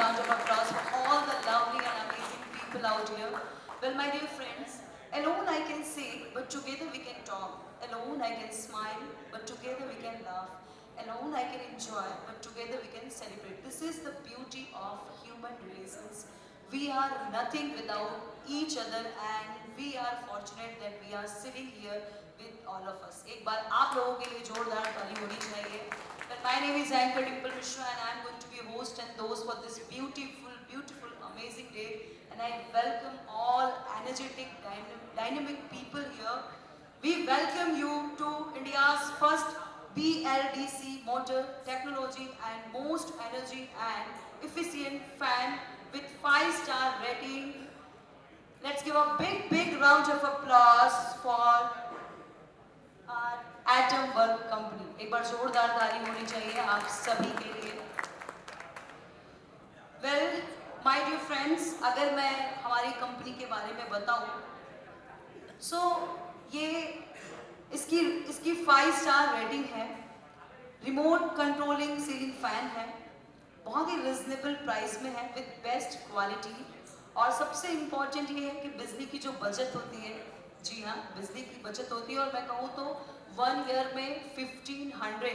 round of applause for all the lovely and amazing people out here. Well, my dear friends, alone I can say, but together we can talk. Alone I can smile, but together we can laugh. Alone I can enjoy, but together we can celebrate. This is the beauty of human relations. We are nothing without each other, and we are fortunate that we are sitting here with all of us. एक बार आप लोगों के लिए जोरदार ताली होनी चाहिए. Well, my name is Anchor Dimple Mishra, and I am going to be a host and host for this beautiful, amazing day. And I welcome all energetic, dynamic people here. We welcome you to India's first BLDC motor technology and most energy and efficient fan with 5-star rating. Let's give a big round of applause for atom work company. एक बार जोरदार ताली होनी चाहिए आप सभी के लिए. Well my dear friends, अगर मैं हमारी कंपनी के बारे में बताऊं, सो ये इसकी 5-स्टार रेटिंग है, रिमोट कंट्रोलिंग सीलिंग फैन है, बहुत ही रिजनेबल प्राइस में है विद बेस्ट क्वालिटी. और सबसे इम्पॉर्टेंट ये है कि बिजली की जो बचत होती है, जी हाँ, बिजली की बचत होती है. और मैं कहूँ तो 1 ईयर में 1500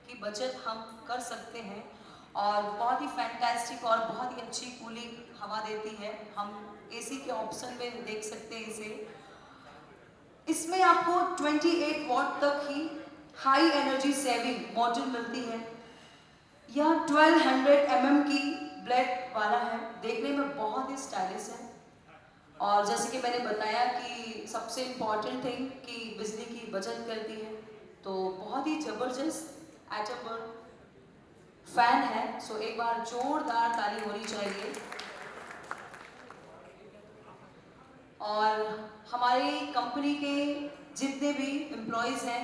की बचत हम कर सकते हैं. और बहुत ही फैंटास्टिक और बहुत ही अच्छी कूलिंग हवा देती है. हम एसी के ऑप्शन में देख सकते हैं इसे. इसमें आपको 28 वॉट तक ही हाई एनर्जी सेविंग मॉडल मिलती है. यह 1200 की ब्लेड वाला है. देखने में बहुत ही स्टाइलिश है. और जैसे कि मैंने बताया कि सबसे इम्पॉर्टेंट थिंग कि बिजली की बचत करती है, तो बहुत ही ज़बरदस्त एटम वर्क फैन है. सो एक बार जोरदार ताली होनी चाहिए. और हमारी कंपनी के जितने भी एम्प्लॉयज़ हैं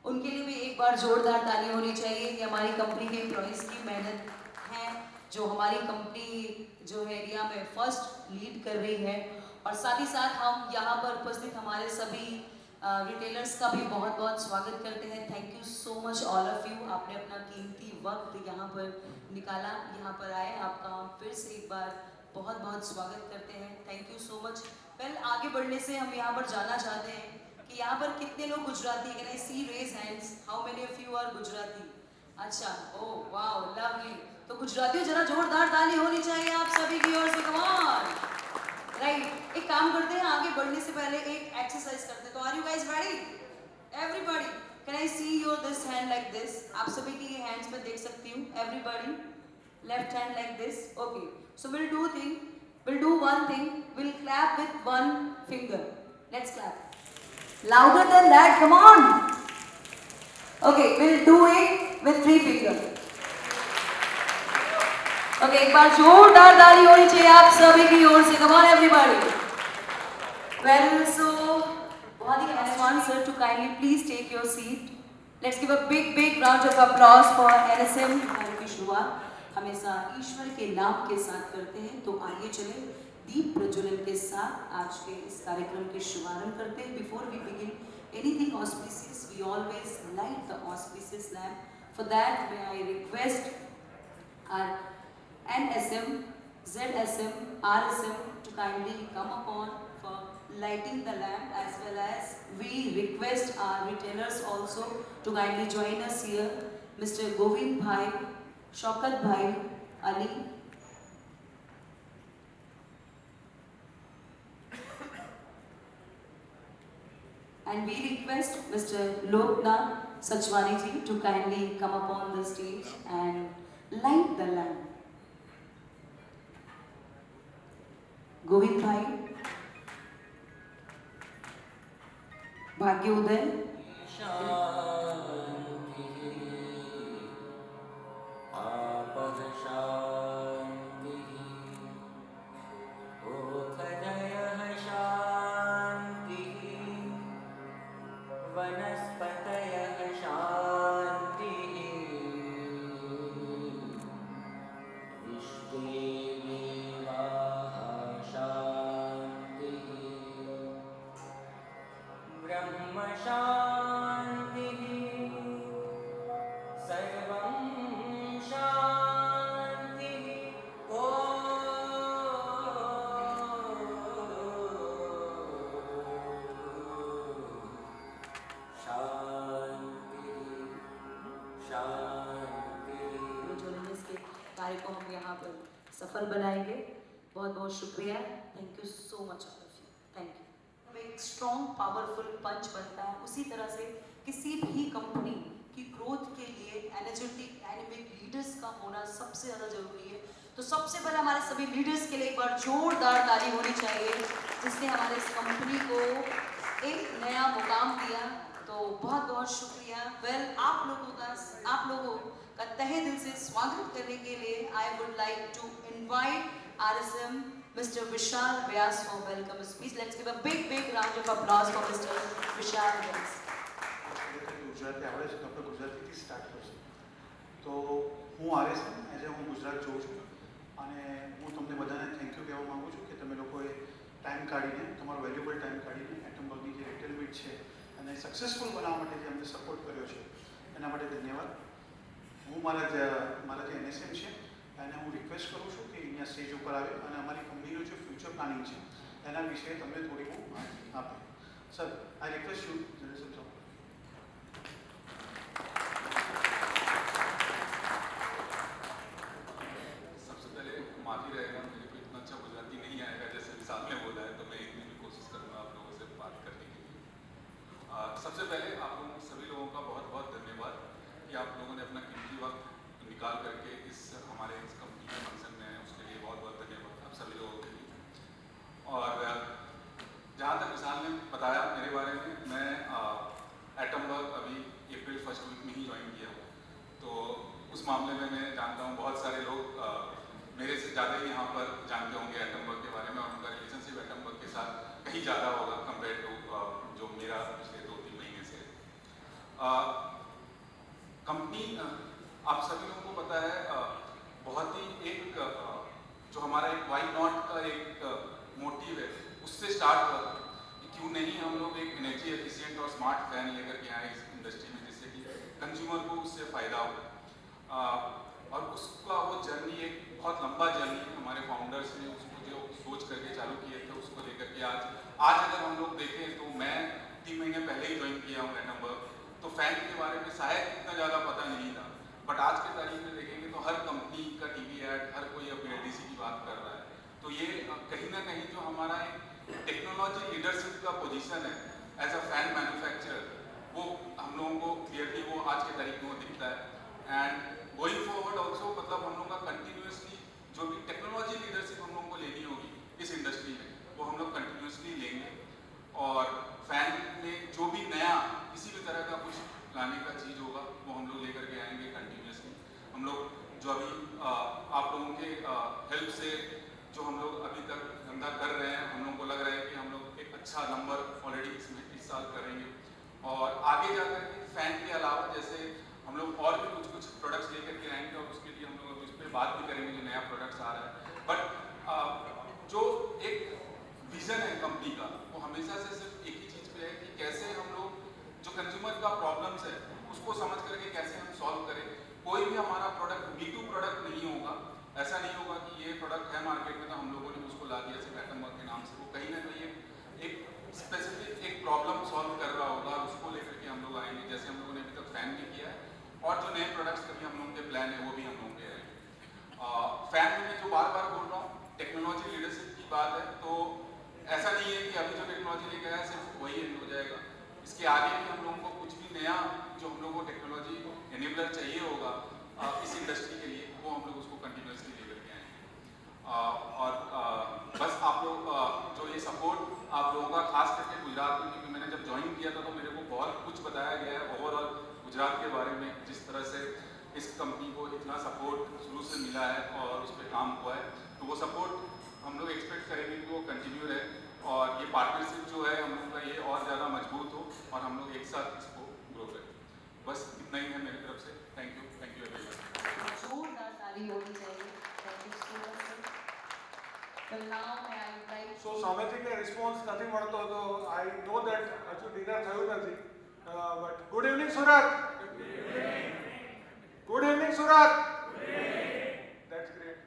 उनके लिए भी एक बार जोरदार ताली होनी चाहिए. ये हमारी कंपनी के एम्प्लॉयज़ की मेहनत है जो हमारी कंपनी जो है एरिया में फर्स्ट लीड कर रही है. और साथ ही साथ हम यहाँ पर उपस्थित हमारे सभी रिटेलर्स का भी बहुत बहुत स्वागत करते हैं. Thank you so much all of you. आपने अपना कीमती वक्त यहाँ पर निकाला, यहाँ पर आए. आपका फिर से एक बार बहुत बहुत स्वागत करते हैं. Thank you so much. Well, आगे बढ़ने से हम यहाँ पर जानना चाहते हैं कि यहाँ पर कितने लोग गुजराती हैं. Can I see raise hands? How many of you are Gujarati? अच्छा, ओह वाओ, लवली. तो गुजरातियों जरा जोरदार ताली होनी चाहिए आप सभी की ओर से. Come on. राइट, एक काम करते हैं, आगे बढ़ने से पहले एक एक्सरसाइज करते हैं. तो are you guys ready? Everybody, can I see your this hand like this? आप सभी की ये हैंड्स में देख सकती हूँ. Everybody, left hand like this. Okay, so will do one thing. We'll clap with one finger. Let's clap. Louder than that, come on. Okay, we'll do it with 3 fingers. Okay, एक बार जोरदार ताली होनी चाहिए आप सभी की ओर से. Come on everybody. Well, so बहुत ही NSM sir to kindly please take your seat. Let's give a big round of applause for NSM. की शुरुआत हमेशा ईश्वर के नाम के साथ करते हैं. तो आइए चले दीप प्रज्वलन के साथ आज के इस कार्यक्रम के शुभारंभ करते हैं. Before we begin anything auspicious, we always light the auspicious lamp. For that may I request our NSM, ZSM, RSM to kindly come upon for lighting the lamp, as well as we request our retailers also to kindly join us here. Mr. Govind Bhai, Shaukat Bhai, Ali, and we request Mr. Loknath Sachwani ji to kindly come upon the stage and light the lamp. Govind भाई, भाग्योदय, सर्वं शान्तिः. ॐ सफल बनाएंगे। बहुत बहुत शुक्रिया, thank you so much all of you, thank you. एक strong powerful पंच बनता है, उसी तरह से किसी भी कंपनी की ग्रोथ के लिए एनर्जेटिक डायनेमिक लीडर्स का होना सबसे ज़्यादा जरूरी है। तो सबसे पहले हमारे सभी लीडर्स के लिए एक बार जोरदार ताली होनी चाहिए, जिसने हमारे इस कंपनी को एक नया मुकाम दिया। तो बहुत बहुत शुक्रिया। वेल, आप लोगों का तहे दिल से स्वागत करने के लिए I would like to invite RSM Mr. Vishal Vyas for welcome speech. Let's give a big round of applause for Mr. Vishal Vyas. Gujarati આવડે છે તો આપણે ગુજરાતીથી સ્ટાર્ટ કરશું. તો હું RSM એઝ હું ગુજરાત જોઉં છું અને હું તમને બધાને થેન્ક યુ કહેવા માગું છું કે તમે લોકોએ ટાઈમ કાઢીને, તમારો વેલ્યુબલ ટાઈમ કાઢીને એટમબર્ગની જે રિટેલ મીટ છે અને સક્સેસફુલ બનાવવા માટે જે અમને સપોર્ટ કર્યો છે એના માટે ધન્યવાદ. હું મારા જે NSM છે એને હું રિક્વેસ્ટ કરું છું કે અહીંયા સ્ટેજ ઉપર આવે અને અમારી કંપનીનું જે ફ્યુચર પ્લાનિંગ છે એના વિશે તમને થોડી હું માહિતી આપે. Sir, I request you general sir. सबसे पहले माफी रहेगा, मेरे को इतना अच्छा गुजराती नहीं आएगा जैसे विशाल ने बोला है, तो मैं हिंदी में कोशिश करूँगा आप लोगों से बात करने के लिए. सबसे पहले आप लोगों सभी लोगों का बहुत बहुत धन्यवाद कि आप लोगों ने अपना कीमती वक्त निकाल करके हमारे इस कंपनी के फंक्शन में, उसके लिए बहुत बहुत धन्यवाद आप सभी लोगों के लिए. और जहाँ तक विशाल ने बताया मेरे बारे में, मैं एटमबर्ग अभी अप्रैल 1 वीक में ही ज्वाइन किया हूँ. तो उस मामले में मैं जानता हूँ बहुत सारे लोग मेरे से ज़्यादा ही यहाँ पर जानते होंगे एटमबर्ग के बारे में, और उनका रिलेशनशिप एटमबर्ग के साथ कहीं ज़्यादा होगा कंपेयर टू जो मेरा पिछले 2-3 महीने से. कंपनी आप सभी लोगों को पता है बहुत ही एक जो हमारा एक वाई नॉट का एक मोटिव है, उससे स्टार्ट हुआ कि क्यों नहीं हम लोग एक एनर्जी एफिशिएंट और स्मार्ट फैन लेकर के आए इस इंडस्ट्री में, जिससे कि कंज्यूमर को उससे फ़ायदा हो. और उसका वो जर्नी एक बहुत लंबा जर्नी हमारे फाउंडर्स ने उसको जो सोच करके चालू किए थे, उसको लेकर के आज अगर हम लोग देखें तो मैं 3 महीने पहले ही ज्वाइन किया हूँ एटमबर्ग, तो फैन के बारे में शायद इतना ज़्यादा पता नहीं था. बट आज के तारीख में देखेंगे तो हर कंपनी का टीवी ऐड, हर कोई अपनी LDC की बात कर रहा है. तो ये कहीं ना कहीं जो हमारा एक टेक्नोलॉजी लीडरशिप का पोजीशन है एज अ फैन मैन्युफैक्चरर, वो हम लोगों को क्लियरली वो आज के तारीख में वो दिखता है. एंड गोइंग फॉरवर्ड ऑल्सो मतलब हम लोग का कंटिन्यूसली जो भी टेक्नोलॉजी लीडरशिप हम लोगों को लेनी होगी इस इंडस्ट्री में, वो हम लोग कंटिन्यूसली लेंगे. और फैन में जो भी नया किसी भी तरह का कुछ लाने का चीज़ होगा वो हम लोग लेकर के आएंगे कंटिन्यूसली. हम लोग जो अभी आप लोगों के हेल्प से जो हम लोग अभी तक धंधा कर रहे हैं, हम लोगों को लग रहा है कि हम लोग एक अच्छा नंबर ऑलरेडी इसमें इस साल करेंगे. और आगे जाकर के फैन के अलावा जैसे हम लोग और भी कुछ प्रोडक्ट्स लेकर के आएंगे, और उसके लिए हम लोग उस पर बात भी करेंगे जो नया प्रोडक्ट्स आ रहा है. बट जो एक विजन है कंपनी का, वो हमेशा से सिर्फ एक ही चीज़ पे है कि कैसे हम लोग जो कंज्यूमर का प्रॉब्लम्स है उसको समझ करके कैसे हम सॉल्व करें. कोई भी हमारा प्रोडक्ट Me-Too प्रोडक्ट नहीं होगा. ऐसा नहीं होगा कि ये प्रोडक्ट है मार्केट में तो हम लोगों ने उसको ला दिया सिर्फ एटमबर्ग के नाम से. वो कहीं ना कहीं एक स्पेसिफिक एक प्रॉब्लम सॉल्व कर रहा होगा, उसको लेकर के हम लोग आएंगे, जैसे हम लोगों ने अभी तक फैन भी किया है. और जो नए प्रोडक्ट्स कभी हम लोगों के प्लान है वो भी हम लोगों के हैं. फैन में मैं जो बार बार बोल रहा हूँ टेक्नोलॉजी लीडरशिप की बात है, तो ऐसा नहीं है कि अभी जो टेक्नोलॉजी लेके आया सिर्फ वही एंड हो जाएगा. इसके आगे भी हम लोगों को कुछ भी नया जो हम लोगों को टेक्नोलॉजी एनेबलर चाहिए होगा इस इंडस्ट्री के लिए, वो हम लोग उसको कंटिन्यूसली लेकर के आएंगे. और बस आप लोग जो ये सपोर्ट आप लोगों का खास करके गुजरात में, क्योंकि मैंने जब ज्वाइन किया था तो मेरे को बहुत कुछ बताया गया है ओवरऑल गुजरात के बारे में, जिस तरह से इस कंपनी को इतना सपोर्ट शुरू से मिला है और उस पर काम हुआ है. तो वो सपोर्ट हम लोग एक्सपेक्ट करेंगे कि वो कंटिन्यू रहे और ये पार्टनरशिप जो है हम लोग का ये और ज़्यादा मजबूत हो और हम लोग एक साथ इसको ग्रो करें. बस इतना ही है मेरी तरफ से. Thank you everyone. जोरदार ताली होनी चाहिए. Thank you so much sir. Well, now I would like So સામેથી કે રિસ્પોન્સ નથી મળતો તો આઈ નો ધેટ હજુ ડિનર થયું નથી. But good evening Surat. Good evening Surat. That's great.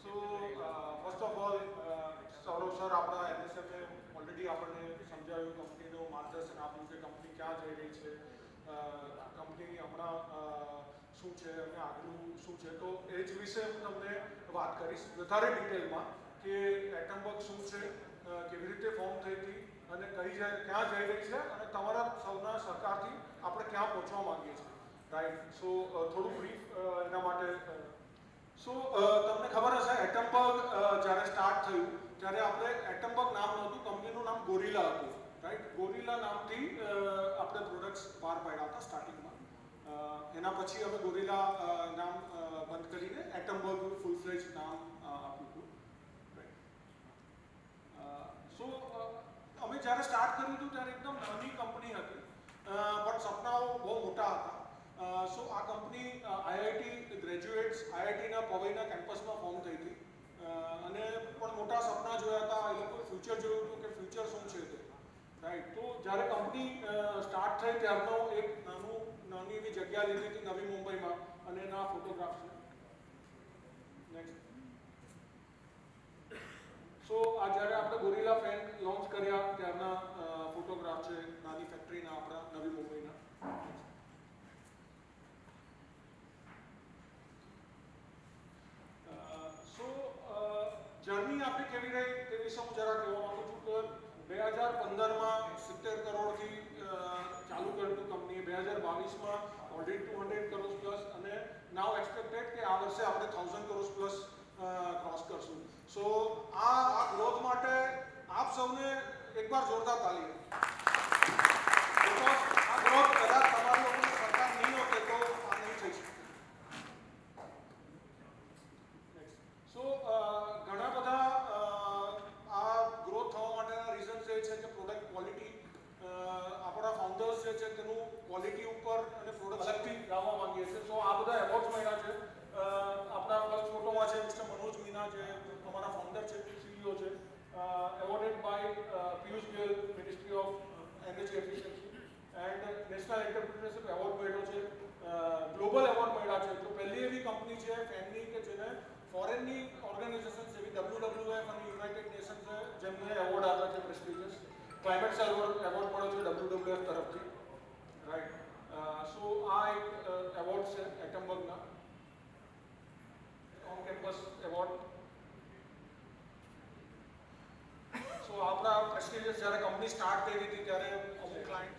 So first of all Saurav sir આપણા NSM એ ઓલરેડી આપણને સમજાવ્યું કંપનીનું માર્ગદર્શન આપ્યું કે કંપની ક્યાં જઈ રહી છે. કંપની હમણાં શું છે અને આગળનું શું છે, તો એ જ વિશે હું તમને વાત કરીશ વધારે ડિટેલમાં કે એટમબગ શું છે, કેવી રીતે ફોર્મ થઈ હતી અને ક્યાં જઈ રહી છે અને તમારા સૌના સહકારથી આપણે ક્યાં પહોંચવા માંગીએ છીએ, રાઈટ. સો થોડું બ્રીફ એના માટે. સો તમને ખબર હશે એટમબગ જ્યારે સ્ટાર્ટ થયું ત્યારે આપણે એટમબગ નામ નહોતું, કંપનીનું નામ ગોરિલા હતું, રાઈટ. ગોરિલા નામથી આપણે પ્રોડક્ટ્સ બહાર પાડ્યા હતા સ્ટાર્ટિંગમાં. એના પછી અમે ગોરિલા નામ બંધ કરીને એટમબગ ફૂલ ફ્લેજ નામ આપ્યું હતું, રાઈટ. સો અમે જ્યારે સ્ટાર્ટ કર્યું હતું ત્યારે એકદમ નાની કંપની હતી, પણ સપનાઓ બહુ મોટા હતા. સો આ કંપની આઈઆઈટી ગ્રેજ્યુએટ્સ આઈઆઈટીના પવઈના કેમ્પસમાં ફોર્મ થઈ હતી અને પણ મોટા સપના જોયા હતા. એ લોકોએ ફ્યુચર જોયું હતું કે ફ્યુચર શું છે તે, રાઈટ. તો જ્યારે કંપની સ્ટાર્ટ થઈ ત્યારનો એક નાની એવી જગ્યા લીધી હતી નવી મુંબઈમાં અને એના ફોટોગ્રાફ્સ છે. નેક્સ્ટ. સો આ જ્યારે આપણે ગોરિલા ફેન લોન્ચ કર્યા ત્યારના ફોટોગ્રાફ છે નાની ફેક્ટરીના આપણા નવી મુંબઈના. સો જર્ની આપણી કેવી રહી તે વિશે હું જરા કહેવા માંગુ છું કે 2015માં 70 કરોડથી ચાલુ કર્યું કંપનીએ, 2022માં ઓલરેડી 200 કરોડ પ્લસ અને નાવ એક્સપેક્ટેડ કે આ વર્ષે આપણે 1000 કરોડ પ્લસ ક્રોસ કરશું. સો આ ગ્રોથ માટે આપ સૌને એકવાર જોરદાર તાલી. બિકોઝ આ ગ્રોથ કદાચ તમારા લોકોની સરકાર નહીં હોતે તો આ નહીં થઈ શકે. સો ઘણા બધા આ ગ્રોથ થવા માટેના રીઝન્સ એ છે કે પ્રોડક્ટ ક્વોલિટી, આપણા ફાઉન્ડર્સ જે છે તેનું ક્વોલિટી ઉપર અને પ્રોડક્ટ અલગથી લાવવા માંગીએ છીએ. સો આ બધા એવોર્ડ્સ મળ્યા છે. આપણા ફર્સ્ટ ફોટોમાં છે મિસ્ટર મનોજ મીના, જે અમારા ફાઉન્ડર છે, સીઈઓ છે, awarded by Piyush Goyal, ministry of energy efficiency, and national entrepreneurship award મળ્યો છે, ગ્લોબલ એવોર્ડ મળ્યા છે. તો પહેલી એવી કંપની છે ફેનની કે જેને ફોરેનની ઓર્ગેનાઇઝેશન જેવી WWF અને યુનાઇટેડ નેશન્સે જેમને એવોર્ડ આપ્યા છે પ્રેસ્ટિજિયસ. ક્લાઇમેટ એવોર્ડ મળ્યો છે WWF તરફથી, રાઈટ. સો આ એક એવોર્ડ છે એટમબગના ઓન કેમ્પસ એવોર્ડ. સો આપણા પ્રેસ્ટિજિયસ જ્યારે કંપની સ્ટાર્ટ થઈ હતી ત્યારે અમુક ક્લાયન્ટ,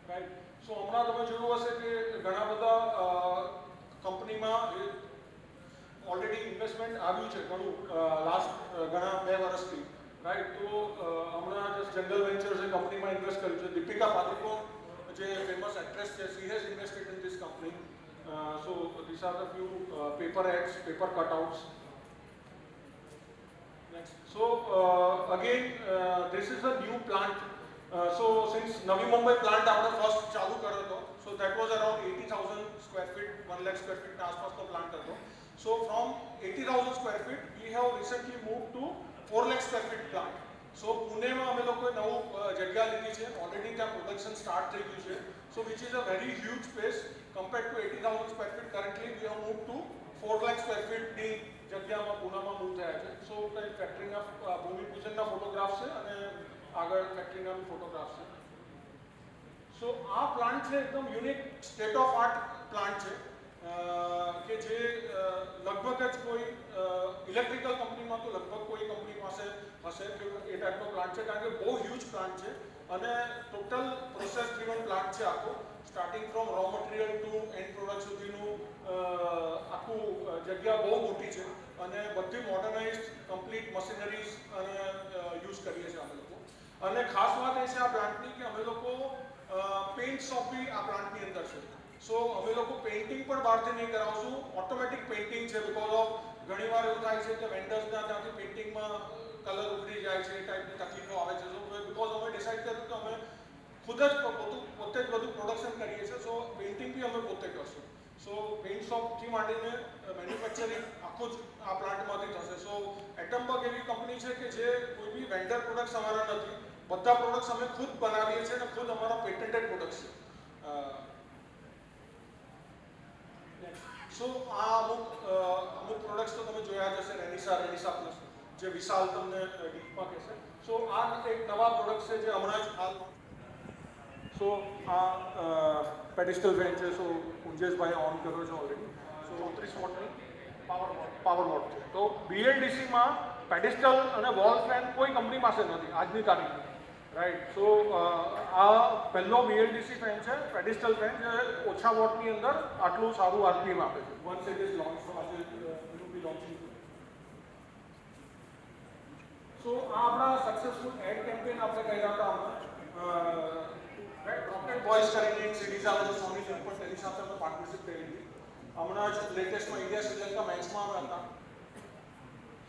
રાઈટ. સો હમણાં તમે જોયું હશે કે ઘણા બધા કંપનીમાં ઓલરેડી ઇન્વેસ્ટમેન્ટ આવ્યું છે ઘણું લાસ્ટ ઘણા 2 વર્ષથી, રાઈટ. તો હમણાં જસ્ટ જનરલ વેન્ચર્સે કંપનીમાં ઇન્વેસ્ટ કર્યું છે. દીપિકા પાદુકોણ જે ફેમસ એક્ટ્રેસ છે, she has invested in this company. So these are the few paper ads, paper cutouts. Next. So again, this is a new plant. So since Navi Mumbai plant આપણે first ચાલુ કર્યો હતો, so that was around 80,000 square feet, 1 lakh square feet ના આસપાસનો plant હતો. So from 80,000 square feet, we have recently moved to 4 lakh square feet plant. So પુણેમાં અમે લોકોએ નવું જગ્યા લીધી છે, ઓલરેડી ત્યાં પ્રોડક્શન સ્ટાર્ટ થઈ ગયું છે. So which is a very huge space compared to 80,000 square feet. Currently we have moved to 4 lakh square feet ની જગ્યામાં પુનામાં મૂવ થયા છે. સો કઈ ફેક્ટરીના ભૂમિપૂજનના ફોટોગ્રાફ છે અને આગળ ફેક્ટરીના ફોટોગ્રાફ છે. સો આ પ્લાન્ટ છે એકદમ unique state of art plant છે કે જે લગભગ જ કોઈ ઇલેક્ટ્રિકલ કંપનીમાં તો લગભગ કોઈ કંપની પાસે હશે કે એ ટાઈપનો પ્લાન્ટ છે, કારણ કે બહુ હ્યુજ પ્લાન્ટ છે અને ટોટલ પ્રોસેસ ડ્રીવન પ્લાન્ટ છે આખો. Starting from raw material to end product સુધીનું આખું જગ્યા બહુ મોટી છે અને બધી મોડર્નાઇઝડ કમ્પ્લીટ મશીનરીઝ અને યુઝ કરીએ છીએ અમે લોકો. અને ખાસ વાત એ છે આ પ્લાન્ટની કે અમે લોકો પેઇન્ટ શોપ બી આ પ્લાન્ટની અંદર છે. સો અમે લોકો પેઇન્ટિંગ પણ બહારથી નહીં કરાવશું, ઓટોમેટિક પેઇન્ટિંગ છે. બિકોઝ ઓફ ઘણીવાર એવું થાય છે કે વેન્ડર્સના ત્યાંથી પેઇન્ટિંગમાં કલર ઉતરી જાય છે, એ ટાઈપની તકલીફો આવે છે. સો બિકોઝ અમે ડિસાઇડ કર્યું કે અમે ખુદ જ પોતે જ બધું પ્રોડક્શન કરીએ છીએ. સો પેઇન્ટિંગ બી અમે પોતે કરશું. સો પેઇન્ટ શોપથી માંડીને મેન્યુફેક્ચરિંગ આખું જ આ પ્લાન્ટમાંથી થશે. સો એટમબગ એવી કંપની છે કે જે કોઈ બી વેન્ડર પ્રોડક્ટ્સ અમારા નથી, બધા પ્રોડક્ટ્સ અમે ખુદ બનાવીએ છીએ અને ખુદ અમારા પેટન્ટેડ પ્રોડક્ટ્સ છે. સો આ અમુક પ્રોડક્ટ્સ તો તમે જોયા જ હશે, રેનિસા પ્લસ, જે વિશાલ તમને ડીપમાં કહેશે. સો આ એક નવા પ્રોડક્ટ છે જે હમણાં જ હાલ. સો આ પેડિસ્ટલ ફેન છે. સો કુંજેશભાઈ ઓન કર્યો છે ઓલરેડી. સો 34 વોટની પાવર વોટ છે. તો BLDCમાં પેડિસ્ટલ અને વોલ ફેન કોઈ કંપની પાસે નથી આજની તારીખે, રાઈટ. સો આ પહેલો BLDC ફેન છે, પેડિસ્ટલ ફેન, જે ઓછા વોટની અંદર આટલું સારું RPM આપે છે. વન્સ ઇટ ઇઝ લોન્ચ, સો આજે વિલ બી લોન્ચિંગ. સો આ આપણા સક્સેસફુલ એડ કેમ્પેન આપણે કર્યા હતા હમણાં. રોકેટ બોયઝ કરીને એક સિરીઝ આવે છે સોની ટીવી પર, તેની સાથે અમે પાર્ટનરશિપ કરી હતી. હમણાં જ લેટેસ્ટમાં ઇન્ડિયા શ્રીલંકા મેચમાં અમે હતા.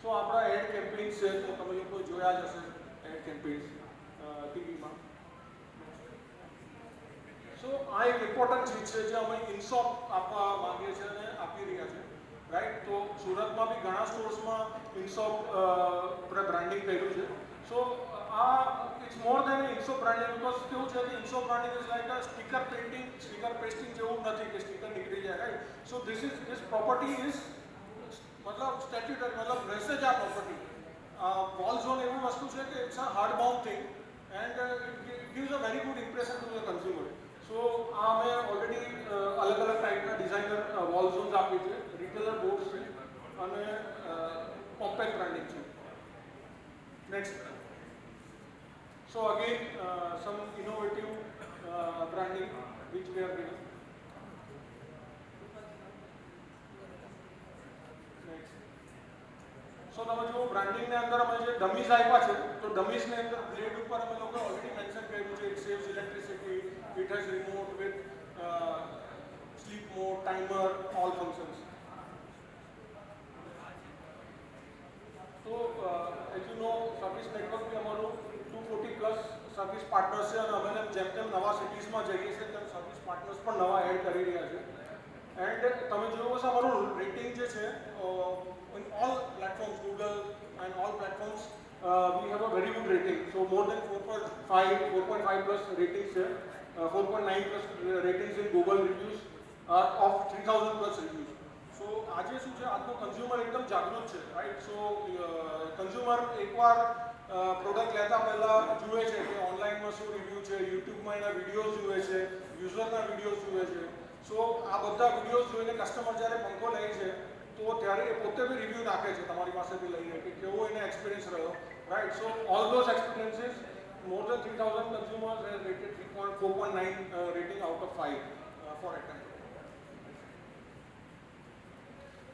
સો આપણા એડ કેમ્પેન્સ છે, તો તમે લોકો જોયા જ હશે એડ કેમ્પેન્સ ટીવીમાં. સો આ એક ઇમ્પોર્ટન્ટ ચીજ છે જે અમે ઇનશોપ આપવા માંગીએ છીએ અને આપી રહ્યા છે, રાઈટ. તો સુરતમાં બી ઘણા સ્ટોર્સમાં ઇનશોપ આપણે બ્રાન્ડિંગ કર્યું છે. સો આ it's more than in shop branding, because કેવું છે કે in shop branding is like a sticker printing, sticker pasting જેવું નથી કે સ્ટીકર નીકળી જાય, right. So this property is મતલબ સ્ટેચ્યુટરી, મતલબ રહેશે જ આ પ્રોપર્ટી. વોલ ઝોન એવી વસ્તુ છે કે it's a hard bound thing and it gives a very good impression to the consumer. So આ અમે ઓલરેડી અલગ અલગ ટાઈપના ડિઝાઇનર વોલ ઝોન્સ આપી છે, રિટેલર બોર્ડ્સ છે અને કોમ્પેક્ટ બ્રાન્ડિંગ છે. Next. So again some innovative branding which we are doing. So તમે જો બ્રાન્ડિંગની અંદર અમે જે ડમીઝ આપ્યા છે, તો ડમીઝની અંદર બ્લેડ ઉપર અમે લોકો ઓલરેડી મેન્શન કર્યું છે, it saves electricity, it has remote with sleep mode, timer, all functions. તો as you know service network be અમારું 240+ સર્વિસ પાર્ટનર્સ છે અને અમે જેમ જેમ નવા સિટીઝમાં જઈએ છીએ તેમ સર્વિસ પાર્ટનર્સ પણ નવા એડ કરી રહ્યા છે. એન્ડ તમે જોયું હશે અમારું રેટિંગ જે છે in all platforms, Google and all platforms, we have a very good rating. So more than 4.5+ ratings here, 4.9+ ratings in Google reviews, of 3,000+ reviews. So આજે શું છે, આજનો કન્ઝ્યુમર એકદમ જાગૃત છે, રાઈટ. સો કન્ઝ્યુમર એકવાર પ્રોડક્ટ લેતા પહેલા જુએ છે કે ઓનલાઈનમાં શું રિવ્યૂ છે, યુટ્યુબમાં એના વિડીયોઝ જુએ છે, યુઝરના વિડીયોઝ જુએ છે. સો આ બધા વિડીયોઝ જોઈને કસ્ટમર જ્યારે પંખો લે છે તો ત્યારે એ પોતે બી રિવ્યૂ નાખે છે તમારી પાસેથી લઈને કે કેવો એને એક્સપિરિયન્સ રહ્યો, right. So all those experiences, more than 3,000 consumers has rated 4.9 rating out of 5 for attempt.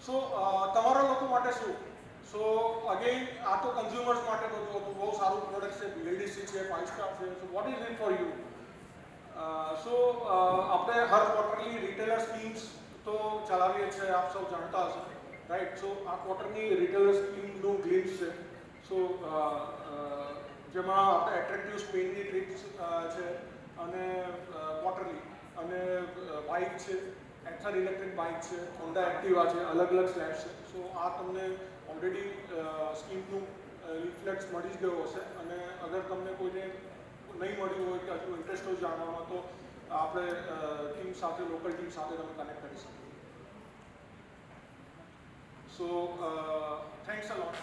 So તમારા લોકો માટે શું? સો અગેન આ તો કન્ઝ્યુમર્સ માટે બધું હતું, બહુ સારું પ્રોડક્ટ છે, BLDC છે, 5 સ્ટાર છે. So what is it for you? So આપણે હર ક્વાર્ટરલી રિટેલર સ્કીમ્સ તો ચલાવીએ છીએ, આપ સૌ જાણતા હશો, રાઈટ. સો આ ક્વાર્ટરની રિટેલર સ્કીમનું ગ્લિમ્સ છે. સો જેમાં આપણે એટ્રેક્ટિવ સ્પેનની ટ્રીપ્સ છે અને ક્વાર્ટરલી, અને બાઇક છે, એથર ઇલેક્ટ્રિક બાઇક છે, હોન્ડા એક્ટિવા છે, અલગ અલગ સ્લેબ્સ છે. સો આ તમને ઓલરેડી સ્કીમનું લિફલેટ્સ મળી જ ગયો હશે, અને અગર તમને કોઈને નહીં મળ્યું હોય કે હજુ ઇન્ટરેસ્ટ હોય જાણવામાં, તો આપણે ટીમ સાથે, લોકલ ટીમ સાથે તમે કનેક્ટ કરી શકો. સો thanks a lot.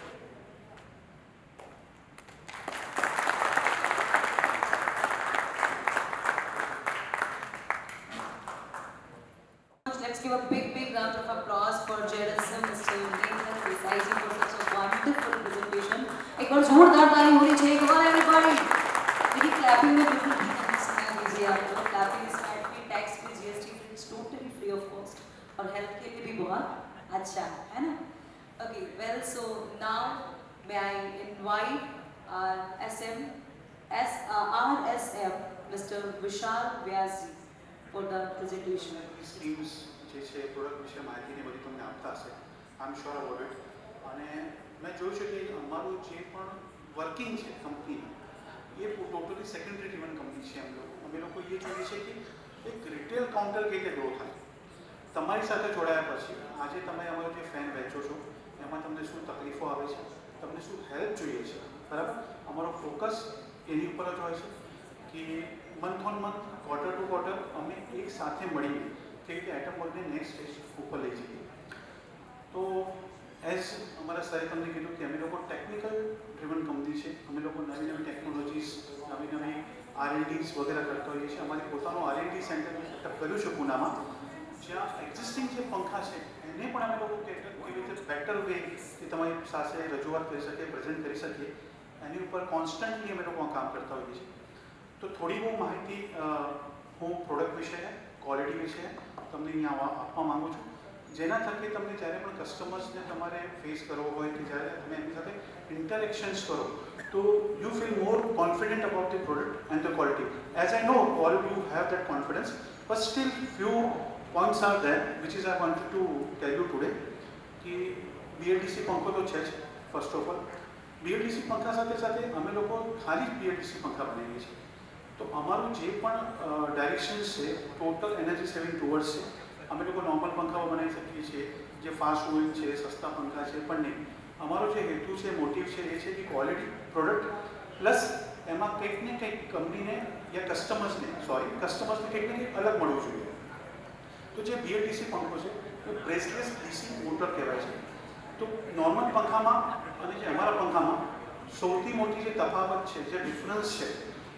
Let's give a big round of applause for JLSM, Mr. Nathan Desai ji, for such a wonderful presentation. एक बार जोरदार ताली होनी चाहिए. Come on everybody. मेरी clapping में बिल्कुल भी नहीं सुना लीजिए आप. Clapping is VAT free, tax free, GST free, it's totally free of cost. और health के लिए भी बहुत अच्छा है ना? Okay, well, so now may I invite our RSM, Mr. Vishal Vyas ji, for the presentation. Schemes જે છે પ્રોડક્ટ વિશે માહિતીને બધી તમને આપતા હશે, આઈ એમ શ્યોર અબાઉટ ઇટ. અને મેં જોયું છે કે અમારું જે પણ વર્કિંગ છે કંપનીનું, એ ટોટલી સેકન્ડરી ડ્રીવન કંપની છે. અમે લોકો એ જોઈએ છે કે એક રિટેલ કાઉન્ટર કઈ રીતે ગ્રો થાય. તમારી સાથે જોડાયા પછી આજે તમે અમારો જે ફેન વેચો છો એમાં તમને શું તકલીફો આવે છે, તમને શું હેલ્પ જોઈએ છે, બરાબર. અમારો ફોકસ એની ઉપર જ હોય છે કે month on month, quarter to quarter અમે એક સાથે મળીને કે રીતે આઇટમ વર્કને નેક્સ્ટ સ્ટેજ ઉપર લઈ જઈએ. તો એઝ અમારા સરે તમને કીધું કે અમે લોકો ટેકનિકલ ડ્રીવન કંપની છે. અમે લોકો નવી નવી ટેકનોલોજીસ, નવી નવી R&Ds વગેરે કરતા હોઈએ છીએ. અમારી પોતાનું R&D સેન્ટર સેટઅપ કર્યું છે પૂનામાં, જ્યાં એક્ઝિસ્ટિંગ જે પંખા છે એને પણ અમે લોકો કેવી રીતે બેટર વે કે તમારી સાથે રજૂઆત કરી શકીએ, પ્રેઝન્ટ કરી શકીએ, એની ઉપર કોન્સ્ટન્ટલી અમે લોકો કામ કરતા હોઈએ છીએ. તો થોડી બહુ માહિતી હું પ્રોડક્ટ વિશે, ક્વોલિટી વિશે તમને અહીંયા આપવા માગું છું, જેના થકી તમને જ્યારે પણ કસ્ટમર્સને તમારે ફેસ કરવો હોય કે જ્યારે તમે એમની સાથે ઇન્ટરેક્શન્સ કરો તો you feel more confident about the product and the quality. As I know all you have that confidence, but still few points are there which is I wanted to tell you today कि BLDC पंखो तो છે જ. First of all BLDC પંખા સાથે સાથે અમે લોકો ખાલી BLDC પંખા બનાવીએ છીએ. તો અમારું જે પણ ડાયરેક્શન્સ છે ટોટલ એનર્જી સેવિંગ ટુવર્ડ્સ છે. અમે લોકો નોર્મલ પંખાઓ બનાવી શકીએ છીએ જે ફાસ્ટ મૂવિંગ છે, સસ્તા પંખા છે, પણ નહીં. અમારો જે હેતુ છે, મોટિવ છે એ છે કે ક્વોલિટી પ્રોડક્ટ પ્લસ એમાં કંઈક ને કંઈક કંપનીને યા કસ્ટમર્સને કંઈક ને કંઈક અલગ મળવું જોઈએ. તો જે BLDC પંખો છે એ બ્રેસલેસ DC મોટર કહેવાય છે. તો નોર્મલ પંખામાં અને જે અમારા પંખામાં સૌથી મોટી જે તફાવત છે, જે ડિફરન્સ છે,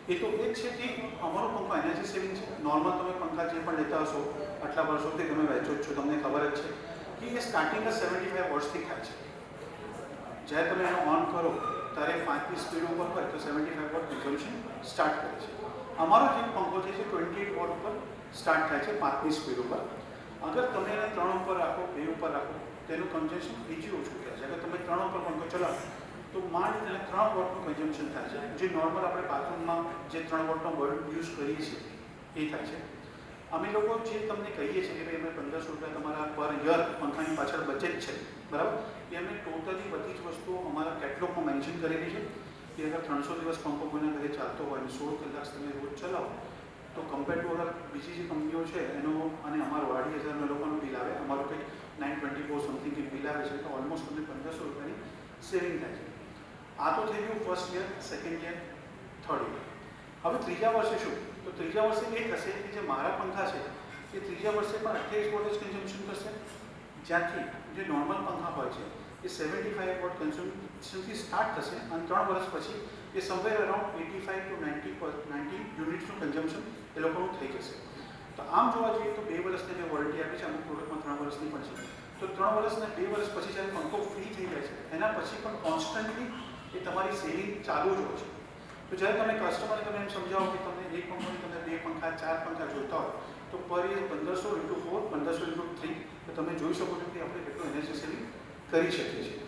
એ તો એ જ છે કે અમારો પંખો એનર્જી સેવિંગ છે. નોર્મલ તમે પંખા જે પણ લેતા હશો આટલા વર્ષોથી તમે વહેંચો જ છો, તમને ખબર જ છે કે એ સ્ટાર્ટિંગ 75 વોટ્સથી થાય છે. જ્યારે તમે એનો ઓન કરો ત્યારે 5ની સ્પીડ ઉપર હોય તો 75 વોટ કન્ઝમ્પશન સ્ટાર્ટ કરે છે. અમારો જે પંખો છે 28 વોટ ઉપર સ્ટાર્ટ થાય છે 5ની સ્પીડ ઉપર. અગર તમે એને 3 ઉપર રાખો, 2 ઉપર રાખો, તેનું કન્ઝમ્પશન બીજું ઓછું થાય છે. અગર તમે 3 ઉપર પંખો ચલાવો તો માંડ એને 3 વોટનું કન્ઝમ્પશન થાય છે, જે નોર્મલ આપણે બાથરૂમમાં જે 3 વોટનો બલ્બ યુઝ કરીએ છીએ એ થાય છે. અમે લોકો જે તમને કહીએ છીએ કે ભાઈ અમે 1500 રૂપિયા તમારા પર યર પંખાની પાછળ બચત છે, બરાબર, એ અમે ટોટલી બધી જ વસ્તુઓ અમારા કેટલોગમાં મેન્શન કરેલી છે કે અગર 300 દિવસ પંખો કોઈના ઘરે ચાલતો હોય અને 16 કલાક તમે રોજ ચલાવો તો કમ્પેર ટુ અગર બીજી જે કંપનીઓ છે એનો અને અમારું 2,500 લોકોનું બિલ આવે, અમારું કંઈક 924 સમથિંગ કંઈક બિલ આવે છે, તો ઓલમોસ્ટ તમને 1500 રૂપિયાની સેવિંગ થાય છે. આ તો થઈ ગયું first year, second year, third year. હવે ત્રીજા વર્ષે શું? તો ત્રીજા વર્ષે એ થશે કે જે મારા પંખા છે એ ત્રીજા વર્ષે પણ 28 વોટ જ કન્ઝમ્પશન કરશે, જ્યાંથી જે નોર્મલ પંખા હોય છે એ 75 વોટ કન્ઝમ્પશનથી સ્ટાર્ટ થશે અને 3 વર્ષ પછી એ સમવેર અરાઉન્ડ 85 to 90 યુનિટ્સનું કન્ઝમ્પશન એ લોકોનું થઈ જશે. તો આમ જોવા જઈએ તો 2 વર્ષની જે વોરંટી આપી છે, અમુક પ્રોડક્ટમાં 3 વર્ષની પણ છે. તો 3 વર્ષ અને 2 વર્ષ પછી જ્યારે પંખો ફ્રી થઈ જાય છે એના પછી પણ કોન્સ્ટન્ટલી એ તમારી સેવિંગ ચાલુ જ હોય છે. તો જ્યારે તમે કસ્ટમરને તમે એમ સમજાવો કે તમને એક પંખોની તમને 2 પંખા 4 પંખા જોઈતા હોય તો પર યર 1500 × 4 1500 × 3 તો તમે જોઈ શકો છો કે આપણે કેટલું એનર્જી સેવિંગ કરી શકીએ છીએ.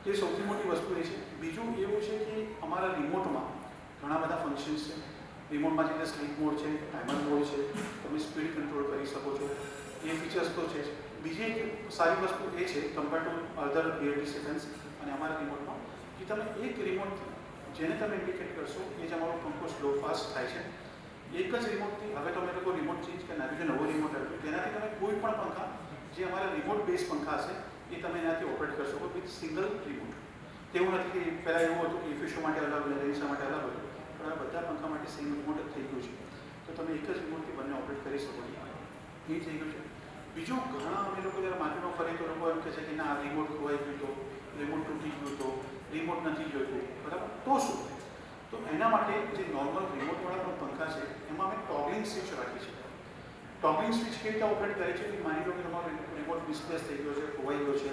તે સૌથી મોટી વસ્તુ એ છે. બીજું એવું છે કે અમારા રિમોટમાં ઘણા બધા ફંક્શન્સ છે. રિમોટમાં જે સ્લીપ મોડ છે, ટાઈમર મોડ છે, તમે સ્પીડ કંટ્રોલ કરી શકો છો, એ ફીચર્સ તો છે જ. બીજી એક સારી વસ્તુ એ છે compare to other BLDC fans અને અમારા રિમોટમાં કે તમે એક રિમોટથી જેને તમે ઇન્ડિકેટ કરશો એ જ અમારો પંખો સ્લો ફાસ્ટ થાય છે. એક જ રિમોટથી હવે તમે લોકો રિમોટ ચેન્જ કરી નાખ્યું છે, નવો રિમોટ આવ્યો, તેનાથી તમે કોઈ પણ પંખા જે અમારા રિમોટ બેઝ પંખા હશે એ તમે એનાથી ઓપરેટ કરી શકો વિથ સિંગલ રિમોટ. તેવું નથી કે પહેલાં એવું હતું કે ઇફિશો માટે અલગ, રેન્સા માટે અલગ હતું, પણ આ બધા પંખા માટે સેમ રિમોટ જ થઈ ગયું છે. તો તમે એક જ રિમોટથી બંને ઓપરેટ કરી શકો છો, એ થઈ ગયું છે. બીજું ઘણા અમે લોકો જ્યારે માર્કેટમાં ફરીએ તો લોકો એમ કહે છે કે ના રિમોટ ખોવાઈ ગયું તો, રિમોટ તૂટી ગયું તો, રિમોટ નથી જોઈતું, બરાબર. તો શું? તો એના માટે જે નોર્મલ રિમોટવાળા પણ પંખા છે એમાં અમે ટોગલિંગ સ્વિચ રાખી છે. ટોગલિંગ સ્વિચ કેવી રીતે ઓપરેટ કરે છે કે માની લો કે તમારો રિમોટ મિસપ્લેસ થઈ ગયો છે, ખોવાઈ ગયો છે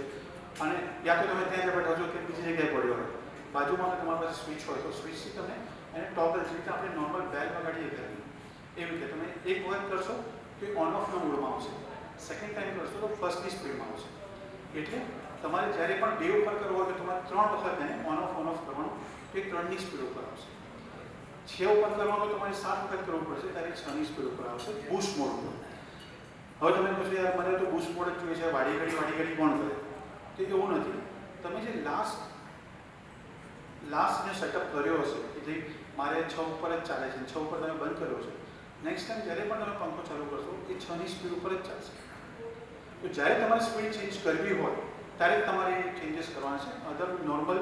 અને યા તો તમે ત્યાં જ બેઠો છો કે બીજી જગ્યાએ પડ્યો હોય, બાજુમાં તમારી પાસે સ્વિચ હોય તો સ્વિચથી તમે એને ટોગલ જે રીતે આપણે નોર્મલ બેલ વગાડીએ ઘરની એવી રીતે તમે એક વખત કરશો તો એ ઓન ઓફના મોડમાં આવશે, સેકન્ડ ટાઈમ કરશો તો ફર્સ્ટની સ્પીડમાં આવશે. એટલે તમારે જ્યારે પણ 2 ઉપર કરવો હોય તો તમારે 3 વખત એને ઓન ઓફ કરવાનું, તો એ 3ની સ્પીડ ઉપર આવશે. 6 ઉપર કરવાનું તો તમારે 7 વખત કરવું પડશે, ત્યારે 6ની સ્પીડ ઉપર આવશે બૂસ્ટ મોડ ઉપર. હવે તમે કહો છો યાર મને તો બૂસ્ટ મોડ જ જોઈએ છે, વાડી ઘડી કોણ કરે? તો એવું નથી. તમે જે લાસ્ટ જે સેટઅપ કર્યો હશે કે જે મારે 6 ઉપર જ ચાલે છે, 6 ઉપર તમે બંધ કર્યો છે, નેક્સ્ટ ટાઈમ જ્યારે પણ તમે પંખો ચાલુ કરશો એ 6ની સ્પીડ ઉપર જ ચાલશે. તો જ્યારે તમારે સ્પીડ ચેન્જ કરવી હોય ત્યારે જ તમારે ચેન્જીસ કરવાના છે. અધર નોર્મલ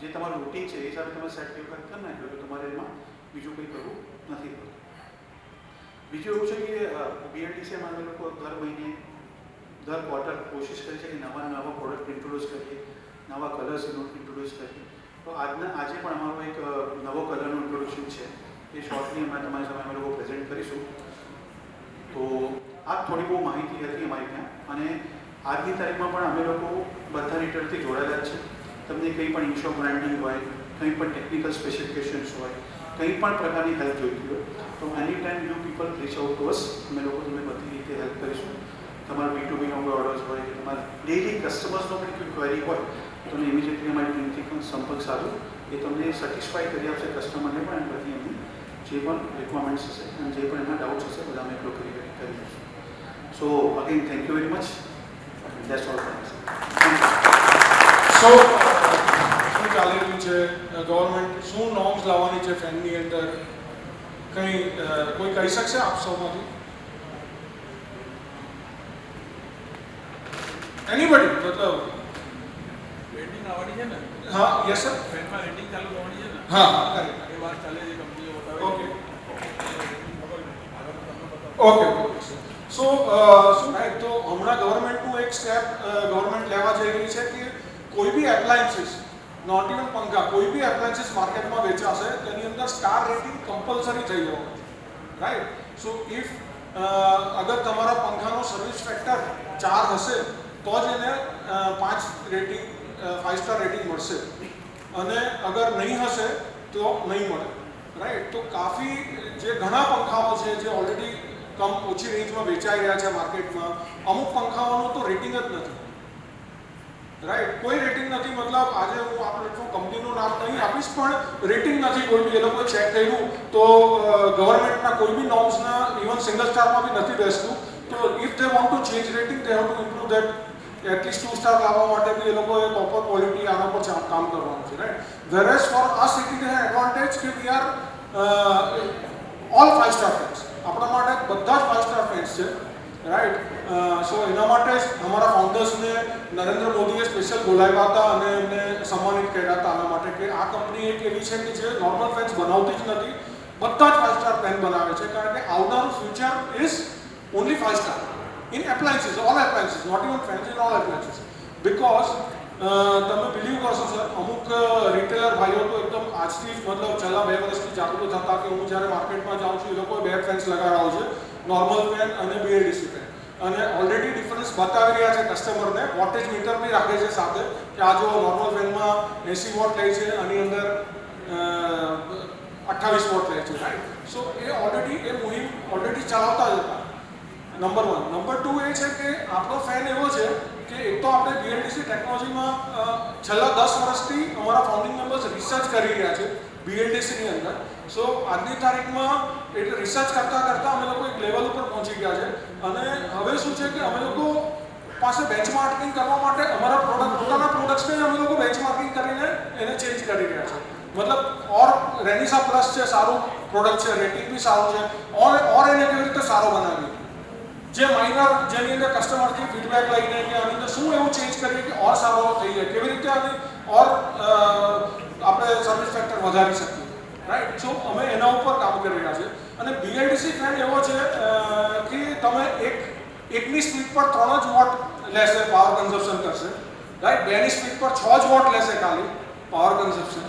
જે તમારું રૂટીન છે એ હિસાબે તમે સેટ કરી નાખ્યો તો તમારે એમાં બીજું કંઈ કરવું નથી પડતું. બીજું એવું છે કે BLDCમાં અમે લોકો દર મહિને દર ક્વાર્ટર કોશિશ કરી છે કે નવા પ્રોડક્ટ ઇન્ટ્રોડ્યુસ કરીએ, નવા કલર્સ ઇન્ટ્રોડ્યુસ કરીએ. તો આજે પણ અમારો એક નવો કલરનું ઇન્ટ્રોડક્શન છે એ શોર્ટલી અમે તમારી સામે અમે લોકો પ્રેઝન્ટ કરીશું. તો આ થોડી બહુ માહિતી હતી અમારી ત્યાં, અને આજની તારીખમાં પણ અમે લોકો બધા રિટેલથી જોડાયેલા જ છે. તમને કંઈ પણ ઇન્શોર બ્રાન્ડિંગ હોય, કંઈ પણ ટેકનિકલ સ્પેસિફિકેશન્સ હોય, કંઈ પણ પ્રકારની હેલ્પ જોઈતી હોય તો any time you people reach out to us. અમે લોકો તમને બધી રીતે હેલ્પ કરીશું. તમારા B2Bનો કોઈ ઓર્ડર્સ હોય કે તમારા ડેઇલી કસ્ટમર્સનો પણ કોઈ ક્વેરી હોય તો તમને ઇમિડિયેટલી અમારી ટીમથી પણ સંપર્ક સાધો. એ તમને સેટિસ્ફાઈ કરી આપશે કસ્ટમરને પણ, અને બધી એમની જે પણ રિક્વાયરમેન્ટ્સ હશે અને જે પણ એમના ડાઉટ્સ હશે બધા અમે એટલો કરી દઈશું. So again thank you very much. That's all from so શું ચાલી રહ્યું છે, ગવર્મેન્ટ શું નોર્મ્સ લાવવાની છે ફેનની અંદર, કંઈ કોઈ કહી શકશે આપ સૌમાંથી? એનીબડી? મતલબ રેટિંગ આવવાની છે ને? હા, યસ સર. ફેનમાં રેટિંગ ચાલુ થવાની છે ને? હા હા, કરેક્ટ. એ વાત ચાલે છે, કંપનીઓ બતાવે ઓકે ઓકે. ઓકે. સો શું થાય તો હમણાં ગવર્મેન્ટનું એક સ્ટેપ ગવર્મેન્ટ લેવા જઈ રહી છે કે કોઈ બી એપ્લાયન્સીસ, નોટ ઇવન પંખા, કોઈ બી એપ્લાયન્સીસ માર્કેટમાં વેચાશે તેની અંદર સ્ટાર રેટિંગ કમ્પલસરી થઈ જવાનું, રાઈટ? સો ઇફ અગર તમારા પંખાનો સર્વિસ ફેક્ટર 4 હશે તો જ એને 5 રેટિંગ 5 સ્ટાર રેટિંગ મળશે, અને અગર નહીં હશે તો નહીં મળે, રાઈટ? તો કાફી જે ઘણા પંખાઓ છે જે ઓલરેડી ઓછી રેન્જમાં વેચાઈ રહ્યા છે માર્કેટમાં, અમુક પંખાઓનું તો રેટિંગ જ નથી, રાઈટ? કોઈ રેટિંગ નથી. મતલબ આજે હું આ પ્લેટફોર્મ કંપનીનું નામ નહીં આપીશ, પણ રેટિંગ નથી કોઈ બી. એ લોકોએ ચેક કર્યું તો ગવર્મેન્ટના કોઈ બી નોર્મ્સના ઇવન સિંગલ સ્ટારમાં બી નથી બેસતું. તો if they want to change rating they have to improve that. At least 2 star લાવવા માટે બી એ લોકોએ પ્રોપર ક્વોલિટી આના પર કામ કરવાનું છે, right? Whereas for us it is advantage કે we are all 5 star fans. આપણા માટે બધા જ 5 સ્ટાર ફેન્સ છે, રાઈટ? સો એના માટે જ અમારા ફાઉન્ડર્સને નરેન્દ્ર મોદીએ સ્પેશિયલ બોલાવ્યા હતા અને એમને સન્માનિત કર્યા હતા આના માટે કે આ કંપની એક એવી છે કે જે નોર્મલ ફેન્સ બનાવતી જ નથી, બધા જ 5 સ્ટાર ફેન બનાવે છે, કારણ કે આવનારું future is only 5 star in appliances, all appliances, not even fans, in all appliances. Because તમે બિલીવ કરશો સર, અમુક રિટેલર ભાઈઓ તો એકદમ આજથી જ મતલબ છેલ્લા 2 વર્ષથી જાગૃત હતા કે હું જ્યારે માર્કેટમાં જાઉં છું એ લોકોએ 2 ફેન્સ લગાડાવો છે, નોર્મલ ફેન અને BLDC ફેન, અને ઓલરેડી ડિફરન્સ બતાવી રહ્યા છે કસ્ટમરને. વોટેજ મીટર બી રાખે છે સાથે કે આ જો નોર્મલ ફેનમાં 80 વોટ લે છે, આની અંદર 28 વોટ લે છે, રાઈટ? સો એ મુહિમ ઓલરેડી ચલાવતા જ હતા. નંબર 1. નંબર 2 એ છે કે આપણો ફેન એવો છે કે એક તો આપણે BLDC ટેકનોલોજીમાં છેલ્લા 10 વર્ષથી અમારા ફાઉન્ડિંગ મેમ્બર્સ રિસર્ચ કરી રહ્યા છે BLDCની અંદર. સો આજની તારીખમાં એટલે રિસર્ચ કરતાં અમે લોકો એક લેવલ ઉપર પહોંચી ગયા છે, અને હવે શું છે કે અમે લોકો પાસે બેન્ચમાર્કિંગ કરવા માટે અમારા પોતાના પ્રોડક્ટ્સને અમે લોકો બેન્ચમાર્કિંગ કરીને એને ચેન્જ કરી રહ્યા છે. મતલબ ઓર રેનિસા પ્લસ છે, સારું પ્રોડક્ટ છે, રેટિંગ બી સારું છે, ઓર એને કેવી રીતે સારો બનાવીએ, જે માઇનર જેની અંદર કસ્ટમરથી ફીડબેક લઈને કે આની અંદર શું એવું ચેન્જ કરીએ કે ઓર સારો થઈ જાય, કેવી રીતે આને ઓર આપણે સર્વિસ ફેક્ટર વધારી શકીએ, રાઈટ? સો અમે એના ઉપર કામ કરી રહ્યા છે. અને BLDC ફેન એવો છે કે તમે એકની સ્પીડ પર 3 જ વોટ લેશે, પાવર કન્ઝપ્શન કરશે, રાઈટ? 2ની સ્પીડ પર 6 જ વોટ લેશે ખાલી પાવર કન્ઝપ્શન,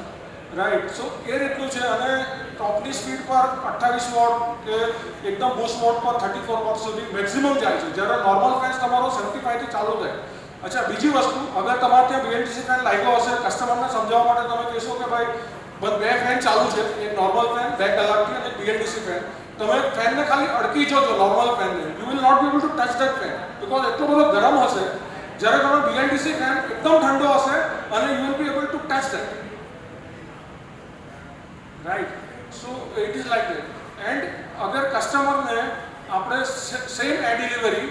રાઈટ? સો એ રીતનું છે. અને ટોપની સ્પીડ પર 28 વોટ કે એકદમ બૂસ્ટ મોડ પર 34 વોટ સુધી મેક્સિમમ જાય છે, જ્યારે નોર્મલ ફેન્સ તમારો 75 થી ચાલુ થાય. અચ્છા, બીજી વસ્તુ, અગર તમારે ત્યાં BLDC ફેન લાગ્યો હશે, કસ્ટમરને સમજાવવા માટે તમે કહેશો કે ભાઈ 2 ફેન ચાલુ છે, એક નોર્મલ ફેન 2 કલાકથી અને BLDC ફેન, તમે ફેનને ખાલી અડકી જોજો નોર્મલ ફેનને, you will not be able to touch that fan, because એટલો બધો ગરમ હશે. જ્યારે તમે BLDC ફેન એકદમ ઠંડો હશે અને you will be able to touch that, right? So it is like that. And અગર કસ્ટમરને આપણે સેમ એર ડિલિવરી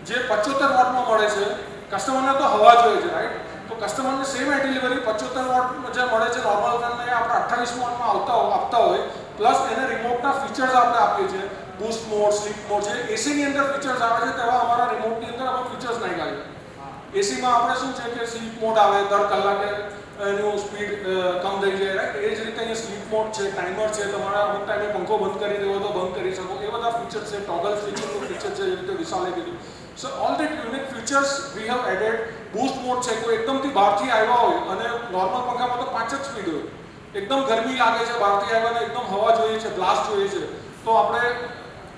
જે 75 વોટમાં મળે છે, કસ્ટમરને તો હવા જોઈએ છે, રાઈટ? તો કસ્ટમરને સેમ એર ડિલિવરી 75 વોટ જે મળે છે નોર્મલ ફેનને આપણે 28 વોટમાં આપતા હોય, પ્લસ એને રિમોટના ફીચર્સ આપણે આપીએ છીએ, બૂસ્ટ મોડ, સ્લીપ મોડ, જે એસીની અંદર ફીચર્સ આવે છે તેવા અમારા રિમોટની અંદર અમે ફીચર્સ નાખ્યા છે. એસીમાં આપણે શું છે કે સ્લીપ મોડ આવે, દર કલાકે એનું સ્પીડ કમ થઈ જાય, રાઈટ? એ જ રીતે અહીંયા સ્લીપ મોડ છે, ટાઈમર છે, તમારા અમુક ટાઈમે પંખો બંધ કરી દેવો તો બંધ કરી શકો, એ બધા ફીચર્સ છે. ટોગલ સ્વિચિંગનું ફીચર છે, જે રીતે વિશાલે કીધું. So all that unique features we have added. Boost mode છે, કોઈ એકદમથી બહારથી આવ્યા હોય અને નોર્મલ પંખામાં તો 5 જ સ્પીડ હોય, એકદમ ગરમી લાગે છે બહારથી આવ્યા ને એકદમ હવા જોઈએ છે, બ્લાસ્ટ જોઈએ છે, તો આપણે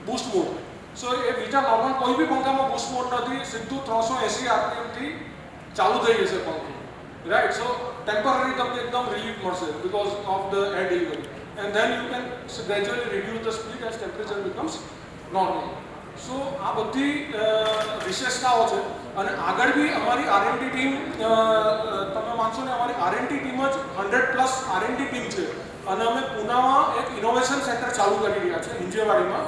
બૂસ્ટ મોડ. સો એ બીજા નોર્મલ કોઈ બી પંખામાં બૂસ્ટ મોડ નથી, સીધું 380 આરપીએમથી ચાલુ થઈ જશે પંખો, રાઈટ. સો ટેમ્પરરી તમને એકદમ રિલીફ મળશે because of the air delivery, and then you can gradually reduce the speed as temperature becomes normal. So આ બધી વિશેષતાઓ છે. અને આગળ બી અમારી R&D ટીમ, તમે માનશો ને અમારી R&D ટીમ જ 100+ R&D ટીમ છે. અને અમે પુનામાં એક ઇનોવેશન સેન્ટર ચાલુ કરી રહ્યા છે હિંજેવાડીમાં,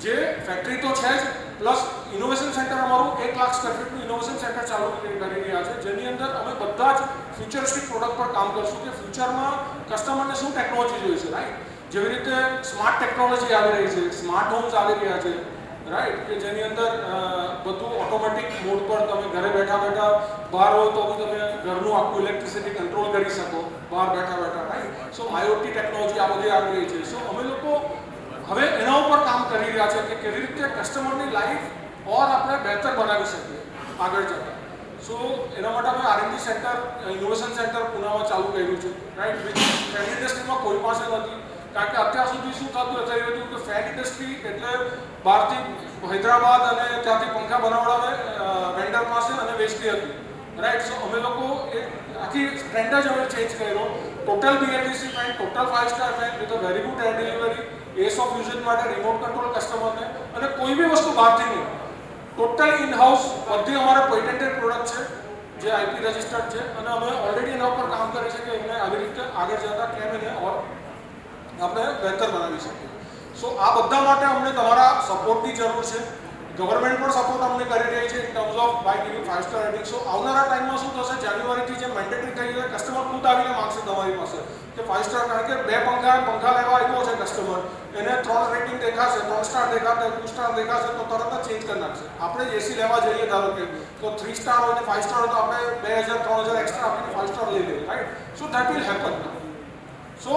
જે ફેક્ટરી તો છે જ, પ્લસ ઇનોવેશન સેન્ટર અમારું 1 લાખ સ્ક્વેર ફીટનું ઇનોવેશન સેન્ટર ચાલુ કરી રહ્યા છે, જેની અંદર અમે બધા જ ફ્યુચરિસ્ટિક પ્રોડક્ટ પર કામ કરશું કે ફ્યુચરમાં કસ્ટમરને શું ટેકનોલોજી જોઈએ છે, રાઈટ. જેવી રીતે સ્માર્ટ ટેકનોલોજી આવી રહી છે, સ્માર્ટ હોમ્સ આવી રહ્યા છે, રાઈટ, કે જેની અંદર બધું ઓટોમેટિક મોડ પર તમે ઘરે બેઠા બેઠા બહાર હોય તો બી તમે ઘરનું આખું ઇલેક્ટ્રિસિટી કંટ્રોલ કરી શકો બહાર બેઠા બેઠા, રાઈટ. સો IoT ટેકનોલોજી આ બધી આવી રહી છે. સો અમે લોકો હવે એના ઉપર કામ કરી રહ્યા છે કે કેવી રીતે કસ્ટમરની લાઈફ ઓર આપણે બહેતર બનાવી શકીએ આગળ જતાં. સો એના માટે અમે R&D સેન્ટર, ઇનોવેશન સેન્ટર પુનામાં ચાલુ કર્યું છે, રાઈટ. ફેન ઇન્ડસ્ટ્રીમાં કોઈ પાસે નથી, કારણ કે અત્યાર સુધી શું થતું હતું કે ફેન ઇન્ડસ્ટ્રી એટલે બહારથી હૈદરાબાદ અને ત્યાંથી પંખા બનાવડાવે વેન્ડર પાસે અને વેચતી હતી, રાઈટ. સો અમે લોકો એક આખી ટ્રેન્ડ જ અમે ચેન્જ કર્યો. Total BLDC fan, total 5 star fan with a very good air delivery, S of usage માટે રિમોટ કંટ્રોલ કસ્ટમરને, અને કોઈ બી વસ્તુ બહારથી નહીં, ટોટલ ઇન હાઉસ બધી અમારા પેટેન્ટેડ પ્રોડક્ટ છે જે IP રજિસ્ટર્ડ છે. અને અમે ઓલરેડી એના ઉપર કામ કરીએ છીએ કે એમને આવી રીતે આગળ જતાં કેમ એને ઓર આપણે બહેતર બનાવી શકીએ. સો આ બધા માટે અમને તમારા સપોર્ટની જરૂર છે. ગવર્મેન્ટ પણ સપોર્ટ અમને કરી રહી છે in terms of by giving 5 star rating. So આવનારા ટાઈમમાં શું થશે, જાન્યુઆરીથી જે મેન્ડેટરી થઈ જશે, કસ્ટમર ખુદ આવીને માંગશે તમારી પાસે કે 5 સ્ટાર, કારણ કે 2 પંખા લેવા આવ્યો છે કસ્ટમર, એને 3 રેટિંગ દેખાશે, 3 સ્ટાર દેખાશે, 2 સ્ટાર દેખાશે તો તરત જ ચેન્જ કરી નાખશે. આપણે AC લેવા જઈએ ધારો કે તો 3 સ્ટાર હોય ને 5 સ્ટાર હોય તો આપણે 2000-3000 એક્સ્ટ્રા આપીને 5 સ્ટાર લઈ લઈએ, right. So that will happen. So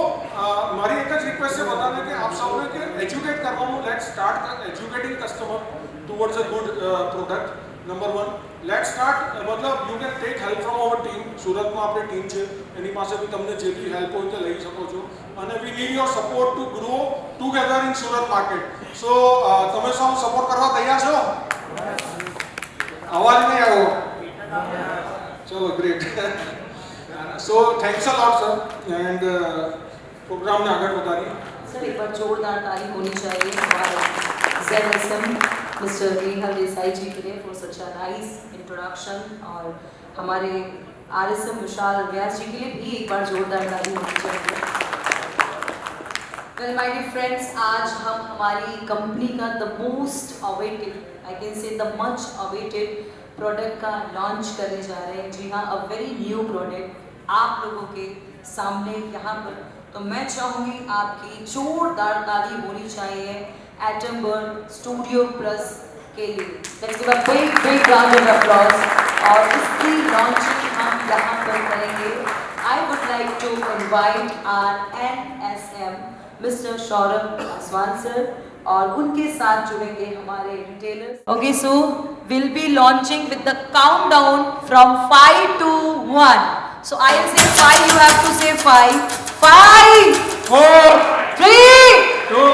મારી એક જ રિક્વેસ્ટ છે બધાને કે આપ સૌને કે એજ્યુકેટ કરવાનું, let start educating customer towards a good product. Number 1, let start, મતલબ you can take help from our team. સુરતમાં આપણી ટીમ છે, એની પાસે બી તમને જે બી હેલ્પ હોય તે લઈ શકો છો. અને we need your support to grow together in Surat market. So તમે સૌ સપોર્ટ કરવા તૈયાર છો? અવાજ નહીં આવ્યો? ચલો, great. So thanks a lot sir, and program ने आगे बढ़ाइए. सर एक बार जोरदार ताली होनी चाहिए हमारे ZSM मिस्टर नेहल देसाई जी के लिए for such a nice introduction, और हमारे RSM विशाल व्यास जी के लिए भी एक बार जोरदार ताली होनी चाहिए. वेल माय डियर फ्रेंड्स, आज हम हमारी कंपनी का the most awaited, I can say the much awaited product का लॉन्च करने जा रहे हैं. जी हाँ, अ वेरी न्यू प्रोडक्ट आप लोगों के सामने यहाँ पर. तो मैं चाहूँगी आपकी जोरदार ताली होनी चाहिए एटम बर्ड स्टूडियो प्लस के लिए. Let's give a big round of applause. और इसकी लॉन्चिंग हम यहाँ पर करेंगे. I would like to invite our NSM mister Saurabh Paswan sir, और उनके साथ जुड़ेंगे हमारे retailers. Okay, so will be launching with the countdown from 5 to 1. So I will say 5, you have to say 5. 5, 4, 3, 2,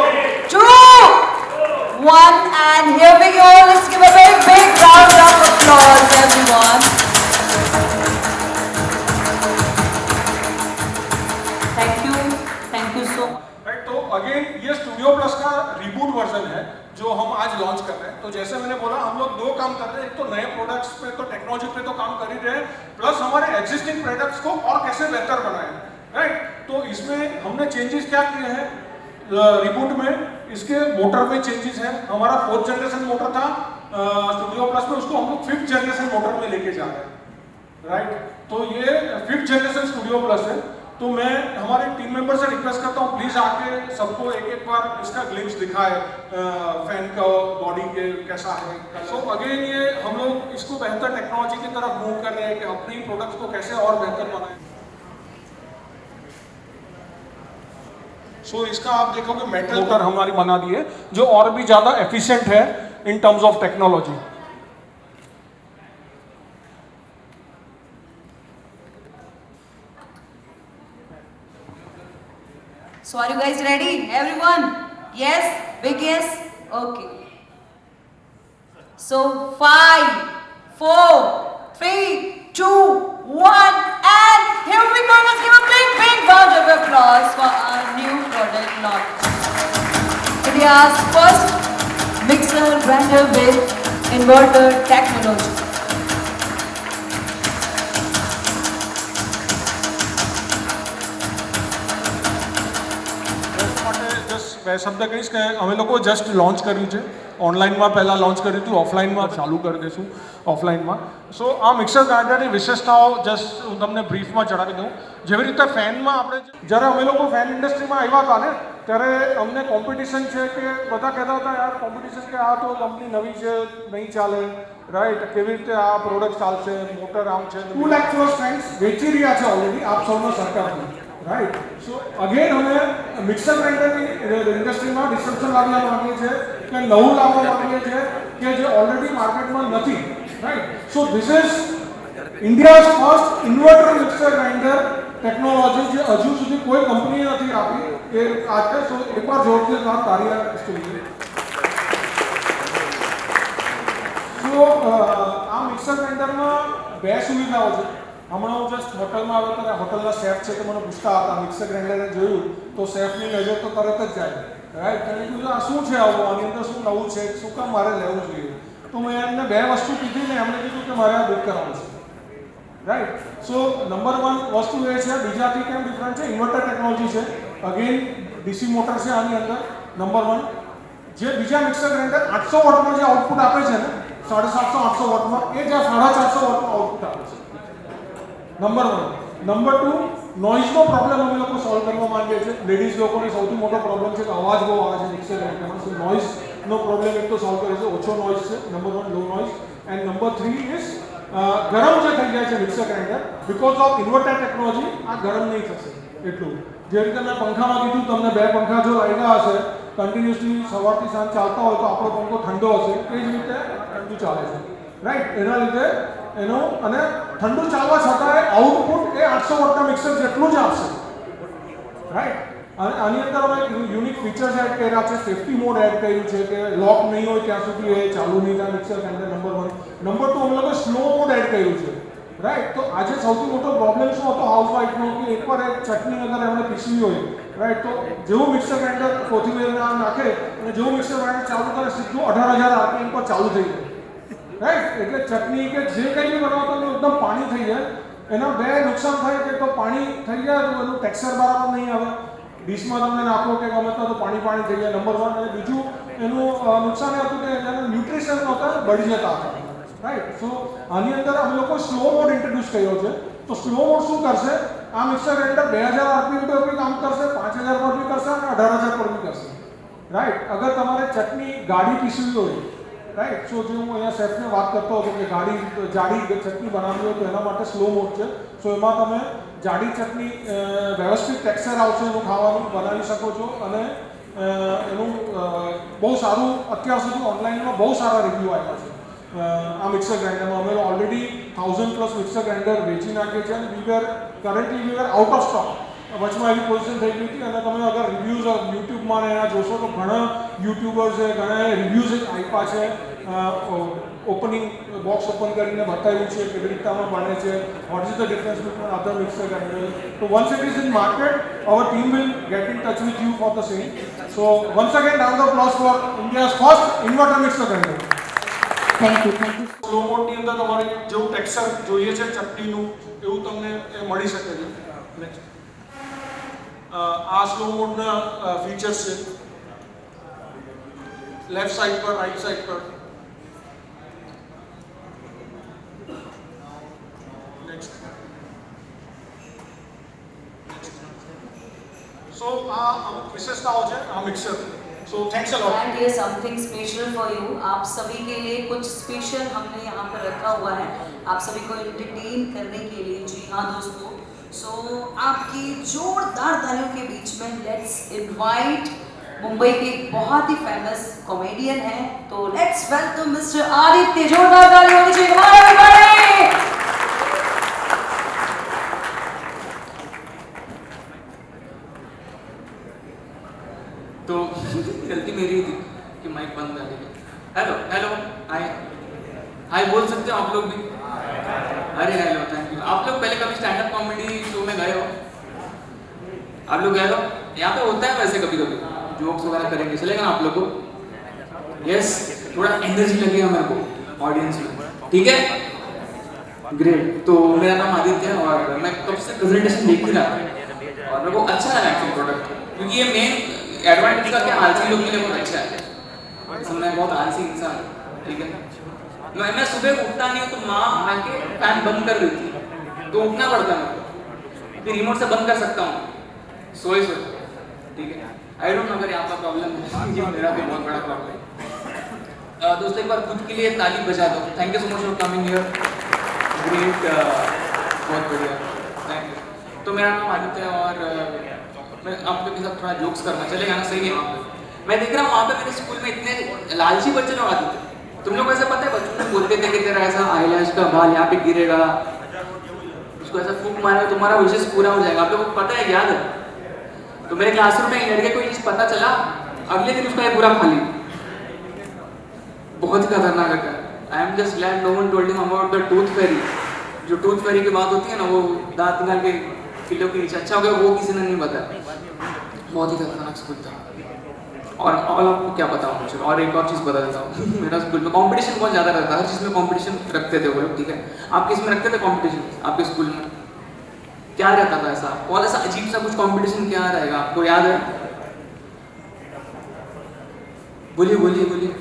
1, and here we go. Let's give a very big round of applause, everyone. Thank you so much. Right. तो again ये studio plus का reboot version है जो हम आज launch कर रहे हैं. तो जैसे मैंने बोला, हम लोग 2 काम कर रहे हैं. एक तो नए प्रोडक्ट्स पे, तो टेक्नोलॉजी पे तो काम कर ही रहे हैं, प्लस हमारे एग्जिस्टिंग प्रोडक्ट्स को और कैसे बेहतर बनाएं, राइट. तो इसमें हमने चेंजेस क्या किए हैं रिबूट में. इसके मोटर में चेंजेस हैं. हमारा 4th जनरेशन मोटर था स्टूडियो प्लस में, उसको हम लोग 5th जनरेशन मोटर में लेके जा रहे हैं, राइट. तो ये 5th जनरेशन स्टूडियो प्लस है. तो मैं हमारे टीम मेंबर से रिक्वेस्ट करता हूँ, प्लीज़ आके सबको एक बार इसका ग्लिम्स दिखाए फैन का बॉडी के कैसा है. सो अगेन ये हम लोग इसको बेहतर टेक्नोलॉजी की तरफ मूव कर रहे हैं कि अपनी प्रोडक्ट्स को कैसे और बेहतर बनाएं. सो इसका आप देखोगे मेटल मोटर हमारी बना दी है जो और भी ज़्यादा एफिशिएंट है in terms of technology. So are you guys ready? Everyone? Yes? Big yes? Okay. So 5, 4, 3, 2, 1, and here we go. Let's give a big round of applause for our new product launch. India's first mixer grinder with inverter technology. બે શબ્દ કહીશ કે અમે લોકો just launch કર્યું છે. ઓનલાઈનમાં પહેલાં લોન્ચ કર્યું હતું, ઓફલાઈનમાં ચાલુ કરી દઈશું ઓફલાઈનમાં. સો આ મિક્સર ગ્રાઇન્ડરની વિશેષતાઓ જસ્ટ હું તમને બ્રીફમાં જણાવી દઉં. જેવી રીતે ફેનમાં આપણે જ્યારે અમે લોકો ફેન ઇન્ડસ્ટ્રીમાં આવ્યા હતા ને ત્યારે અમને કોમ્પિટિશન છે કે બધા કહેતા હતા યાર કોમ્પિટિશન કે આ તો કંપની નવી છે, નહીં ચાલે, રાઈટ, કેવી રીતે આ પ્રોડક્ટ ચાલશે, મોટર આમ છે. 2 લાખ પ્લસ ફેન્સ વેચી રહ્યા છે ઓલરેડી આપ સૌનો સરકારથી, રાઈટ. સો અગેન અમે મિક્સર ગ્રાઇન્ડરની ઇન્ડસ્ટ્રીમાં ડિસ્ટ્રપ્શન લાવવા માંગીએ છીએ કે નવું લાવવા માંગીએ છીએ કે જે ઓલરેડી માર્કેટમાં નથી, right. So this is India's first inverter mixer grinder technology જે હજુ સુધી કોઈ કંપનીએ નથી આપી એ આજે. સો એકવાર જોરથી તારીયા સ્ટોરી. સો આ મિક્સર ગ્રાઇન્ડરમાં 2 સુવિધાઓ છે. હમણાં હું જસ્ટ હોટલમાં આવ્યો ત્યારે હોટલના શેફ છે તો મને પૂછતા હતા મિક્સર ગ્રાઇન્ડરે જોયું તો શેફની નજર તો તરત જ જાય, રાઈટ. તેને કીધું આ શું છે આવું, આની અંદર શું નવું છે, શું કામ મારે લેવું જોઈએ. તો મેં એમને 2 વસ્તુ કીધી ને એમણે કીધું કે મારે આ બુક કરાવવું છે, રાઈટ. સો નંબર 1 વસ્તુ એ છે, બીજાથી કેમ ડિફરન્ટ છે, ઇન્વર્ટર ટેકનોલોજી છે. અગેન ડીસી મોટર છે આની અંદર. નંબર 1 જે બીજા મિક્સર ગ્રાઇન્ડર 800 વોટમાં જે આઉટપુટ આપે છે ને 750-800 વોટમાં એ જે 450 વોટનું આઉટપુટ આપે છે. નંબર 1. નંબર 2 નોઇઝનો પ્રોબ્લેમ અમે લોકો સોલ્વ કરવા માંગીએ છીએ. લેડીઝ લોકોને સૌથી મોટો પ્રોબ્લેમ છે કે અવાજ બહુ આવે છે મિક્સર ગ્રાઇન્ડરમાં. સો નોઇઝનો પ્રોબ્લેમ એક તો સોલ્વ કરે છે, ઓછો નોઇઝ છે. Number 1 low noise. And number 3 is ગરમ જે થઈ જાય છે mixer grinder because of inverter technology આ ગરમ નહીં થશે એટલું. જે રીતે મેં પંખામાં કીધું તમને 2 પંખા જો લાગ્યા હશે કન્ટિન્યુઅસલી સવારથી સાંજ ચાલતા હોય તો આપણો પંખો ઠંડો હશે, એ જ રીતે ઠંડુ ચાલે છે, રાઈટ. એના લીધે એનો અને ઠંડુ ચાલવા છતાંય આઉટપુટ એ 800 વોટના મિક્સર જેટલું જ આપશે, રાઈટ. અને આની અંદર અમે યુનિક ફીચર્સ એડ કર્યા છે. સેફ્ટી મોડ એડ કર્યું છે કે લોક નહીં હોય ત્યાં સુધી એ ચાલુ નહીં થાય મિક્સર ગ્રાઇન્ડર. નંબર 1. નંબર 2 અમે લોકો સ્લો મોડ એડ કર્યું છે, રાઈટ. તો આજે સૌથી મોટો પ્રોબ્લેમ શું હતો હાઉસવાઈફનો કે એકવાર એક ચટણી અગર એમણે પીસવી હોય, રાઈટ, તો જેવું મિક્સર ગ્રાઇન્ડર કોથમીર નાખે અને જેવું મિક્સર ગ્રાઇન્ડર ચાલુ કરે સીધું 18,000 RPM પર ચાલુ થઈ જાય, રાઈટ. એટલે ચટણી કે જે કંઈ બી બનાવતો એકદમ પાણી થઈ જાય. એના 2 નુકસાન થાય કે તો પાણી થઈ જાય તો એનું ટેક્સચર બરાબર નહીં આવે. ડીશમાં તમે નાખો કે ગમે તો પાણી થઈ જાય. નંબર 1. અને બીજું એનું નુકસાન એ હતું કે એનું ન્યુટ્રિશન નહોતા, બળી જતા હતા, રાઈટ. સો આની અંદર અમે લોકો સ્લો મોડ ઇન્ટ્રોડ્યુસ કર્યો છે. તો સ્લો મોડ શું કરશે, આ મિક્સર ગ્રાઇન્ડર 2000 RPM પર બી કામ કરશે, 5000 પર બી કરશે અને 18000 પર બી કરશે, રાઈટ. અગર તમારે ચટણી ગાડી પીસવી હોય, રાઈટ. સો જે હું અહીંયા શેફને વાત કરતો હતો કે જાડી ચટણી બનાવવી હોય તો એના માટે સ્લો મોડ છે. સો એમાં તમે જાડી ચટણી વ્યવસ્થિત ટેક્સચર આવશે એનું ખાવાનું બનાવી શકો છો. અને એનું બહુ સારું અત્યાર સુધી ઓનલાઈનમાં બહુ સારા રિવ્યૂ આવ્યા છે આ મિક્સર ગ્રાઇન્ડરમાં. અમે ઓલરેડી 1000+ મિક્સર ગ્રાઇન્ડર વેચી નાખીએ છીએ અને currently we are out of stock. વચમાં એવી પોઝિશન થઈ ગઈ હતી. અને તમે અગર રિવ્યૂઝ યુટ્યુબમાં એના જોશો તો ઘણા યુટ્યુબર્સે ઘણા રિવ્યૂઝ આપ્યા છે. ઓપનિંગ બોક્સ ઓપન કરીને બતાવ્યું છે કેવી રીતે આમાં બને છે, what is the difference between other mixer grinder. તો once it is in market our team will get in touch with you for the same. So once again round of applause for India's first inverter mixer grinder. Thank you. Slow મોડની અંદર તમારે જેવું texture જોઈએ છે ચટણીનું એવું તમને એ મળી શકે છે. નેક્સ્ટ આ સ્લો મોડના ફીચર્સ છે લેફ્ટ સાઈડ પર, રાઈટ સાઈડ પર. નેક્સ્ટ. સો આ વિશેષતાઓ છે આ mixer. So thanks a lot. And here's something special for you. आप सभी के लिए कुछ स्पेशल हमने यहाँ पर रखा हुआ है आप सभी को एंटरटेन करने के लिए. जी हाँ दोस्तों. सो आपकी जोरदार तालियों के बीच में लेट्स इनवाइट मुंबई के बहुत ही फेमस कॉमेडियन हैं. तो लेट्स वेलकम मिस्टर आदित्य. जोरदार ताली होनी चाहिए. Come on everybody. बंद है, ठीक है। हेलो हेलो हाय हाय बोल सकते हो आप लोग भी? अरे हेलो थैंक यू। आप लोग पहले कभी स्टैंड अप कॉमेडी शो में गए हो? आप लोग गए हो? यहाँ पे होता है वैसे कभी कभी जोक्स वगैरह करेंगे, चलेगा ना आप लोग को? यस, थोड़ा एनर्जी लगेगा मेरे को ऑडियंस में, ठीक है? ग्रेट। तो मेरा नाम आदित्य है और मैं कब से प्रेजेंटेशन देख ही रहा था और मेरे को अच्छा लगा एक्चुअली प्रोडक्ट, क्योंकि ये मेन एडवांटेज का क्या आलसी लोग के लिए बहुत अच्छा है। तो मैं बहुत आलसी इंसान, ठीक है? मैं सुबह उठता नहीं हूँ तो माँ आके फैन बंद कर देती है, तो उठना पड़ता है मेरे को, फिर रिमोट से बंद कर सकता हूँ सोए, ठीक है? आई डोंट नो अगर यहाँ का प्रॉब्लम है, ये मेरा भी बहुत बड़ा प्रॉब्लम है। दोस्तों एक बार खुद के लिए ताली बजा दो। Thank you so much for coming here, great, बहुत बढ़िया, थैंक यू। तो मेरा नाम आदित्य है और मैं आप लोग के साथ थोड़ा जोक्स करना चलेगा ना? सही है। मैं देख रहा हूँ वहाँ पे मेरे स्कूल में इतने लालची बच्चे लोग आते थे। तुम लोग ऐसा पता है बच्चों में बोलते थे कि तेरा ऐसा आईलैश का बाल यहाँ पे गिरेगा, उसको ऐसा फूंक मारेगा तुम्हारा विशेष पूरा हो जाएगा। आप लोगों को पता है, याद है? तो मेरे क्लासरूम में एक लड़के को ये चीज पता चला, अगले दिन उसका ये पूरा खाली, बहुत ही खतरनाक है। I am just glad no one told him about the tooth fairy. जो टूथ फेरी की बात होती है ना, वो दांत निकाल के किलो के नीचे, अच्छा हो गया वो किसी ने नहीं बताया। बहुत ही खतरनाक स्कूल था। और आपको क्या बताऊँ मुझे, और एक और चीज़ बता देता हूँ मेरा स्कूल में कंपटीशन बहुत ज़्यादा रहता है, हर चीज़ में कंपटीशन रखते थे वो लोग, ठीक है? आप किस में रखते थे कंपटीशन आपके स्कूल में? क्या रहता था ऐसा? बहुत ऐसा अजीब सा कुछ कंपटीशन क्या रहेगा, आपको याद है? बोलिए बोलिए बोलिए।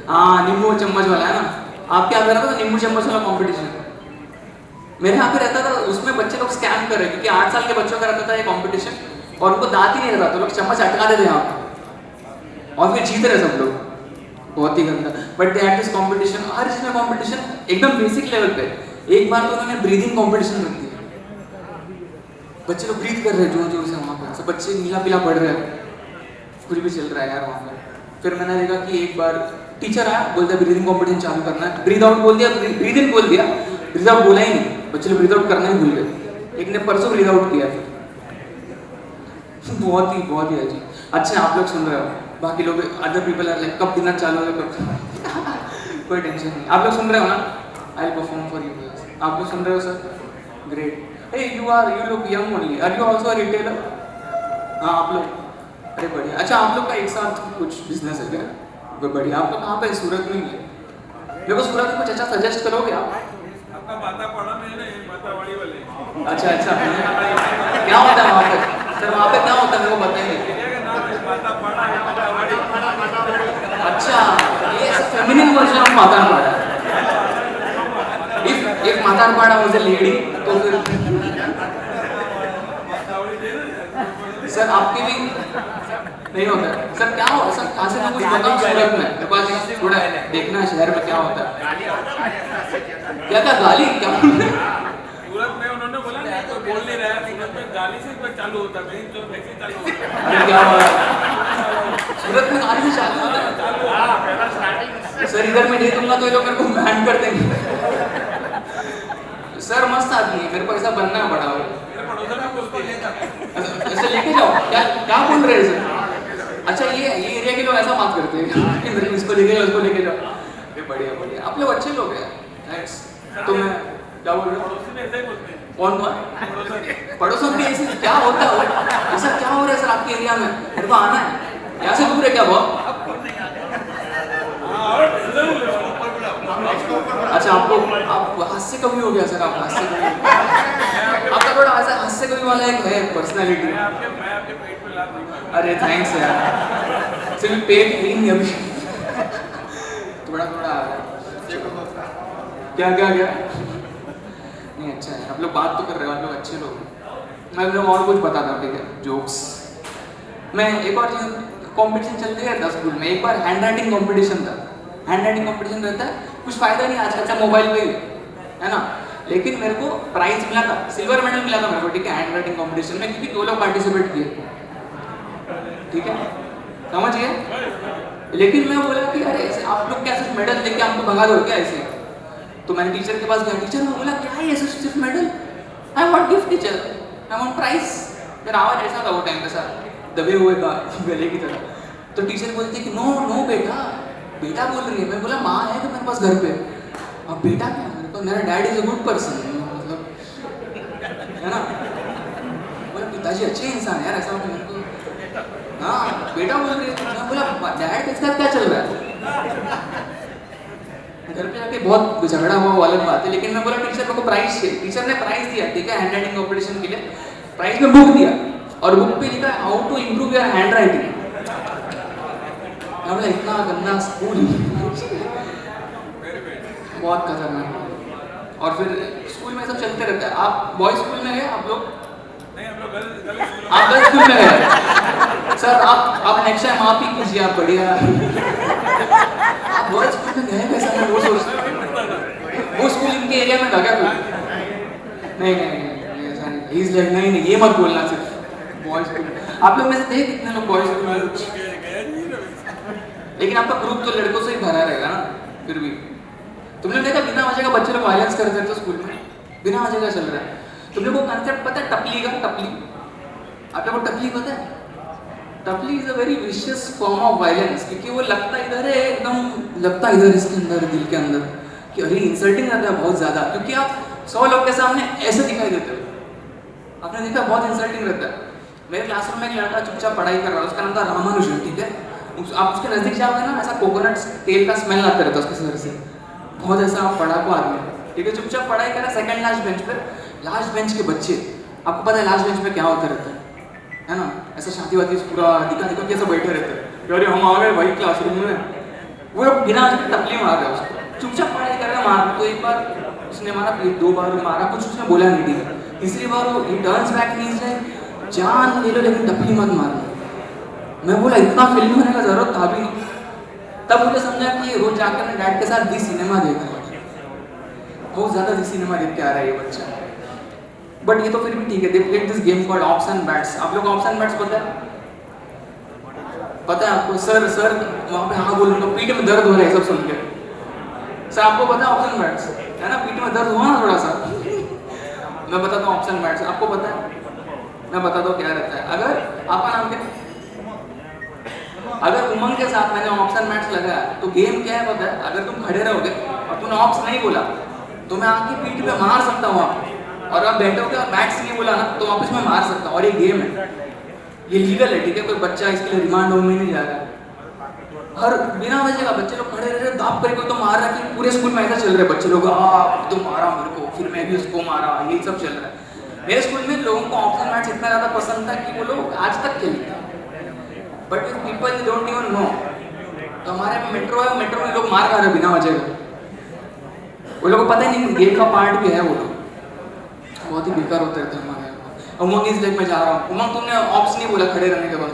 हाँ, नींबू चम्मच वाला है ना? आपके यहाँ पे रहता था नींबू चम्मच वाला कंपटीशन? मेरे यहाँ पे रहता था, उसमें बच्चे लोग स्कैम कर रहे हैं, क्योंकि 8 साल के बच्चों का रहता था ये कंपटीशन और उनको दांत ही नहीं रहता, तो लोग चम्मच अटका देते यहाँ पे और फिर जीत रहे सब लोग, बहुत ही गंदा। But they had this competition, हर चीज में कंपटीशन, एकदम बेसिक लेवल पे। एक बार तो उन्होंने ब्रीदिंग कंपटीशन रख दिया, बच्चे लोग ब्रीथ कर रहे हैं जोर जोर से वहाँ पर, सब बच्चे नीला पीला पड़ रहे हैं, कुछ भी चल रहा है यार वहाँ पर। फिर मैंने देखा कि एक बार टीचर आया, बोलता ब्रीदिंग कंपटीशन चालू करना है, ब्रीद आउट बोल दिया, ब्रीद इन बोल दिया, ब्रीद आउट बोला ही नहीं, बच्चे लोग ब्रीद आउट करना ही भूल गए। एक ने परसों ब्रीद आउट किया, बहुत ही अजीब। अच्छा आप लोग सुन रहे हो, बाकी लोग अदर पीपल आर लाइक कब डिनर चालू होगा कब कोई टेंशन नहीं। आप लोग सुन रहे हो ना? I will perform for you. आप लोग सुन रहे हो sir? Great. Hey you look young only, are you also a retailer? हाँ आप लोग, अरे बढ़िया। अच्छा आप लोग का एक साथ कुछ बिजनेस है क्या? बढ़िया। आप लोग कहाँ पे? सूरत में ही है। मेरे को सूरत में कुछ अच्छा सजेस्ट करोगे आप? आपका माता पड़ा नहीं ना, मातावाड़ी वाले। अच्छा क्या होता है वहाँ पे सर? वहाँ पे क्या होता है मेरे को बताइए। अच्छा, ये feminine version of Matarpada. if Matarpada was a lady तो फिर सर आपके भी नहीं होता है सर? क्या हो सर? कहाँ से मैं कुछ बताऊँ सूरत में? मेरे पास थोड़ा देखना है शहर में क्या होता है। क्या गाली क्या? सूरत में उन्होंने बोला नहीं तो बोल नहीं रहा है, सूरत में गाली से चालू होता है, जो वैसे चालू होता है। अरे क्या हो रहा है? सूरत में गाली से चालू होता है? सर इधर मैं दे दूंगा तो ये लोग मेरे को बैन कर देंगे। सर मस्त आदमी है, मेरे को ऐसा बनना है बड़ा हो। मेरे पड़ोसन में बोलते हैं ऐसे लेके जाओ, क्या बोल रहे हैं सर? अच्छा ये एरिया के लोग ऐसा बात करते हैं, इसको लेके जाओ, इसको लेके जाओ। अरे बढ़िया, आप लोग अच्छे लोग हैं, थैंक्स। तो मैं क्या बोल रहा हूँ? पड़ोसी में ऐसे ही बोलते हैं। कौन पड़ोसन भी ऐसे क्या होता है? ऐसा क्या हो रहा है सर आपके एरिया में? मेरे को आना है। यहाँ से दूर है क्या बहुत? अच्छा आप हास्य कवि हो गया सर? आप हास्य कवि, आपका थोड़ा ऐसा हास्य कवि वाला एक है पर्सनालिटी। मैं आपके पेट में लात नहीं मारूंगा। अरे थैंक्स यार, सिर्फ पेट ही नहीं अभी थोड़ा आ रहा है। क्या नहीं अच्छा है, आप लोग बात तो कर रहे हो, आप लोग अच्छे लोग हैं। मैं लोग और कुछ बताता हूँ, ठीक है? जोक्स। मैं एक और चीज़, कॉम्पिटिशन चलते रहता स्कूल में। एक बार हैंड राइटिंग कॉम्पिटिशन था। हैंड राइटिंग कॉम्पिटिशन रहता है, कुछ फायदा नहीं आजकल अच्छा मोबाइल पे है ना, लेकिन मेरे को प्राइज मिला था, सिल्वर मेडल मिला था मेरे को, ठीक है? हैंड राइटिंग कॉम्पिटिशन में, क्योंकि 2 लोग पार्टिसिपेट किए, ठीक है? समझिए। लेकिन मैं बोला कि अरे ऐसे आप लोग क्या सिर्फ मेडल देख के हमको भगा दो क्या ऐसे? तो मैंने टीचर के पास गया, टीचर ने बोला क्या है सिर्फ medal? I want gift teacher, I want prize. मेरा आवाज ऐसा था वो टाइम पे सर, दबे हुए गले की तरह। तो टीचर बोलती है कि नो नो बेटा, बेटा बोल रही है। मैं बोला माँ है तो मेरे पास घर पे, अब बेटा क्या, मेरे पास मेरा dad is a good person, मतलब है ना। बोला पिताजी अच्छे इंसान है यार, ऐसा मेरे को, हाँ बेटा बोल रही है। मैं बोला डैड के साथ क्या चल रहा है। घर पे जाके बहुत झगड़ा हुआ, वो अलग बात है, लेकिन मैं बोला टीचर मेरे को प्राइस चाहिए। टीचर ने प्राइस दिया, ठीक है, हैंड राइटिंग ऑपरेशन के लिए। प्राइस में बुक दिया और बुक पे लिखा how to improve your handwriting. मैं बोला इतना गंदा स्कूल, बहुत खतरनाक। और फिर स्कूल में सब चलते रहता है। आप बॉयज स्कूल में गए आप लोग? नहीं, हम लोग गर्ल्स आप गर्ल्स स्कूल में गए सर? आप नेक्स्ट टाइम आप ही कीजिए, आप बढ़िया। आप बॉयज स्कूल में गए कैसा? मैं वो सोचता हूँ वो स्कूल इनके एरिया में था क्या कोई? नहीं ऐसा नहीं। ही इज लाइक नहीं ये मत बोलना सिर्फ बॉयज स्कूल। आप लोग में से थे कितने लोग बॉयज स्कूल में? लेकिन आपका ग्रुप तो लड़कों से ही भरा रहेगा ना फिर भी। तुमने देखा बिना वजह का बच्चे लोग वायलेंस करते थे स्कूल में, बिना वजह का चल रहा है। तुम लोग को कंसेप्ट पता है टपली का? टपली, आप लोगों को टपली पता है? टपली is a very vicious form of violence, क्योंकि वो लगता इधर है एकदम, लगता इधर इसके अंदर, दिल के अंदर, कि अरे इंसल्टिंग रहता है बहुत ज्यादा, क्योंकि आप 100 लोग के सामने ऐसे दिखाई देते हो। आपने देखा बहुत इंसल्टिंग रहता है। मेरे क्लासरूम में एक लड़का चुपचाप पढ़ाई कर रहा है, उसका नाम था रामानुजन, ठीक है। आप उसके नजदीक जाओगे ना, ऐसा कोकोनट तेल का स्मेल आता रहता है उसके सर से, बहुत ऐसा पढ़ाकू आदमी, ठीक है। चुपचाप पढ़ाई कर रहा है सेकंड लास्ट बेंच पर। लास्ट बेंच के बच्चे, आपको पता है लास्ट बेंच पे क्या होता रहता है ना, ऐसा शादी वादी पूरा दिखा के ऐसा बैठे रहते हैं, अरे हम आ गए भाई क्लासरूम में। वो लोग बिना टपली मार रहे उसको, चुपचाप पढ़ाई कर रहा है। मार तो एक बार उसने मारा, फिर 2 बार मारा, कुछ उसने बोला नहीं, ठीक है। तीसरी बार वो ही turns back and is like जान ले लो लेकिन टपली मत मारना। मैं बोला इतना फिल्म होने का जरूरत था भी नहीं। तब मुझे समझा कि रोज जाकर मैं डैड के साथ दी सिनेमा देख रहा है, बहुत ज्यादा दी सिनेमा देख के आ रहा है ये बच्चा। बट ये तो फिर भी ठीक है। They played this game called ops and bats. आप लोग ऑप्स एंड बैट्स पता है? पता है आपको? सर वहाँ पे हाँ बोल, पीठ में दर्द हो रहा है सब सुन के। सर आपको पता है ऑप्स एंड बैट्स है ना? पीठ में दर्द हुआ ना थोड़ा सा। मैं बताता हूँ ऑप्स एंड बैट्स, आपको पता है? मैं बताता हूँ क्या रहता है। अगर आपका नाम क्या? अगर उमंग के साथ मैंने ऑप्स एंड बैट्स लगाया तो गेम क्या है पता है? अगर तुम खड़े रहोगे और तूने ऑप्स नहीं बोला तो मैं आपकी पीठ पे मार सकता हूँ आपको, और आप बैठोगे और बैट्स नहीं बोला ना तो वापस मैं मार सकता हूँ। और ये गेम है, ये लीगल है, ठीक है। कोई बच्चा इसके लिए रिमांड होम में नहीं जा रहा। हर बिना वजह का बच्चे लोग खड़े रह रहे, दाप करके तो मार रहा है। पूरे स्कूल में ऐसा चल रहा है, बच्चे लोग तो मारा मेरे को, फिर मैं भी उसको मारा, यही सब चल रहा है। मेरे स्कूल में लोगों को ऑप्स एंड बैट्स इतना ज़्यादा पसंद था कि वो लोग आज तक खेलते हैं। But if people don't even know, तो हमारे मेट्रो है, मेट्रो में लोग मार खा रहे बिना वजह का, वो लोगों को पता ही नहीं गेम का पार्ट भी है। वो लोग बहुत ही बेकार होते रहते हैं हमारे यहाँ। उमंग इस लाइक मैं जा रहा हूँ, उमंग तुमने ऑप्स नहीं बोला खड़े रहने के बाद,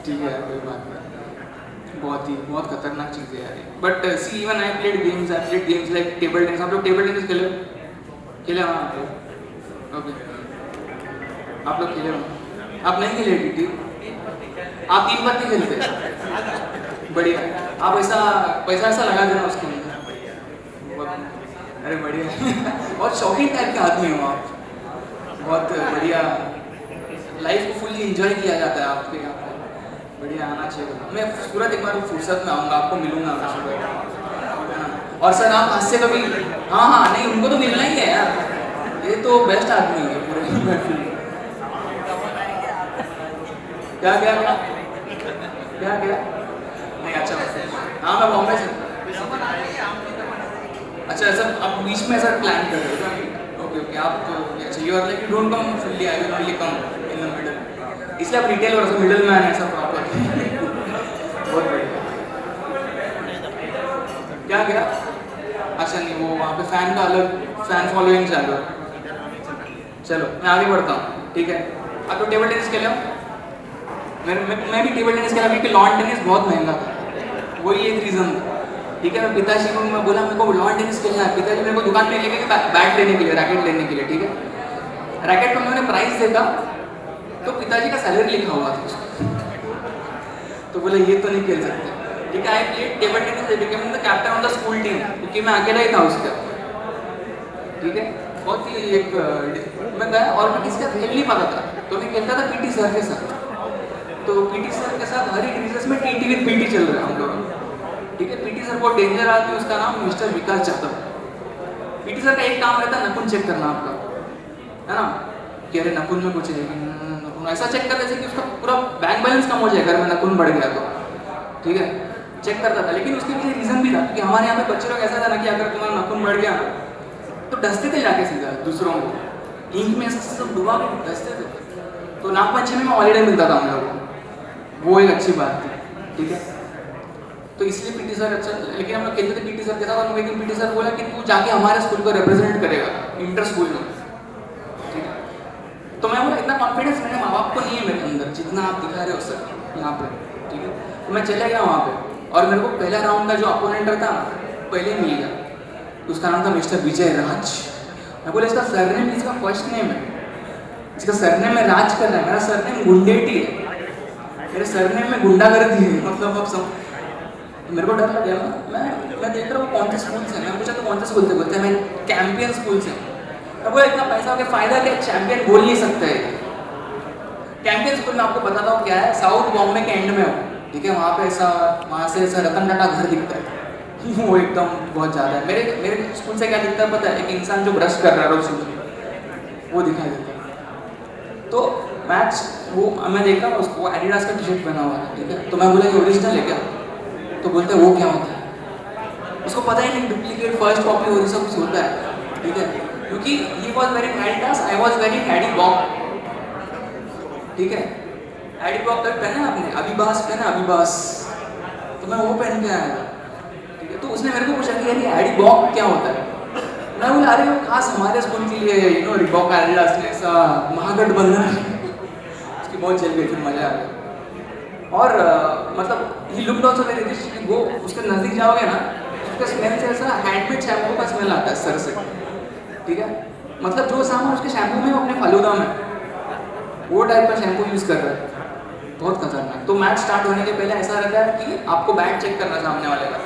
ठीक है कोई बात नहीं। बहुत खतरनाक चीज़ है यार। But see even I played games like table tennis. आप लोग टेबल टेनिस खेले? हाँ ओके, आप लोग खेले हो? आप नहीं खेले टीटी? आप 3 पत्ती खेलते? बढ़िया। आप ऐसा पैसा ऐसा लगा देना उसके अंदर, अरे बढ़िया। बहुत शौकीन टाइप के आदमी हो आप, बहुत बढ़िया। लाइफ को फुल्ली एंजॉय किया जाता है आपके यहाँ पे, बढ़िया। आना चाहिए। मैं सूरत एक बार फुर्सत में आऊँगा, आपको मिलूंगा मैं। और सर आप हाथ से कभी, हाँ नहीं उनको तो मिलना ही है यार, ये तो बेस्ट आदमी है पूरे महफिल। क्या नहीं? अच्छा हाँ मैं बॉम्बे से। अच्छा ऐसा आप बीच में ऐसा प्लान कर रहे हो? ओके आप तो अच्छा you are like you don't come fully, I will only come in the middle, इसलिए आप रिटेल और मिडल मैन ऐसा प्रॉपर। बहुत बढ़िया। क्या अच्छा नहीं, वो वहाँ पे फैन का अलग फैन फॉलोइंग चालू है। चलो मैं आगे बढ़ता हूँ, ठीक है। आप तो टेबल टेनिस खेले हो? मैं भी टेबल टेनिस खेला, क्योंकि लॉन टेनिस बहुत महंगा था, वही एक रीज़न था, ठीक है। मैं पिताजी को मैं बोला मेरे को लॉन टेनिस खेलना है। पिताजी मेरे को दुकान पे लेके गए बैट लेने के लिए, रैकेट लेने के लिए, ठीक है। रैकेट पर मैंने प्राइस देखा तो पिताजी का सैलरी लिखा हुआ था उसको, तो बोले ये तो नहीं खेल सकते, ठीक है। I played table tennis, I became the captain of the school team, क्योंकि मैं अकेला ही था उसका, ठीक है। बहुत ही एक मैं गया और मैं किसका खेल नहीं पाता था, तो मैं खेलता था पीटी सर के साथ। तो पीटी सर के साथ हर एक रिसर्च में टीटी विद पीटी चल रहा है हम लोग, ठीक है। पीटी सर बहुत डेंजर आदमी, उसका नाम मिस्टर विकास जाधव। पीटी सर का एक काम रहता है नकुन चेक करना आपका, है ना, कि अरे नकुन में कुछ है, नकुन ऐसा चेक कर जैसे कि उसका पूरा बैंक बैलेंस कम हो जाए अगर मैं नकुन बढ़ गया तो, ठीक है, चेक करता था। लेकिन उसके पीछे रीजन भी था कि हमारे यहाँ पे बच्चे लोग ऐसा था ना कि अगर तुम्हारा नकुन बढ़ गया तो डसते थे जाके सीधा दूसरों को, इंक में सब डुबा के डसते थे। तो नागपंचमी में हॉलीडे मिलता था हम लोग को, वो एक अच्छी बात थी, ठीक है। तो इसलिए पीटी सर अच्छा, लेकिन हम लोग खेलते थे पीटी सर के साथ, और लेकिन पीटी सर बोला कि तू जाके हमारे स्कूल को रिप्रेजेंट करेगा इंटर स्कूल में, ठीक है। तो मैं बोला इतना कॉन्फिडेंस मेरे माँ बाप को नहीं है मेरे अंदर जितना आप दिखा रहे हो सर यहाँ पे, ठीक है। तो मैं चला गया वहाँ पे, और मेरे को पहला राउंड का जो अपोनेंट था पहले ही मिल गया, उसका नाम था मिस्टर विजय राज। मैं बोला इसका सरनेम, इसका फर्स्ट नेम है, इसका सरनेम में राज कर रहा है, मेरा सरनेम गुंडेटी है, मेरे सरनेम में गुंडागर्दी है, मतलब अब सब मेरे को डर लग गया। मैं देख रहा हूँ कौन से स्कूल से, मैं पूछा तो कौन से स्कूल से, बोलते हैं मैं कैंपियन स्कूल से। मैं बोला इतना पैसा का फायदा क्या, चैंपियन बोल नहीं सकते। कैंपियन स्कूल में आपको बताता हूँ क्या है, साउथ बॉम्बे के एंड में हो, ठीक है, वहाँ पे ऐसा, वहाँ से ऐसा रतन टाटा घर दिखता है वो एकदम बहुत ज़्यादा है। मेरे स्कूल से क्या दिखता है पता है, एक इंसान जो ब्रश कर रहा है रोज सुबह, वो दिखाई देता है। तो मैच वो मैं देखा उसको एडिडास का टी शर्ट पहना हुआ है, ठीक है। तो मैं बोला ये ओरिजिनल है क्या, तो बोलते हैं वो क्या होता है, उसको पता ही नहीं डुप्लीकेट फर्स्ट कॉपी और सब कुछ होता है, ठीक है। क्योंकि he was very Adidas, I was very हैडी बॉक, ठीक है। हैडी बॉक तक पहना आपने, अभिबास पहना, अभिबास, तो मैं वो पहन के आया, ठीक है। तो उसने मेरे को पूछा कि यार ये हैडी बॉक क्या होता है। मैं बोला अरे वो खास हमारे स्कूल के लिए, यू नो, रिबॉक एडिडास ने ऐसा महागठबंधन उसकी बहुत चल गई, फिर मजा आ गया। और मतलब he looked also very rich, वो उसके नज़दीक जाओगे ना, उसका स्मेल से ऐसा हैंडमेड शैम्पू का स्मेल आता है सर से, ठीक है। मतलब जो सामान उसके शैम्पू में, अपने फालूदा में, वो टाइप का शैम्पू यूज़ कर रहा है, बहुत खतरनाक। तो मैच स्टार्ट होने के पहले ऐसा रहता है कि आपको बैट चेक करना सामने वाले का,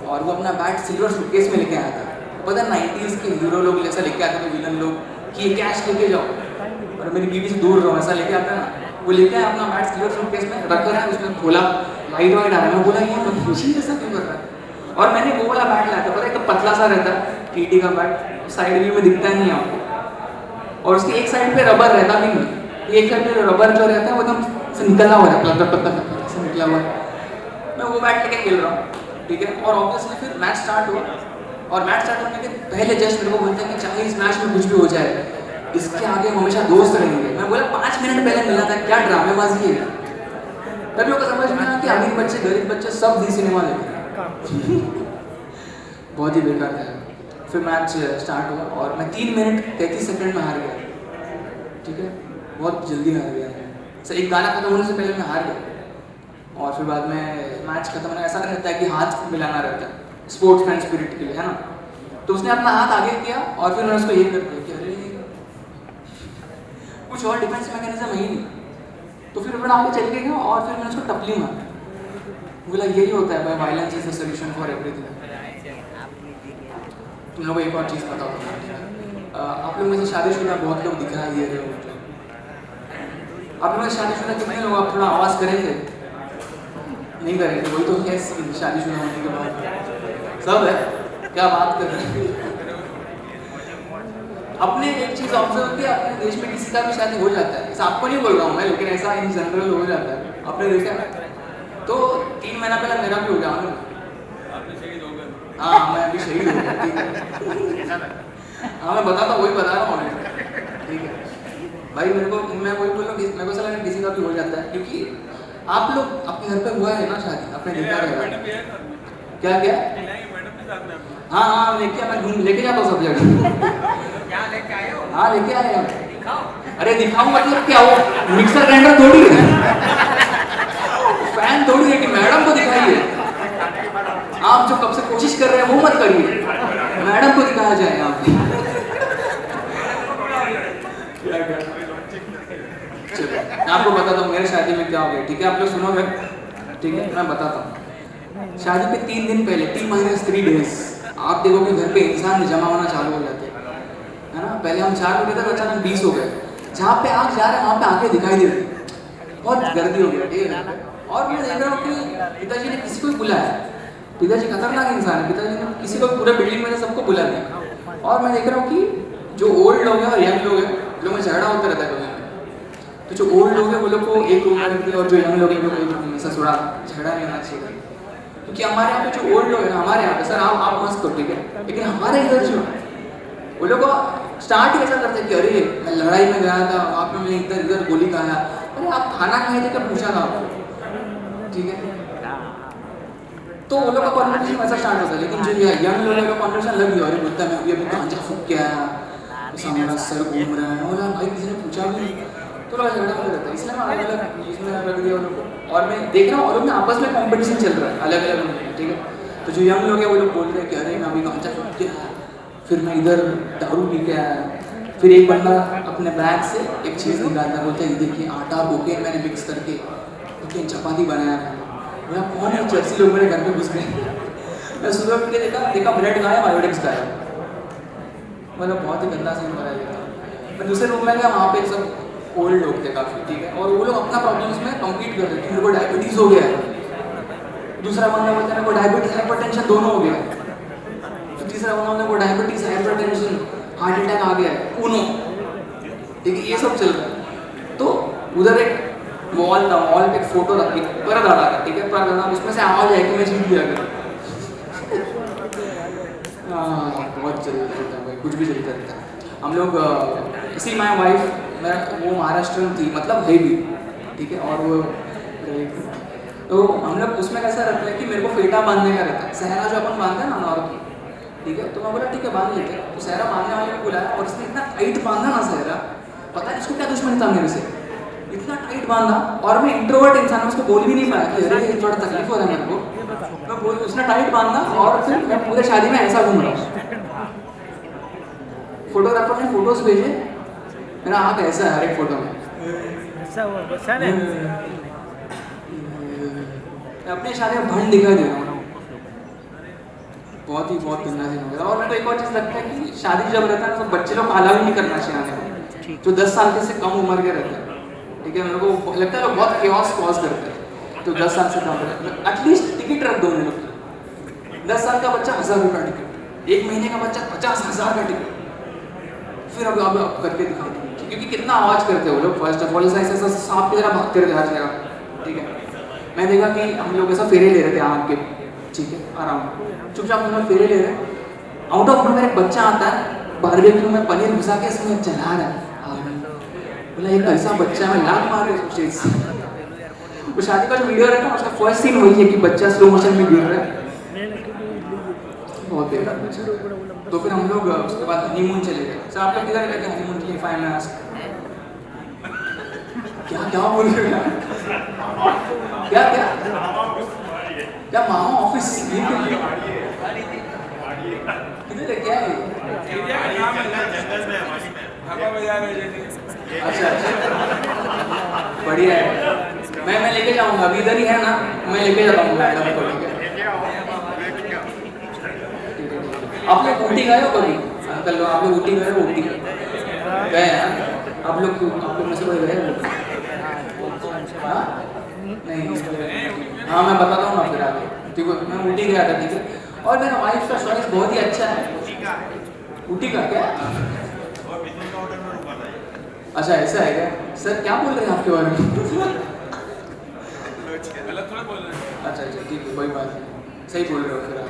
और वो अपना बैट सिल्वर सूटकेस में लेके आया था। पता है 90s के हीरो लोग ऐसा लेके आते थे, विलन लोग, कि ये कैश लेके जाओ और मेरी बीवी से दूर रहो, ऐसा लेके आता है ना, वो लेके आया अपना बैट सिल्वर सूटकेस में रख रहा है, उसमें खोला, लाइट वाइट आ रहा है। मैं बोला ये मशीन ऐसा क्यों कर रहा है, और मैंने वो वाला बैट लाया था, पता है एक पतला सा रहता है टीटी का बैट, साइड व्यू में दिखता नहीं है आपको, और उसकी एक साइड पे रबर रहता भी नहीं, एक साइड पे रबर जो रहता है वो एकदम निकला हुआ है, पतला से निकला हुआ है। मैं वो बैट लेके खेल रहा हूँ, ठीक है। और ऑब्वियसली फिर मैच स्टार्ट हुआ, और मैच स्टार्ट होने के पहले जस्ट मेरे को बोलते हैं कि चाहे इस मैच में कुछ भी हो जाए, इसके आगे हमेशा दोस्त रहेंगे। मैं बोला 5 मिनट पहले मिला था, क्या ड्रामेबाजी है। तभी को समझ में आया कि अमीर बच्चे, गरीब बच्चे सब जी सिनेमा देखे बहुत ही बेकार था। फिर मैच स्टार्ट हुआ और मैं 3 मिनट 33 सेकंड में हार गया, ठीक है, बहुत जल्दी हार गया। सर एक गाना खत्म होने से पहले मैं हार गया, और फिर बाद में मैच खत्म होने ऐसा रहता है कि हाथ मिलाना रहता है स्पोर्ट्स मैन स्पिरिट के लिए, है ना। तो उसने अपना हाथ आगे किया और फिर मैंने उसको ये कर दिया कि अरे कुछ और डिफेंस मैकेनिज्म है ही नहीं। तो फिर मैं आगे चल गया और फिर मैंने उसको टपली मारा, बोला यही होता है भाई, violence is the solution for everything. तुम लोगों को एक और चीज़ बताओ, आप लोग में से शादीशुदा बहुत लोग दिखाई दे रहे हो मुझे, आप लोग में शादीशुदा कितने लोग, आप थोड़ा आवाज़ करेंगे? नहीं करेंगे, वही तो क्या शादीशुदा होने के बाद सब है, क्या बात कर रहे हैं। अपने एक चीज़ ऑब्जर्व की, अपने देश में किसी का भी शादी हो जाता है, ऐसा आपको नहीं बोल रहा हूँ मैं, लेकिन ऐसा इन जनरल हो जाता है, आपने देखा। तो 3 महीना पहले मेरा भी हो गया, हाँ मैं अभी शहीद हो गया, ठीक है। हाँ मैं बताता हूँ, वही बता रहा हूँ, ठीक है भाई। मैं वही बोल रहा हूँ, मेरे को सला किसी का भी हो जाता है, क्योंकि आप लोग अपने घर पे हुआ है ना शादी, अपने देखा रहेगा क्या क्या। हाँ हाँ लेके मैं लेके जाता हूँ सब जगह। हाँ लेके आए, अरे दिखाऊं मतलब क्या, वो मिक्सर ग्राइंडर थोड़ी है, फैन थोड़ी है कि मैडम को दिखाइए। आप जो कब से कोशिश कर रहे हैं वो मत करिए, मैडम को दिखाया जाए आप। मैं आपको बताता हूँ मेरे शादी में क्या हो गया, ठीक है, आप लोग सुनोगे, ठीक है। मैं बताता हूँ, शादी पे 3 दिन पहले, 3 -3 डेज, आप देखोगे घर पे इंसान जमा होना चालू हो जाते हैं, है ना। पहले हम 4 लोग थे तो अचानक 20 हो गए, जहाँ पे आग जा रहा है वहाँ पे आगे दिखाई दे रही, बहुत गर्दी हो गया, ठीक है। और मैं देख रहा हूँ कि पिताजी ने किसी को भी बुलाया, पिताजी खतरनाक इंसान है, पिताजी ने किसी को पूरे बिल्डिंग में से सबको बुला दिया। और मैं देख रहा हूँ कि जो ओल्ड लोग हैं और यंग लोग हैं, लोगों में झगड़ा होता रहता है कभी, तो जो ओल्ड लोग हैं वो लोग को एक रूम में रख दिया और जो यंग लोग हैं वो लोग को एक रूम में, ऐसा थोड़ा झगड़ा नहीं होना चाहिए। क्योंकि हमारे यहाँ पे जो ओल्ड लोग हैं ना, हमारे यहाँ पे सर आप मस्त करो, ठीक है, लेकिन हमारे इधर जो वो लोग स्टार्ट ही ऐसा करते हैं कि अरे मैं लड़ाई में गया था, वहाँ पे मैंने इधर इधर गोली खाया। अरे आप खाना खाए थे क्या, पूछा था आपको, ठीक है। तो वो लोग का कॉन्वर्सेशन वैसा स्टार्ट होता है, लेकिन जो यंग लोगों का कॉन्वर्सेशन लग गया, अरे बोलता है मैं अभी गांजा फूक के आया, मेरा सर घूम रहा है, बोला भाई किसी ने पूछा भी नहीं, तो लोग झगड़ा होता रहता है। इसलिए मैं अलग अलग इसमें रख दिया उन लोग को। और मैं देख रहा हूँ और लोग में आपस में कॉम्पिटिशन चल रहा है अलग अलग, ठीक है। तो जो यंग लोग हैं वो लोग बोल रहे हैं कि अरे मैं अभी गांजा फूक के आया, फिर मैं इधर दारू पी के आया। फिर एक बंदा अपने बैग से एक चीज़ निकालता, बोलता है ये देखिए आटा कोकेन मैंने मिक्स करके कोकेन चपाती बनाया है। बोला कौन है, चर्सी लोग मेरे घर में घुस गए। मैं सुबह उठ के देखा ब्रेड खाया, बायोटिक्स खाया, मतलब बहुत ही गंदा सीन बनाया गया। मैं दूसरे रूम में गया, वहाँ पे सब ओल्ड लोग थे काफ़ी, ठीक है, और वो लोग अपना प्रॉब्लम उसमें कंप्लीट कर रहे थे। मेरे को डायबिटीज़ हो गया है, दूसरा बंदा बोलता है मेरे को डायबिटीज़ हाइपरटेंशन दोनों हो गया है, तीसरा बंदा बोलता है को डायबिटीज़ हाइपरटेंशन हार्ट अटैक आ गया है, उनो, ठीक है, ये सब चल रहा है। तो उधर एक वॉल था, वॉल पे एक फोटो था, एक पर्दा था, ठीक है, पर्दा था, उसमें से आवाज़ है कि मैं जीत गया कर। बहुत चलता रहता है भाई, कुछ भी चलता रहता है। हम लोग इसी माई वाइफ वो महाराष्ट्र थी, मतलब है भी, ठीक है, और वो तो हम लोग उसमें कैसा रहता है कि मेरे को फेटा बांधने का रहता है, सहरा जो अपन बांधते हैं ना नॉर्थ, ठीक है। तो मैं बोला ठीक है बांध लेते हैं, तो सहरा बांधने वाले को बुलाया और उसने इतना टाइट बांधा ना सहरा, पता नहीं इसको क्या दुश्मनी था मेरे से, इतना टाइट बांधा। और मैं इंट्रोवर्ट इंसान, उसको बोल भी नहीं पाया कि अरे थोड़ा तकलीफ हो रहा है मेरे को, मैं बोल, उसने टाइट बांधा और फिर मैं पूरे शादी में ऐसा घूम रहा हूँ। फोटोग्राफर ने फोटोज भेजे, मेरा हाथ ऐसा है हर एक फोटो में, अपने शादी में भंड दिखा दे रहा हूँ, बहुत गंदा सीन हो गया। और मेरे को एक और चीज़ लगता है कि शादी जब रहता है ना तो बच्चे लोग आला भी नहीं करना चाहिए आने को, जो 10 साल के से कम उम्र के रहते हैं, ठीक है। मेरे को लगता है लोग बहुत केओस कॉज करते हैं, तो 10 साल से कम रहते हैं, एटलीस्ट टिकट रख दो उन लोग की। 10 साल का बच्चा 1000 रुपये टिकट, 1 महीने का बच्चा 50,000 का टिकट, फिर अब करके दिखाओ, क्योंकि कितना आवाज़ करते हैं वो लोग। फर्स्ट ऑफ ऑल ऐसा सांप की तरह भागते रहते हर जगह, ठीक है। मैं देखा कि हम लोग ऐसा फेरे ले रहे थे आग के, ठीक है, आराम चुपचाप हम लोग फेरे ले रहे हैं, आउट ऑफ नोवेयर एक बच्चा आता है बारबेक्यू में पनीर घुसा के इसमें चला रहा है, बोला एक ऐसा बच्चा है, मैं लात मार रही स्टेज से। वो शादी का जो वीडियो रहता है उसका फर्स्ट सीन वही है कि बच्चा स्लो मोशन में गिर रहा है, बहुत बेकार बच्चा। तो फिर हम लोग उसके बाद हनीमून चले गए। सर आप लोग किधर गए थे हनीमून के लिए? फाइन में क्या बोल रहे हैं, क्या मामा ऑफिस किधर है, क्या है अच्छा बढ़िया है, मैं लेके जाऊंगा, अभी इधर ही है ना, मैं लेके जाता हूँ मैडम को, ठीक है। आप लोग ऊटी गए हो कभी? कल आप लोग ऊटी गए हो? ऊटी गए हैं आप लोग में से कोई गए हो? हाँ नहीं, हाँ मैं बताता हूँ ना फिर आगे, ठीक है। मैं ऊटी गया था, ठीक है, और मेरा वाइफ का चॉइस बहुत ही अच्छा है। ऊटी का क्या? अच्छा ऐसा है क्या? सर क्या बोल रहे हैं आपके बारे में? अच्छा ठीक है, कोई बात नहीं, सही बोल रहे हो, फिर आगे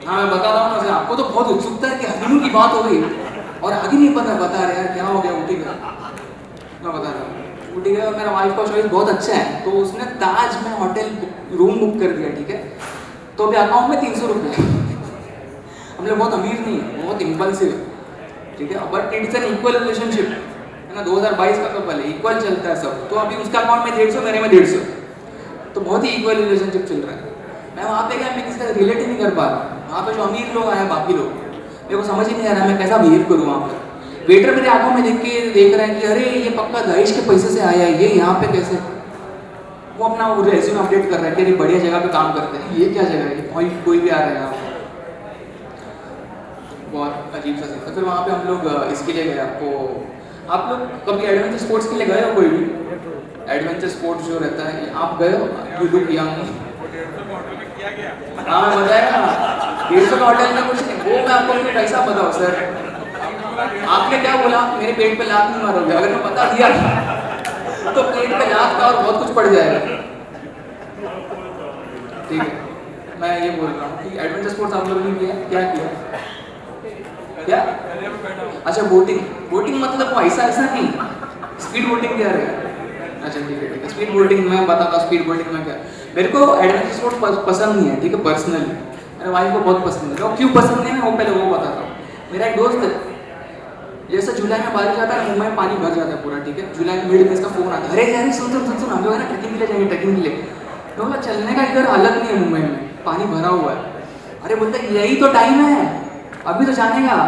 हाँ मैं बता रहा हूँ ना सर, आपको तो बहुत उत्सुकता है कि हनीमून की बात हो गई और आगे नहीं बता रहे यार क्या हो गया ऊटी का। मैं बता रहा हूँ ऊटी का, मेरा वाइफ का चॉइस बहुत अच्छा है, तो उसने ताज में होटल रूम बुक कर दिया, ठीक है। तो अभी अकाउंट में 300 रुपये, हम लोग बहुत अमीर नहीं है, बहुत इम्पल्सिव है, ठीक है, but it's an equal relationship है ना, 2022 का कपल है, इक्वल चलता है सब। तो अभी उसका अकाउंट में 150, मेरे में 150, तो बहुत ही इक्वल रिलेशनशिप चल रहा है। मैं वहाँ पे गया, मैं किसी का रिलेट ही नहीं कर पा रहा, वहाँ पे जो अमीर लोग आए बाकी लोग, मेरे को समझ ही नहीं आ रहा मैं कैसा बिहेव करूँ वहाँ पर। वेटर मेरे आंखों में देख रहे हैं कि अरे ये पक्का दहेज के पैसे से आया है, ये यहाँ पे कैसे, वो अपना वो रेज्यूमे अपडेट कर रहा है कि अरे बढ़िया जगह पे काम करते हैं, ये क्या जगह है, कोई भी आ रहा है यहाँ, बहुत अजीब सा सीन था। फिर वहाँ पे हम लोग इसके लिए गए, आपको आप लोग कभी एडवेंचर स्पोर्ट्स के लिए गए हो? कोई भी एडवेंचर स्पोर्ट्स जो रहता है, आप गए हो? You look young. हाँ मैं बताया ना, 150 का होटल में कुछ नहीं, वो मैं आपको अपने कैसा बताऊँ सर? आपने क्या बोला? मेरे पेट पे लात नहीं मारोगे? अगर मैं बता दिया तो पेट पे लात का और बहुत कुछ पड़ जाएगा। ठीक है, मैं ये बोल रहा हूँ कि एडवेंचर स्पोर्ट्स आप लोगों ने किया? क्या किया? क्या? अच्छा बोटिंग। बोटिंग मतलब वो ऐसा नहीं, स्पीड बोटिंग क्या रहेगा? अच्छा ठीक है, स्पीड बोटिंग मैं बताता हूँ। स्पीड बोटिंग में क्या, मेरे को एडवेंचर स्पोर्ट्स पसंद नहीं है, ठीक है, पर्सनली। मेरे वाइफ को बहुत पसंद है। वो क्यों पसंद नहीं है वो पहले वो बताता हूँ। मेरा एक दोस्त है, जैसे जुलाई में बारिश आता है, मुंबई में पानी भर जाता है पूरा, ठीक है। जुलाई में मिड में इसका फोन आता है, अरे यार सुन हम लोग है ना ट्रैकिंग के लिए जाएंगे, ट्रैकिंग के लिए। तो बोला चलने का इधर हालत नहीं है, मुंबई में पानी भरा हुआ है। अरे बोलते यही तो टाइम है, अभी तो जाने का।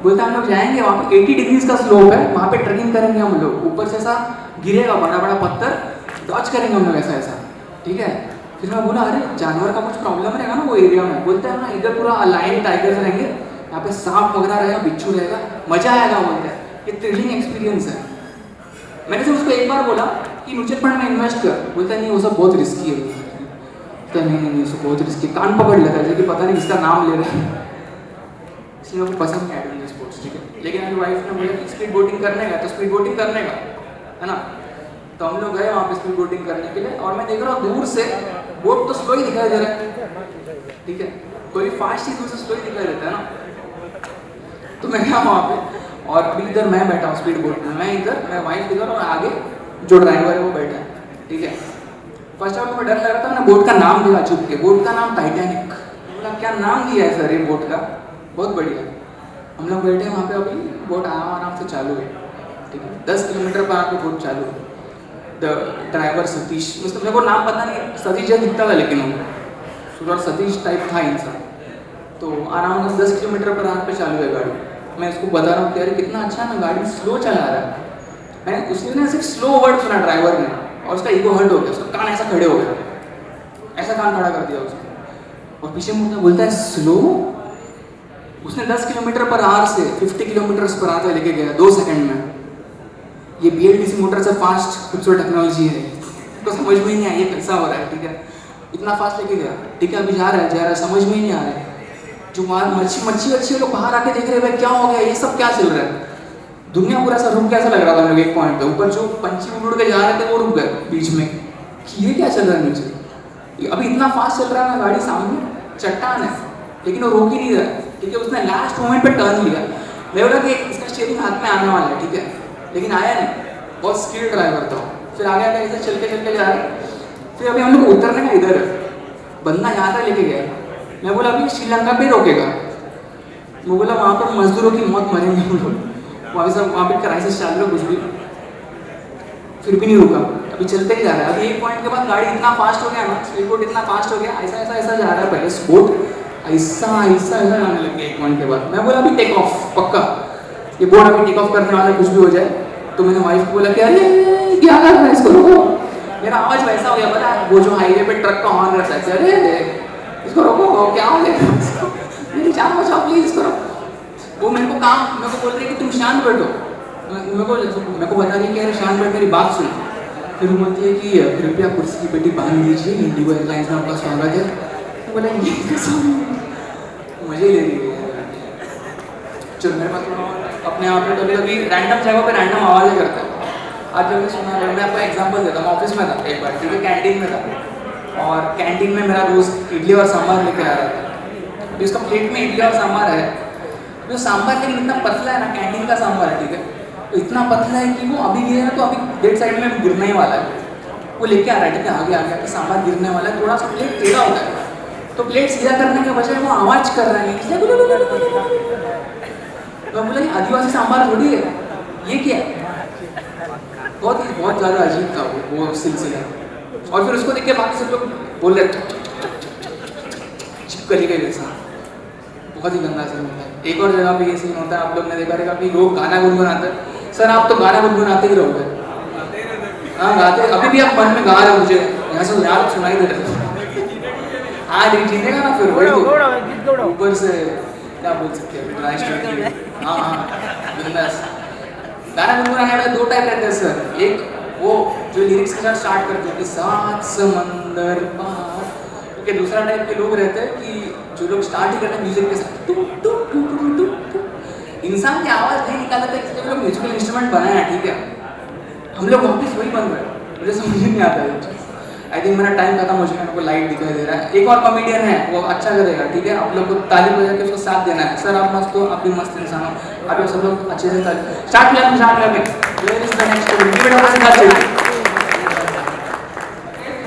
बोलते हम लोग जाएंगे, वहाँ पे 80 डिग्रीज का स्लोप है, वहाँ पे ट्रैकिंग करेंगे हम लोग। ऊपर से ऐसा गिरेगा बड़ा बड़ा पत्थर, डॉच करेंगे हम लोग ऐसा ऐसा, ठीक है। फिर मैं बोला अरे जानवर का कुछ प्रॉब्लम रहेगा ना वो एरिया में? बोलते हैं ना इधर पूरा लायन टाइगर्स रहेंगे, यहाँ पे सांप वगैरह रहेगा, बिच्छू रहेगा, मजा आएगा। बोलते हैं ये थ्रिलिंग एक्सपीरियंस है। मैंने से उसको एक बार बोला कि म्यूचुअल फंड में इन्वेस्ट कर। बोलता है नहीं वो सब बहुत रिस्की है। तो नहीं उसको बहुत रिस्की, कान पकड़ लेता है कि पता नहीं किसका नाम ले रहे हैं, इसलिए मुझे पसंद नहीं एडवेंचर स्पोर्ट्स, ठीक है। लेकिन मेरी वाइफ ने बोला कि स्पीड बोटिंग करने का, तो स्पीड बोटिंग करने का है ना। तो हम लोग गए वहाँ पे स्पीड बोटिंग करने के लिए, और मैं देख रहा हूँ दूर से बोट तो स्लो ही दिखाई दे रहा है, ठीक है। कोई फास्ट ही दूर से स्लो ही दिखाई देता है ना। तो मैं गया वहाँ पे, और अभी इधर मैं बैठा हूँ स्पीड बोट में, मैं इधर, मैं वाइफ इधर, और आगे जो ड्राइवर है वो बैठा है, ठीक है। फर्स्ट ऑफ ऑल डर लग रहा था, मैंने बोट का नाम देखा छुप के, बोट का नाम टाइटैनिक। बोला क्या नाम दिया है सर ये बोट का, बहुत बढ़िया। हम लोग बैठे वहाँ पे, अभी बोट आराम से चालू है, ठीक है। 10 किलोमीटर पर आके बोट चालू है। ड्राइवर सतीश, उसका मेरे को नाम पता नहीं, सतीश जैसा दिखता था, लेकिन वो सतीश टाइप था इंसान। तो आराम से 10 किलोमीटर पर आवर पे चालू है गाड़ी। मैं उसको बता रहा हूँ कि अरे कितना अच्छा ना गाड़ी स्लो चला रहा है। मैंने उसने ना सिर्फ स्लो वर्ड सुना ड्राइवर ने, और उसका ईगो हर्ट हो गया, उसका कान ऐसा खड़े हो गया, ऐसा कान खड़ा कर दिया उसने, और पीछे मुड़ता बोलता है स्लो। उसने 10 किलोमीटर पर आवर से 50 किलोमीटर पर आवर लेके गया 2 सेकंड में। ये BLDC मोटर से फास्ट खूबसूरत टेक्नोलॉजी है, तो समझ में ही नहीं आया ये कैसा हो रहा है, ठीक है। इतना फास्ट लेके गया, ठीक है। अभी जा रहा है, समझ में ही नहीं आ रहा है। जो वहाँ मच्छी अच्छी लोग बाहर आके देख रहे हैं, भाई क्या हो गया, ये सब क्या चल रहा है। दुनिया पूरा सा रुक कैसा लग रहा था मेरे एक पॉइंट पे। ऊपर जो पंछी उड़ के जा रहे थे वो रुक गए बीच में, कि ये क्या चल रहा है नीचे। अभी इतना फास्ट चल रहा है ना, गाड़ी सामने चट्टान है, लेकिन वो रोक ही नहीं रहा है, ठीक है। उसने लास्ट मोमेंट पे टर्न लिया, मैं बोला कि इसका स्टीयरिंग हाथ में आने वाला है, ठीक है, लेकिन आया नहीं। बहुत स्किल्ड ड्राइवर था। फिर आगे ऐसे चल के जा रहे। फिर अभी हम लोग उतरने का इधर है, बंदा यहाँ तक लेके गया। मैं बोला अभी श्रीलंका पे रोकेगा। मैं बोला वहाँ पर मजदूरों की मौत मरेंगे हम लोग, वहाँ पे क्राइसिस चालू है कुछ भी। फिर भी नहीं रुका, अभी चलते ही जा रहा है। अभी एक पॉइंट के बाद गाड़ी इतना फास्ट हो गया ना, स्पीड बोट इतना फास्ट हो गया, ऐसा जा रहा है। पहले बोट ऐसा जाने लग गया एक पॉइंट के बाद। मैं बोला अभी टेक ऑफ पक्का, ये बोट अभी टेक ऑफ करने वाला, कुछ भी हो जाए। तो मैंने वाइफ को बोला कि अरे क्या कर रहा है, इसको रोको। मेरा आवाज वैसा हो गया, पता है वो जो हाईवे पे ट्रक का हॉर्न रहता है, अरे इसको रोको, क्या हो गया, मेरी जान बचाओ प्लीज, इसको रोको। वो मेरे को बोल रही है कि तुम शांत बैठो। मेरे को बता रही है कि अरे शांत बैठ, मेरी बात सुन। फिर वो बोलती है कि कृपया कुर्सी की पेटी बांध लीजिए, इंडिगो एयरलाइंस में आपका स्वागत है। तो बोला ये मुझे ले रही है। चल मेरे पास अपने आप पे कभी रैंडम जगह पे रैंडम आवाज़ें करता है। आज जब सुना, मैं आपको एग्जांपल देता हूँ। ऑफिस में था एक बार, ठीक है, कैंटीन में था, और कैंटीन में मेरा दोस्त इडली और सांभर लेके आ रहा था। तो इसका प्लेट में इडली और सांभर है, जो सांभर लेकिन इतना पतला है ना, कैंटीन का सांभर है, ठीक है, तो इतना पतला है कि वो अभी गिरेगा तो अभी डेड साइड में गिरने ही वाला है। वो लेके आ रहा है, ठीक है, आगे कि सांभर गिरने वाला है, थोड़ा सा प्लेट टेढ़ा होता है, तो प्लेट सीधा करने के बजाय वो आवाज़ कर रहा है, इसलिए मैं बोला ये आदिवासी सांभर थोड़ी है, ये क्या है। बहुत ज़्यादा अजीब था वो सिलसिला। और फिर उसको देख के बाकी सब लोग बोल रहे चिपकली गई वैसा, बहुत ही गंदा सीन होता है। एक और जगह पे ये सीन होता है, आप लोग ने देखा रहेगा कि लोग गाना गुनगुनाते हैं। सर आप तो गाना गुनगुनाते ही रहोगे। हाँ गाते, अभी भी आप मन में गा रहे हो, मुझे यहाँ से यार सुनाई दे रहा है। हाँ जीतेगा ना फिर वही तो ऊपर से क्या बोल सकते हैं, हाँ बिंदास। गाना गुनगुनाने वाले दो टाइप रहते हैं सर, एक वो जो लिरिक्स के साथ स्टार्ट करते हैं कि सात समंदर पार, क्योंकि दूसरा टाइप के लोग रहते हैं कि जो लोग स्टार्ट ही करते हैं म्यूजिक के साथ टू टू टू टू टू टू। इंसान की आवाज़ नहीं निकालता था इसलिए लोग म्यूजिकल इंस्ट्रूमेंट बनाया है, ठीक है। हम लोग वापस वही बन रहे हैं, मुझे समझ नहीं आता है। आई थिंक मेरा टाइम खत्म हो चुका है, मेरे को लाइट दिखाई दे रहा है। एक और कॉमेडियन है, वो अच्छा करेगा, ठीक है। आप लोग को ताली बजा के उसको साथ देना है। सर आप मस्त हो, आप भी मस्त इंसान हो, आप सब लोग अच्छे से ताली स्टार्ट किया। Where is the next student? Give it a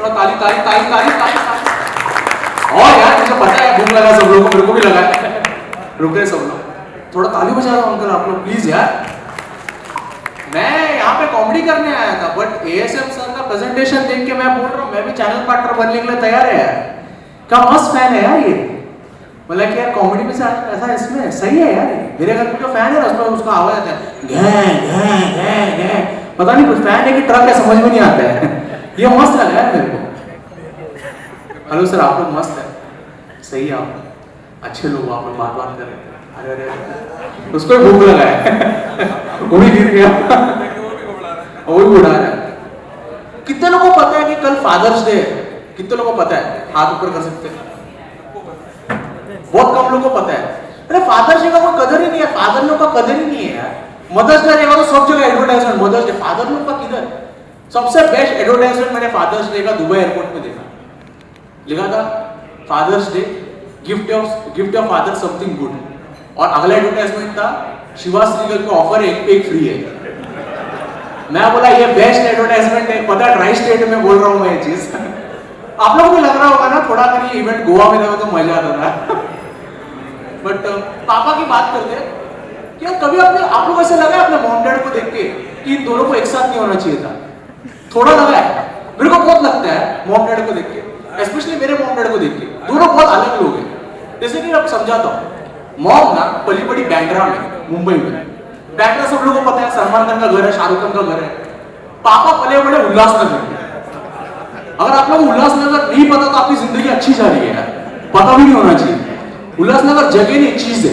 बड़ा ताली ताली ताली ताली ताली। और यार मुझे पता है भूख लगा सब लोगों को, मेरे को भी लगा है। रुक गए सब लोग, थोड़ा ताली बजा दो अंकल आप लोग प्लीज यार। मैं यहाँ पे कॉमेडी करने आया था, बट एएसएम सर का प्रेजेंटेशन देख के मैं बोल रहा हूँ मैं भी चैनल पार्टनर बनने के लिए तैयार है यार। क्या मस्त फैन है यार ये, मतलब कि यार कॉमेडी में से ऐसा इसमें सही है यार। मेरे घर में जो फैन है ना उसमें उसका आवाज आता है घै घै घै घै, पता नहीं कुछ फैन है कि ट्रक है समझ में नहीं आता है। ये मस्त लगा यार मेरे को। हेलो सर आप लोग मस्त है, सही है आप अच्छे लोग, आप लोग बात कर रहे हैं। अरे अरे उसको भूख लगा है वो भी गिर गया वो भी उड़ा रहा है। कितने लोगों को पता है कि कल फादर्स डे है? कितने लोगों को पता है? हाथ ऊपर कर सकते हैं। बहुत कम लोगों को पता है। अरे फादर्स डे का कोई कदर ही नहीं है, फादर लोग का कदर ही नहीं है यार। मदर्स डे रहेगा तो सब जगह एडवर्टाइजमेंट मदर्स डे, फादर लोग का किधर? सबसे बेस्ट एडवर्टाइजमेंट मैंने फादर्स डे का दुबई एयरपोर्ट में देखा, लिखा था father's day gift of father something good, और अगला एडवर्टाइजमेंट था शिवा श्रीगल को ऑफर एक फ्री है। मैं बोला ये बेस्ट एडवर्टाइजमेंट है, पता है ट्राई स्टेट में बोल रहा हूँ मैं ये चीज। आप लोगों को लग रहा होगा ना थोड़ा कहीं इवेंट गोवा में देखो तो मजा आता था। बट पापा की बात करते हैं, क्या कभी आप लोग ऐसे लगा अपने मॉम डैड को देख के कि इन दोनों को एक साथ नहीं होना चाहिए था? थोड़ा लगा है, मेरे को बहुत लगता है मॉम डैड को देख के, स्पेशली मेरे मॉम डैड को देख के, दोनों बहुत अलग लोग हैं। जैसे कि अब समझाता हूँ, मॉम ना पली बड़ी बैंड्रा में, मुंबई में। बैंड्रा सब लोगों को पता है, सलमान खान का घर है, शाहरुख खान का घर है। पापा पले बड़े उल्लासनगर में। अगर आप लोगों को उल्लासनगर नहीं पता तो आपकी जिंदगी अच्छी जा रही है यार, पता भी नहीं होना चाहिए। उल्लासनगर जगह नहीं चीज है।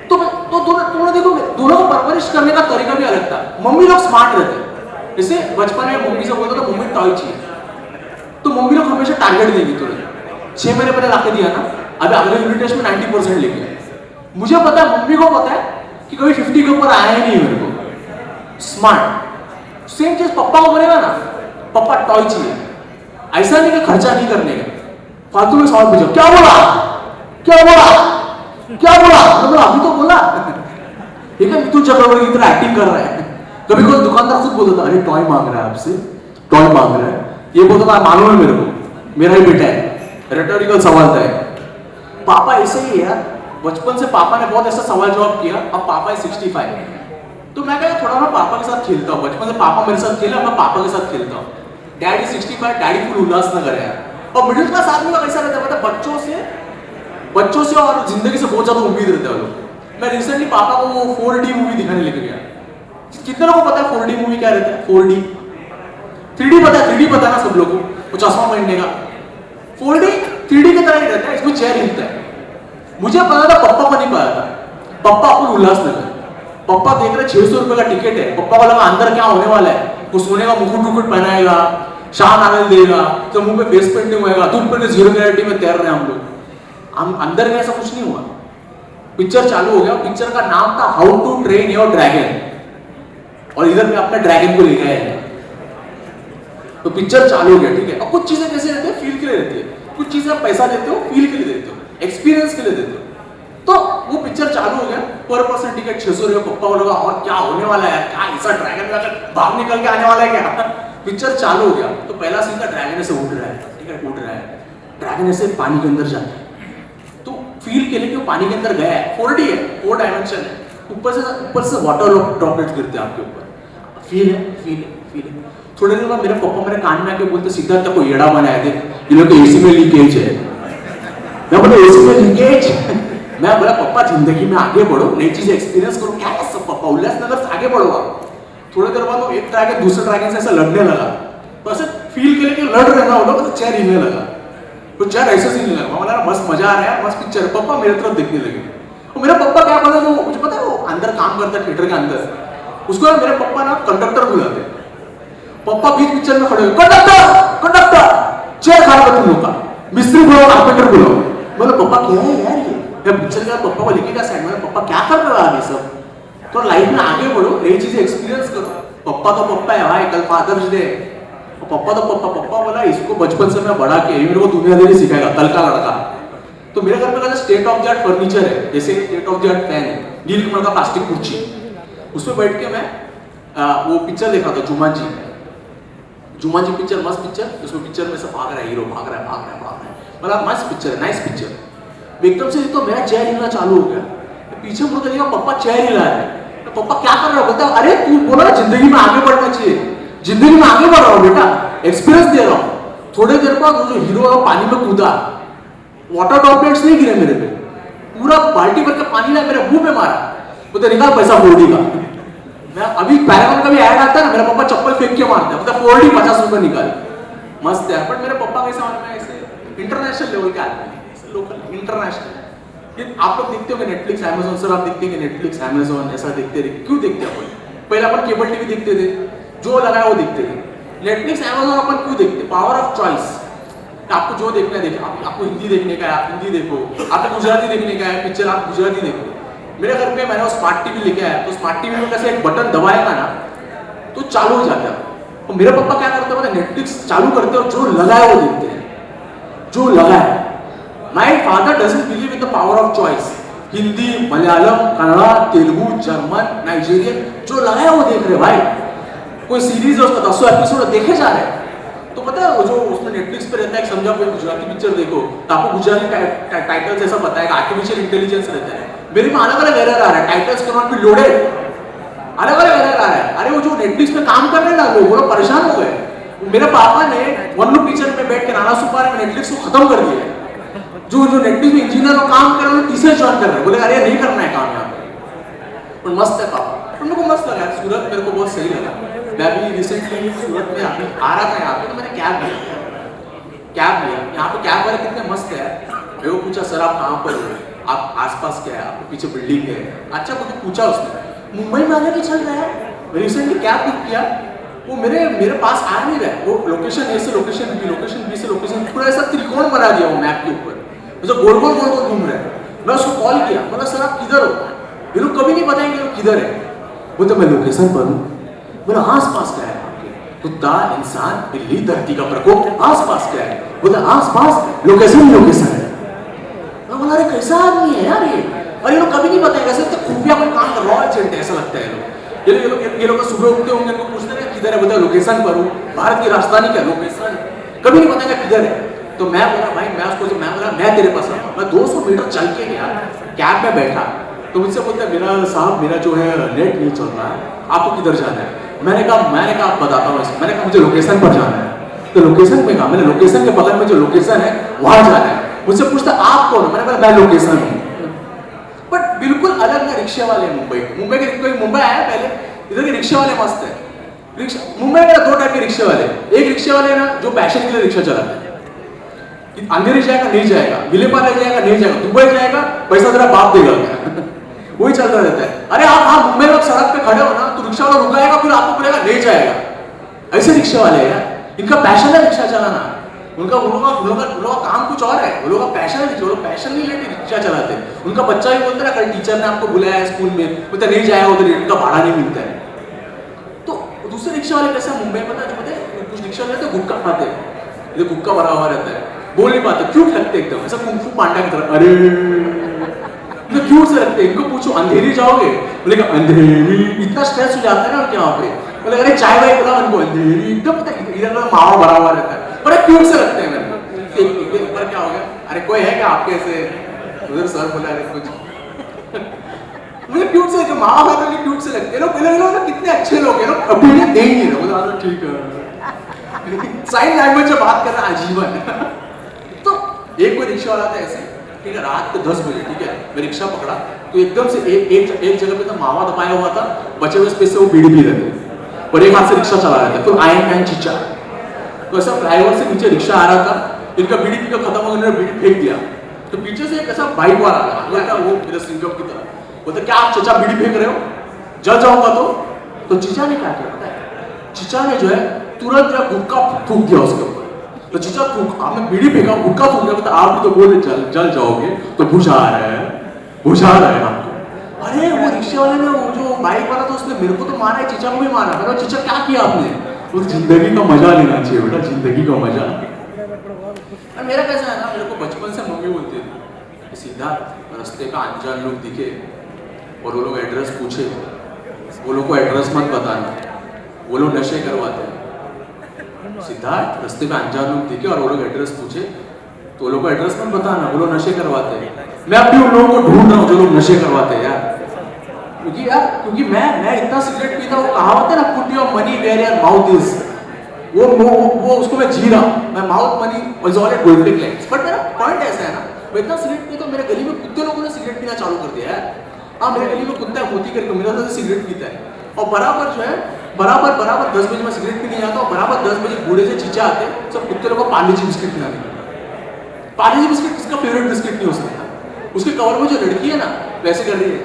तो दोनों देखो, दोनों को परवरिश करने का तरीका भी अलग था। मम्मी लोग स्मार्ट रहते, जैसे बचपन में मम्मी से बोलता था मम्मी टॉय चाहिए, तो मम्मी लोग हमेशा टारगेट देगी तुरंत। 6 महीने पहले लाके दिया ना, अभी अगले यूनिट टेस्ट में 90% लेके आए। मुझे पता है, मम्मी को पता है कि कभी 50 के ऊपर आया ही नहीं मेरे को। स्मार्ट। सेम चीज पप्पा को बोलेगा ना, पप्पा टॉय चाहिए, ऐसा नहीं कि खर्चा नहीं करने का, फालतू में सवाल पूछो क्या बोला क्या बोला क्या बोला, मतलब अभी तो बोला। ठीक है, मिथुन चक्रवर्ती की तरह एक्टिंग कर रहा है। कभी कोई दुकानदार खुद बोलता था अरे टॉय मांग रहा है आपसे, टॉय मांग रहा है, ये बोलता था मालूम है मेरे को, मेरा ही बेटा है। रेटोरिकल सवाल था। पापा ऐसे ही है यार, बचपन से पापा ने बहुत ऐसा सवाल जवाब किया। अब पापा है 65, तो मैं कहा थोड़ा मैं पापा के साथ खेलता हूँ। बचपन से पापा मेरे साथ खेला, मैं पापा के साथ खेलता हूँ। डैडी 65, डैडी फुल उल्लासनगर है। और मिडिल क्लास आदमी का कैसा रहता है, मतलब बच्चों से और जिंदगी से बहुत ज्यादा उम्मीद रहता है लोग। मैं रिसेंटली पापा को वो 4D मूवी दिखाने लेके गया। कितने लोगों को पता है 4D मूवी क्या रहता है? 4D 3D पता है? 3D पता है ना सब लोगों को, वो चश्मा पहनने का। 4D 3D की तरह ही रहता है, इसमें चेयर हिलता है। मुझे पता था, पप्पा को नहीं पता था। पप्पा अपन उल्लासनगर, पप्पा देख रहे 600 रुपए का टिकट है। पप्पा को लगा अंदर क्या होने वाला है, वो सोने का मुकुट टुकुट पहनाएगा, शान आनंद देगा, तो मुंह पे फेस पेंटिंग होएगा, धूप पे 0 ग्रेविटी में तैर रहे हैं हम लोग। हम अंदर में ऐसा कुछ नहीं हुआ। पिक्चर चालू हो गया, पिक्चर का नाम था how to train your dragon, और इधर में अपने ड्रैगन को लेके आए। तो पिक्चर चालू हो गया, ठीक है। अब कुछ चीजें कैसे रहती है, फील के लिए रहती है। कुछ चीजें आप पैसा देते हो, फील के लिए देते हो, एक्सपीरियंस के लिए देते हो। तो वो पिक्चर चालू हो गया, पर पर्सन टिकट 600 रुपये। पप्पा को लगा और क्या होने वाला है, क्या ऐसा ड्रैगन भाग निकल के आने वाला है क्या। पिक्चर चालू हो गया, तो पहला सीन का ड्रैगन ऐसे उड़ रहा है, ठीक है, उड़ रहा है। ड्रैगन ऐसे पानी के अंदर जाता है, तो फील के लिए कि वो पानी के अंदर गया है। 4D है, 4 डायमेंशन है, ऊपर से वाटर ड्रॉपलेट्स गिरते हैं आपके ऊपर। फील है। थोड़े दिन बाद मेरे पापा मेरे कान में आके बोलते सिद्धार्थ को येड़ा बनाया थे, ये लोग एसी में लीकेज है। मैं बोला एसी में लीकेज? मैं बोला पापा जिंदगी में आगे बढ़ो, नई चीजें एक्सपीरियंस करो। क्या है सब पापा, उल्लासनगर से आगे बढ़ो आप। थोड़ी देर बाद वो एक ड्रैगन दूसरे ड्रैगन से ऐसा लड़ने लगा, तो ऐसे फील के लिए कि लड़ रहे ना वो लोग, तो चेयर हिलने लगा। तो चेयर ऐसे से हिलने लगा। मैं बोला मस्त मजा आ रहा है, मस्त पिक्चर। पापा मेरे तरफ देखने लगे। और मेरे पापा क्या बोला, तो मुझे पता है वो अंदर काम करता है थिएटर के अंदर, उसको ना मेरे पापा ना कंडक्टर बुलाते हैं। पापा बीच पिक्चर में खड़े हुए, कंडक्टर कंडक्टर चेयर खा रहा तुम लोग का, मिस्त्री बुलाओ, कारपेंटर बुलाओ। बोले पापा क्या है यार ये पिक्चर का पापा को लेके क्या साइड में, पापा क्या कर रहे हो आप ये सब, तो लाइफ में आगे बढ़ो, नई चीजें एक्सपीरियंस करो। पप्पा तो पप्पा है भाई, कल फादर्स डे, पप्पा तो पप्पा बोला इसको बचपन से मैं बढ़ा के मेरे को दुनियादारी सिखाएगा, कल का लड़का। तो मेरे घर पे state of the art furniture है, जैसे state of the art fan है, नीलकमल का प्लास्टिक कुर्सी, उसमें बैठ के मैं वो पिक्चर देखा था जुमांजी पिक्चर, मस्त पिक्चर। उसमें पिक्चर में से भाग रहा है हीरो, भाग रहा है, मतलब मस्त पिक्चर है, नाइस पिक्चर। एकदम से तो मेरा चेयर हिलना चालू हो गया, पीछे मुड़ के देखा पप्पा चेयर हिला रहे हैं, तो पप्पा क्या कर रहा है, बोलता अरे तू बोला जिंदगी में आगे बढ़ना चाहिए, जिंदगी में आगे बढ़ रहा हूँ बेटा, एक्सपीरियंस दे रहा हूँ। थोड़े देर बाद वो जो हीरो पानी में कूदा, वाटर ड्रॉपलेट्स नहीं गिरे मेरे पे, पूरा बाल्टी भर के पानी ना मेरे मुंह में मारा, बोलते निकाल पैसा 4D का। मैं अभी पैरागॉन का भी ऐड आता है ना, मेरा पापा चप्पल फेंक के मारता है, बोलता 4D 50 रुपए निकाल, मस्त है। बट मेरे पापा कैसे समझ में ऐसे इंटरनेशनल लेवल के आदमी, लोकल इंटरनेशनल। आप लोग देखते होंगे नेटफ्लिक्स अमेज़न, सर आप देखते हैं नेटफ्लिक्स अमेज़न ऐसा देखते थे, क्यों देखते हैं अपन? पहले अपन केबल टीवी देखते थे, जो लगाया वो देखते थे। नेटफ्लिक्स अमेज़न अपन क्यों देखते? पावर ऑफ चॉइस, आपको जो देखना है देखो, आपको हिंदी देखने का है आप हिंदी देखो, आपको गुजराती देखने का है पिक्चर आप गुजराती देखो। मेरे घर पे मैंने वो स्मार्ट टीवी लेके आया, तो स्मार्ट टीवी में कैसे एक बटन दबाएगा ना तो चालू हो जाता है। तो मेरे पापा क्या करते हैं, नेटफ्लिक्स चालू करते हैं, जो लगा है वो देखते हैं, जो लगा है। My father doesn't believe in the power of choice. Hindi, Malayalam, Kannada, Telugu, German, Nigerian, जो लगा है वो देख रहे भाई। कोई सीरीज है उसका 10 एपिसोड देखे जा रहे हैं। तो पता है वो जो उसमें नेटफ्लिक्स पे रहता है, समझा कोई गुजराती पिक्चर देखो तो आपको गुजराती टाइटल जैसा बताएगा, आर्टिफिशियल इंटेलिजेंस रहता है। मेरे में अलग अलग एरर आ रहा है, titles can not be loaded, अलग अलग एरर आ रहा है। अरे वो जो नेटफ्लिक्स में काम कर रहे हैं ना लोग, वो लोग परेशान हो गए। मेरे पापा ने वन लुक किचन में बैठ के नाना सुपारा में नेटफ्लिक्स को खत्म कर दिया। जो नेटफ्लिक्स में इंजीनियर को काम कर रहे हैं तीसरे ज्वाइन कर रहे हैं, बोले अरे नहीं करना है काम यहाँ पे। और मस्त है पापा, तुम लोग को मस्त लगा, सूरत मेरे को बहुत सही लगा। मैं भी रिसेंटली सूरत में अभी आ रहा था यहाँ पे, तो मैंने कैब लिया। यहाँ पे कैब वाले कितने मस्त है। मेरे को पूछा सर आप कहाँ पर हो, आप आसपास क्या है, आपके पीछे बिल्डिंग है, अच्छा मुझे पूछा उसने मुंबई में आने के चल रहा है। रिसेंटली कैब बुक किया, वो मेरे पास आ नहीं रहा है। वो लोकेशन ए से लोकेशन बी से लोकेशन, पूरा ऐसा त्रिकोण बना दिया वो मैप के ऊपर, जो गोल गोल घूम रहा है। मैं उसको कॉल किया, बोला सर आप किधर हो? ये लोग कभी नहीं बताएंगे लोग किधर है। वो तो मैं लोकेशन पर हूँ। बोला आस पास क्या है आपके? कुत्ता, इंसान, बिल्ली, धरती का प्रकोप, आस पास क्या है? बोला आस पास लोकेशन है। मैं बोला अरे कैसा आदमी है यार ये, और ये लोग कभी नहीं बताएंगे, ऐसे तो खुफिया कोई काम कर रहा है, एजेंट ऐसा लगता है लोग। ये लोग सुबह उठते होंगे, इनको पूछते हैं किधर है, बोलता लोकेशन पर हूँ। भारत की राजधानी क्या लोकेशन, कभी नहीं बताएगा किधर है। तो मैं बोला भाई मैं बोला मैं तेरे पास आऊँ। मैं 200 मीटर चल के गया, कैब में बैठा, तो मुझसे बोलता मेरा साहब मेरा जो है नेट नहीं चल रहा है, आपको किधर जाना है? मैंने कहा आप बताता हूँ। मैंने कहा मुझे लोकेशन पर जाना है। तो लोकेशन पे कहा, मैंने लोकेशन के बगल में जो लोकेशन है वहां जाना है। मुझसे पूछता आप कौन? मैंने बोला मैं लोकेशन हूँ। बट बिल्कुल अलग ना रिक्शे वाले मुंबई के मुंबई आया पहले, इधर के रिक्शे वाले मस्त है। मुंबई में 2 टाइप के रिक्शे वाले, एक रिक्शे वाले ना जो पैशन के लिए रिक्शा चलाते हैं, अंधेरी जाएगा नहीं जाएगा, विलेपाले जाएगा नहीं जाएगा, दुबई जाएगा पैसा तेरा बाप देगा वही चलता रहता है। अरे आप मुंबई में सड़क पे खड़े हो ना तो रिक्शा वाला रुकाएगा, फिर आपको बोलेगा नहीं जाएगा। ऐसे रिक्शे वाले हैं, इनका पैशन है रिक्शा चलाना। उनका काम कुछ और है, वो लोग का पैशन है, जो लोग पैशन नहीं लेते रिक्शा चलाते। उनका बच्चा भी बोलता है कल टीचर ने आपको बुलाया है स्कूल में, बोलता नहीं जाएगा उधर, उनका भाड़ा नहीं मिलता है। तो दूसरे रिक्शा वाले कैसे मुंबई में कुछ रिक्शा वाले गुटखा खाते हैं, ये गुटखा भरा हुआ रहता है, बोल नहीं पाते, क्यूट लगते एकदम ऐसा कुंग फू पांडा की तरह। अरे तो क्यूट से लगते, इनको पूछो अंधेरी जाओगे, बोलेगा अंधेरी, इतना स्ट्रेस हो जाता है ना यहाँ पे। बोले अरे चाय वाय बोला उनको अंधेरी, एकदम पता इधर मावा भरा हुआ रहता है, बड़े क्यूट से लगते हैं। मेरे ऊपर क्या हो गया, अरे कोई है क्या आपके ऐसे? उधर सर बोला अरे कुछ मुझे क्यूट से जो मावा खाते हैं क्यूट से लगते हैं लोग। कितने अच्छे लोग हैं, लोग ओपिनियन दे ही नहीं रहे। बोला ठीक है, साइन लैंग्वेज में बात करना आजीवन। तो एक कोई रिक्शा वाला था ऐसे, ठीक है, रात को 10 बजे, ठीक है, मैं रिक्शा पकड़ा तो एकदम से एक जगह पे तो मावा दबाया हुआ था, बचे हुए स्पेस से वो बीड़ी पी रहे थे और एक हाथ से रिक्शा चला रहे थे। तो आयन कैन चिच्चा, तो ऐसा फ्लाईओवर से नीचे रिक्शा आ रहा था, इनका बीड़ी पी खत्म हो गया, बीड़ी फेंक दिया। तो पीछे से एक ऐसा बाइक वाला आया, वो मेरे सिंगम की तरह, बोलते क्या आप चचा बीड़ी फेंक रहे हो, जल जाऊंगा तो चीचा ने क्या किया पता है, चीचा ने जो है तुरंत जो गुटखा थूक दिया उसके ऊपर। तो चीचा थूक, आपने बीड़ी फेंका, गुटखा थूक दिया, मतलब आप तो बोले जल जाओगे, तो बुझा रहा है आपको। अरे वो रिक्शे वाले ने, वो जो बाइक वाला था, उसने मेरे को तो मारा है, चीचा को भी मारा। मैंने चीचा क्या किया आपने? उस जिंदगी का मजा लेना चाहिए बेटा, जिंदगी का मजा। और मेरा कैसा है ना, मेरे को बचपन से मम्मी बोलती थी, सीधा रास्ते का अनजान लोग दिखे और वो लोग एड्रेस पूछे, वो लोग को एड्रेस मत बताना, वो लोग नशे करवाते हैं। सीधा रास्ते में अनजान लोग दिखे और वो लोग एड्रेस पूछे तो वो लोग को एड्रेस मत बताना, वो लोग नशे करवाते हैं। मैं अब भी उन लोगों को ढूंढ रहा हूँ जो लोग नशे करवाते हैं यार, क्योंकि मैं इतना सिगरेट पीता हूँ, कहावत है ना, put your money where your mouth is, वो उसको मैं जी रहा हूँ, मैं mouth money is all at golden lines. But मेरा पॉइंट ऐसा है ना, मैं इतना सिगरेट पीता हूँ, मेरे गली में कुत्ते लोगों ने सिगरेट पीना चालू कर दिया है। हाँ, मेरे गली में कुत्ता है, मोती करके मेरा साथ सिगरेट पीता है, और बराबर जो है बराबर 10 बजे मैं सिगरेट पीने जाता हूँ, बराबर 10 बजे बूढ़े से चीचा आते हैं, सब कुत्ते लोगों को पार्ले जी बिस्किट खिलाने। पार्ले जी बिस्किट किसका फेवरेट बिस्किट नहीं हो सकता? उसके कवर में जो लड़की है ना, वैसे कर रही है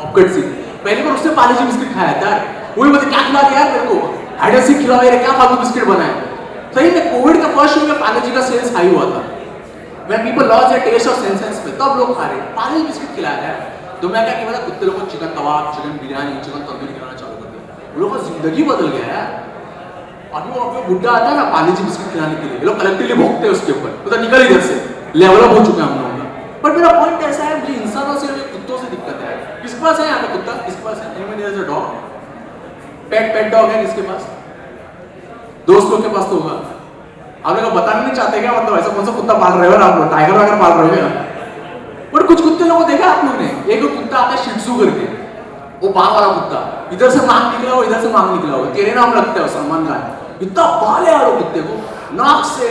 ऑफकट सी, पहली बार उसने पार्ले जी बिस्किट खाया था, वही बोलते क्या खिला दिया यार मेरे को, हाइड एंड सीक खिलाओ यार, क्या फालतू बिस्किट बनाए। सही में कोविड का फर्स्ट वीक में पार्ले जी का सेल्स हाई हुआ था, when people lost their taste of senses पे, तब लोग खा रहे हैं, पार्ले जी बिस्किट खिला रहे हैं। तो मैं क्या किया था, कुत्ते लोगों को चिकन कबाब, चिकन बिरयानी, चिकन तंदूरी खिलाना चालू कर दिया। वो लोगों का जिंदगी बदल गया है। अभी वो बुड्ढा आता है ना पार्ले जी बिस्किट खिलाने के लिए, लोग कलेक्टिवली भोगते हैं उसके ऊपर, पता निकल इधर से, लेवल अप हो चुका है हम लोगों का। बट मेरा पॉइंट ऐसा है, मुझे इंसानों से, कुत्तों से दिक्कत है। किसके पास है यहाँ पे कुत्ता? किसके पास है? anyone has a dog? Pet dog है किसके पास? दोस्त लोग के पास तो होगा। आप लोग बताना नहीं चाहते क्या, मतलब ऐसा कौन सा कुत्ता पाल रहे हो आप लोग, टाइगर वाइगर पाल रहे हो? बट कुछ कुत्ते लोगों को देखा आप लोग ने, एक कुत्ता आता है शिट्जू करके, वो बाल वाला कुत्ता, इधर से मांग निकला हो, इधर से मांग निकला हो, तेरे नाम लगता है सलमान खान, इतना बाल है यार वो कुत्ते को, नाक से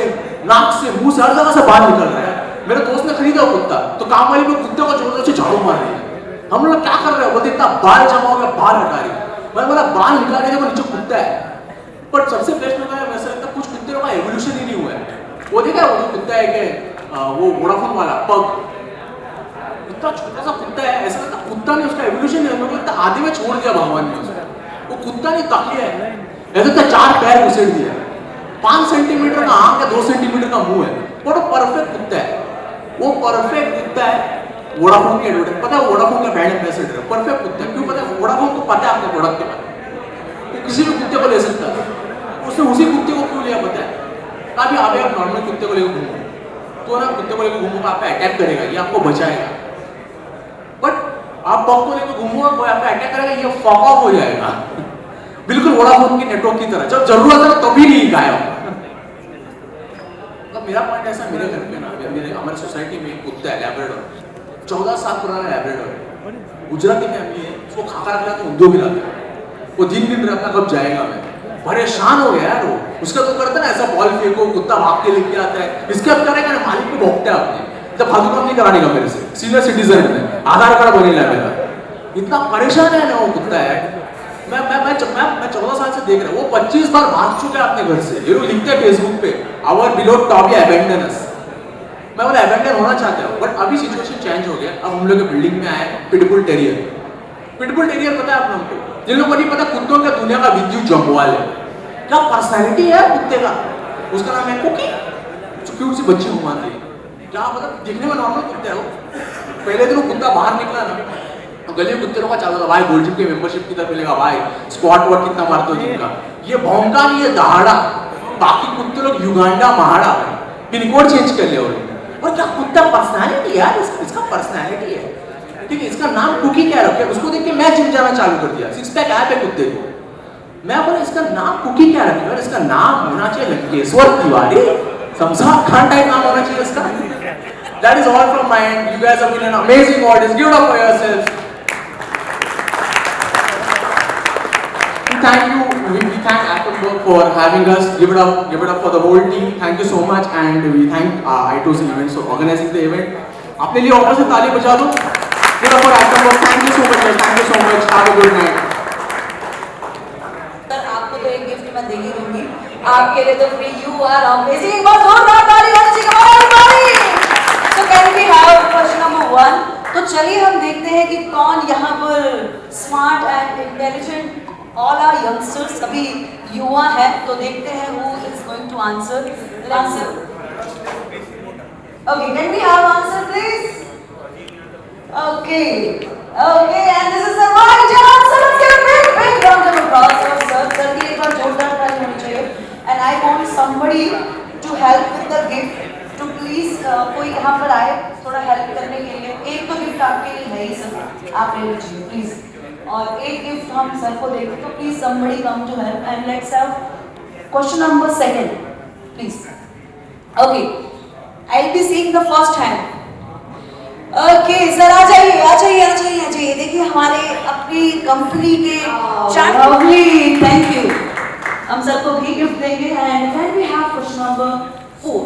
मुंह से हर जगह से बाल निकल रहा है। मेरे दोस्त ने खरीदा वो कुत्ता, तो काम वाली में कुत्ते को जोर से झाड़ू मार रही है। हम लोग क्या कर रहे हो, बोलते इतना बाल जमा हो गया, बाल हटा रही है। मैंने बोला बाल निकाल के देखो, नीचे कुत्ता है। बट सबसे बेस्ट लगा है, वैसा लगता है कुछ कुत्ते लोगों का एवोल्यूशन ही नहीं हुआ है। वो देखा है वो जो कुत्ता है कि वो वोडाफोन वाला पग, इतना छोटा सा कुत्ता है, ऐसा लगता है कुत्ता ने उसका एवोल्यूशन नहीं, मेरे को लगता आधे में छोड़ दिया भगवान ने उसको। वो कुत्ता नहीं तकिया है, ऐसा लगता 4 पैर घुसेड़ दिया, 5 सेंटीमीटर का आंख है, 2 सेंटीमीटर का मुंह है, बड़ा परफेक्ट कुत्ता है। वो परफेक्ट कुत्ता है, वोडाफोन के एडवर्टाइज, पता है वोडाफोन का ब्रांड एम्बेसडर है, परफेक्ट कुत्ता है। क्यों पता है? वोडाफोन को पता है अपने प्रोडक्ट के बारे में, वो किसी भी कुत्ते को ले सकता है। उसने उसी कुत्ते को क्यों लिया पता है? अभी आप नॉर्मल कुत्ते को लेकर घूमो तो ना, कुत्ते को लेकर घूमो आप पे अटैक करेगा, ये आपको बचाएगा। बट आप पग को लेकर घूमो, कोई आप पे अटैक करेगा, ये फॉक ऑफ हो जाएगा, बिल्कुल वोडाफोन के नेटवर्क की तरह, जब जरूरत है तभी नहीं गायब। तो मेरा पॉइंट ऐसा, मेरे घर पे ना, हमारे सोसाइटी में एक कुत्ता है लैब्राडोर, 14 साल पुराना लैब्राडोर है, गुजराती फैमिली है, उसको खाकर रखना तो ऊँधो भी रहता है, वो दिन रहता कब जाएगा। मैं परेशान हो गया यार, वो उसका तो करता ना ऐसा बॉल फेंको, कुत्ता भाग के लेके आता है, इसके अब करेगा ना, मालिक को भोगता है अपने, जब फालतू काम नहीं कराने का मेरे से, सीनियर सिटीजन है, आधार कार्ड बनेगा मेरा, इतना परेशान है ना वो कुत्ता है। मैं 14 साल से देख रहा हूँ, वो 25 बार भाग चुका है अपने घर से। ये लोग लिखते हैं फेसबुक पे, आवर बिलोव्ड टॉबी अबैंडन अस। मैं बोला अबैंडन होना चाहता हूँ, बट अभी सिचुएशन चेंज हो गया। अब हम लोग के बिल्डिंग में आए पिटबुल टेरियर। पिटबुल टेरियर पता है आप लोगों को? जिन लोगों को नहीं पता, कुत्तों का दुनिया का विद्युत जम्वाल है। क्या पर्सनैलिटी है कुत्ते का, उसका नाम है कुकी, क्यूट सी बच्ची घुमाती है, क्या मतलब दिखने में नॉर्मल कुत्ता है वो। पहले दिन वो कुत्ता बाहर निकला ना, तो गली में कुत्ते लोग का चला था, भाई गोल्ड जिम के मेंबरशिप कितना मिलेगा, भाई स्क्वाट वर्क कितना मारते हो जिनका, ये भौंका नहीं है दहाड़ा, बाकी कुत्ते लोग Uganda MHADA, pin code change कर लिया उन्होंने। और क्या कुत्ता पर्सनैलिटी यार, इसका पर्सनैलिटी है, ठीक है। इसका नाम कुकी क्या रखे, उसको देख के मैं जिम जाना चालू कर दिया, 6 पैक ऐप है कुत्ते को। मैं बोला इसका नाम कुकी क्या रखे, और इसका नाम होना चाहिए लंकेश्वर तिवारी, शमशाद खान टाइप नाम होना चाहिए इसका। That is all from my end. You guys have been an amazing audience. Give it up for yourselves. Thank you. We thank Apple for having us. Give it up for the whole team. Thank you so much, and we thank iTOS Events for organizing the event. अपने लिए और से ताली बजा दो. Give it up for Apple. Thank you so much. Thank you so much. Have a good night. Sir आपको तो एक गिफ्ट मैं दे ही दूंगी, आपके लिए तो फ्री। You are amazing. बहुत जोरदार ताली होनी चाहिए हमारी। So can we have question number 1? तो चलिए हम देखते हैं कि कौन यहाँ पर smart and intelligent all are youngsters सभी युवा है, तो देखते हैं who is going to answer. Okay, can we have answer please? Okay, and this is the right answer. Let's give a big round of applause for sir. Sir की एक बार जोरदार ताली होनी चाहिए. And I want somebody to help with the gift. तो please कोई यहाँ पर आए थोड़ा हेल्प करने के लिए. एक तो गिफ्ट आपके लिए है ही सर, आप ले लीजिए प्लीज. और एक गिफ्ट हम सर को देंगे, तो please somebody come to help and let's have question number 2 please. Okay, I'll be seeing the first hand. Okay, sir आ जाइए. देखिए हमारे अपनी कंपनी के lovely, thank you. हम सर को भी गिफ्ट देंगे. And then we have question number 4.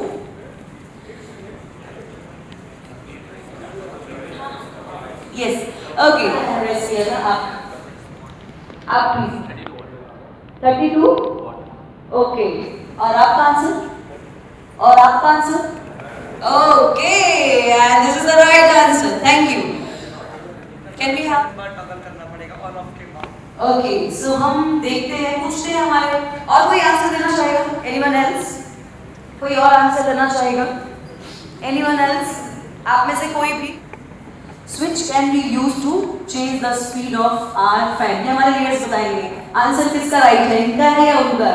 Yes, okay. Rest here ना आप please. 32. Okay. और आपका answer? Okay, and this is the right answer. Thank you. Can we have? Okay, so हम देखते हैं, पूछते हैं हमारे और कोई आंसर देना चाहेगा? Anyone else? कोई और आंसर देना चाहेगा? Anyone else? आप में से कोई भी? Switch can be used to change the speed of our fan. ये हमारे लीडर्स बताएंगे. आंसर किसका राइट है, इनका है या उनका?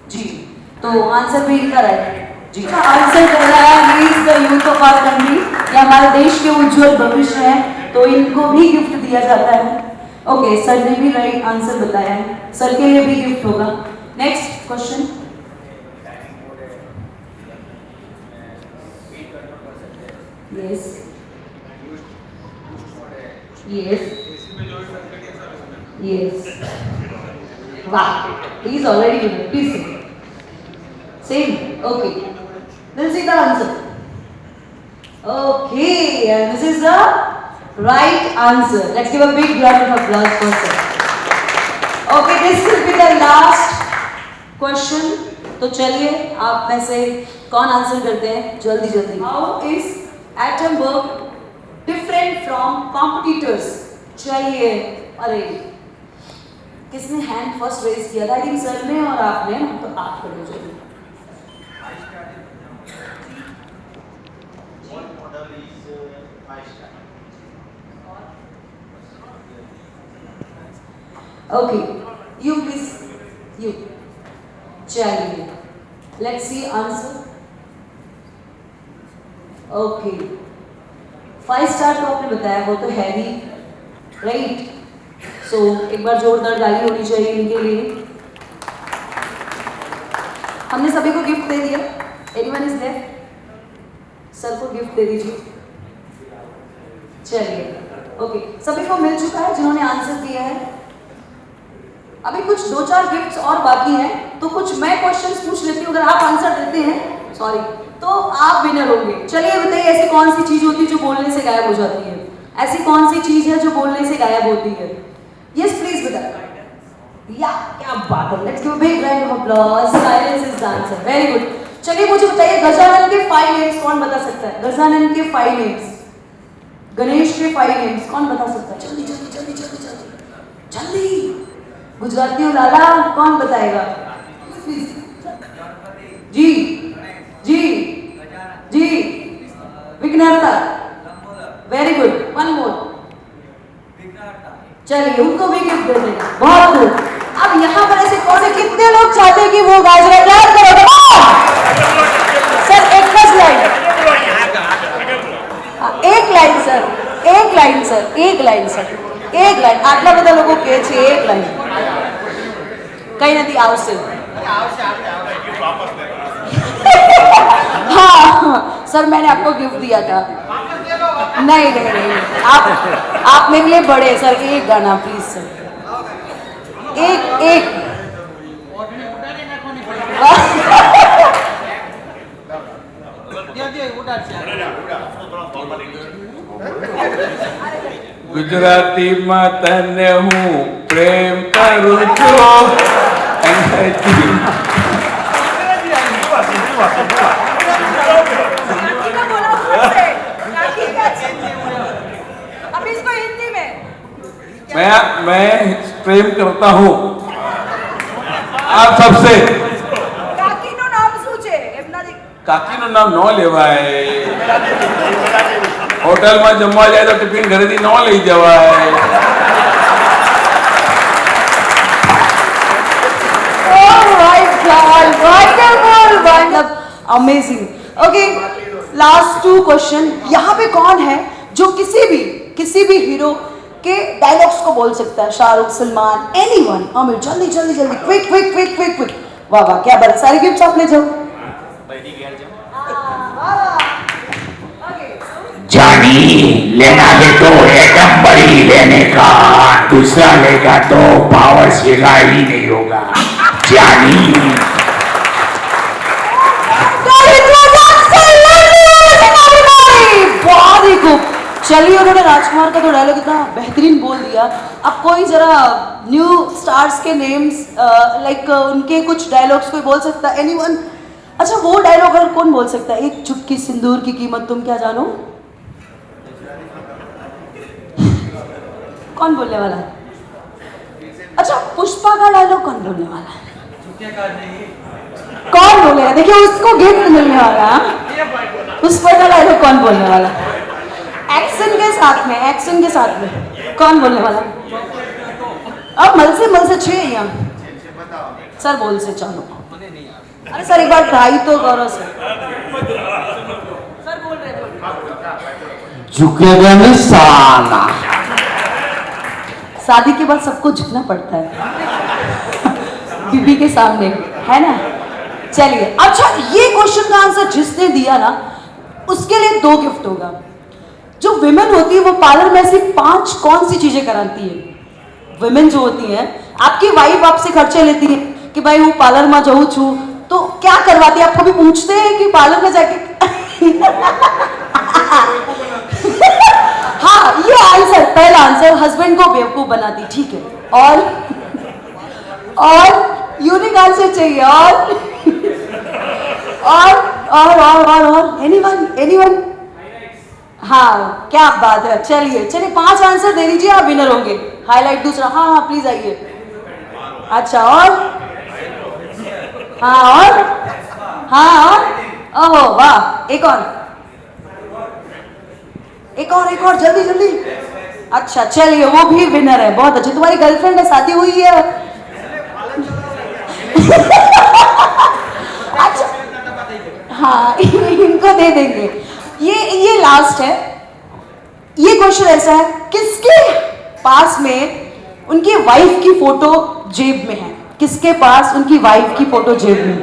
जी, तो आंसर भी इनका राइट है. जी, आंसर कर रहा है is the youth of our country. ये हमारे देश के उज्जवल भविष्य हैं, तो इनको भी गिफ्ट दिया जाता है. ओके, सर ने भी राइट आंसर बताया है, सर के लिए भी गिफ्ट होगा. Next question. Yes. Wow, he's already in it. Please say. Same. Okay. We'll see the answer. Okay, and this is the right answer. Let's give a big round of applause for sir. Okay, this will be the last question. तो चलिए आप में से कौन answer करते हैं जल्दी. How is atom bomb different from competitors? चलिए, अरे किसने हैंड फर्स्ट रेज किया था? आई थिंक सर ने और आपने, तो आप करो जल्दी. Okay, you please, you. चलिए, let's see answer. Okay, 5 star तो आपने बताया, वो तो है ही राइट. सो एक बार जोरदार ताली होनी चाहिए इनके लिए. हमने सभी को गिफ्ट दे दिया. Anyone is there? सर को गिफ्ट दे दीजिए. चलिए, ओके, सभी को मिल चुका है जिन्होंने आंसर दिया है. अभी कुछ 2-4 गिफ्ट्स और बाकी हैं, तो कुछ मैं क्वेश्चंस पूछ लेती हूँ. अगर आप आंसर देते हैं, सॉरी, तो आप विनर होंगे. चलिए बताइए, ऐसी कौन सी चीज होती है जो बोलने से गायब हो जाती है? ऐसी कौन सी चीज है जो बोलने से गायब होती है? यस प्लीज बताइए. या क्या बात है. Let's give a big round of applause. Silence is the answer. Very good. चलिए मुझे बताइए, गजानन के 5 नेम्स कौन बता सकता है? गजानन के 5 नेम्स, गणेश के 5 नेम्स कौन बता सकता है? जल्दी. गुजराती लाला कौन बताएगा? जी, विघ्नहर्ता. Very good. One more. चलिए, उनको भी गिफ्ट दे देंगे. बहुत गुड. अब यहाँ पर ऐसे कौन से कितने लोग चाहते हैं कि वो गाजरा याद करो? सर एक लाइन. એક લાઈન આટલા બધા લોકો કહે છે એક લાઈન. કઈ નથી, આવશે. हाँ सर, मैंने आपको गिफ्ट दिया था. नहीं, आप मेरे लिए बड़े. सर एक गाना प्लीज सर. एक गुजराती में तने हूँ प्रेम करूँ छो. मैं प्रेम करता हूँ आप सबसे. કાકીનું નામ શું છે એમના કાકીનું નામ ન લેવાય. હોટલમાં જમવા જાય તો ટિફિન ઘરેથી ન લઈ જવાય. Oh my God, wonderful, wonderful, amazing. Okay, last 2 question. यहाँ पे कौन है जो किसी भी हीरो के डायलॉग्स को बोल सकता है? शाहरुख, सलमान, एनीवन? आमिर, जल्दी जल्दी जल्दी, quick quick quick quick quick. वाह वाह, क्या बात. सारे गिफ्ट्स आप ले जाओ. जानी लेना है तो एटम बड़ी लेने का, दूसरा लेगा तो पावर सेगा ही नहीं होगा. जानी बहुत ही खूब. चलिए, उन्होंने राजकुमार का तो डायलॉग इतना बेहतरीन बोल दिया. अब कोई जरा न्यू स्टार्स के नेम्स लाइक उनके कुछ डायलॉग्स कोई बोल सकता है? एनीवन? अच्छा, वो डायलॉग अगर कौन बोल सकता है? एक चुटकी सिंदूर की कीमत तुम क्या जानो? कौन बोलने वाला है? अच्छा, पुष्पा का डायलॉग कौन बोलने वाला है? कौन बोलेगा? देखिए, उसको गिफ्ट मिलने वाला है. पुष्पा का डायलॉग कौन बोलने वाला? एक्शन के साथ में कौन बोलने वाला? अब मल से 6 यहाँ सर बोल से. चलो, अरे सर एक बार ट्राई तो करो सर. सर बोल रहे. झुकेगा नहीं साला. शादी के बाद सबको झुकना पड़ता है बीबी के सामने, है ना? चलिए, अच्छा, ये क्वेश्चन का आंसर जिसने दिया ना उसके लिए 2 गिफ्ट होगा. जो विमेन होती है वो पार्लर में से 5 कौन सी चीजें कराती है? विमेन जो होती है, आपकी वाइफ आपसे खर्चे लेती है कि भाई वो पार्लर में जाऊँ छू, तो क्या करवाती है? आप कभी पूछते हैं कि पार्लर में जाके हाँ, ये आंसर, पहला आंसर, हस्बैंड को बेवकूफ बनाती. ठीक है. और यूनिक आंसर चाहिए. और एनीवन? हाँ, क्या बात है. चलिए 5 आंसर दे दीजिए, आप विनर होंगे. हाईलाइट दूसरा. हाँ प्लीज आइए. अच्छा, और ओहो वाह, एक और जल्दी जल्दी. अच्छा, चलिए, वो भी विनर है. बहुत अच्छी. तुम्हारी गर्लफ्रेंड है, शादी हुई है? अच्छा, हाँ, इनको दे देंगे. ये लास्ट है. ये क्वेश्चन ऐसा है, किसके पास में उनकी वाइफ की फोटो जेब में है? किसके पास उनकी वाइफ की फोटो जेब में?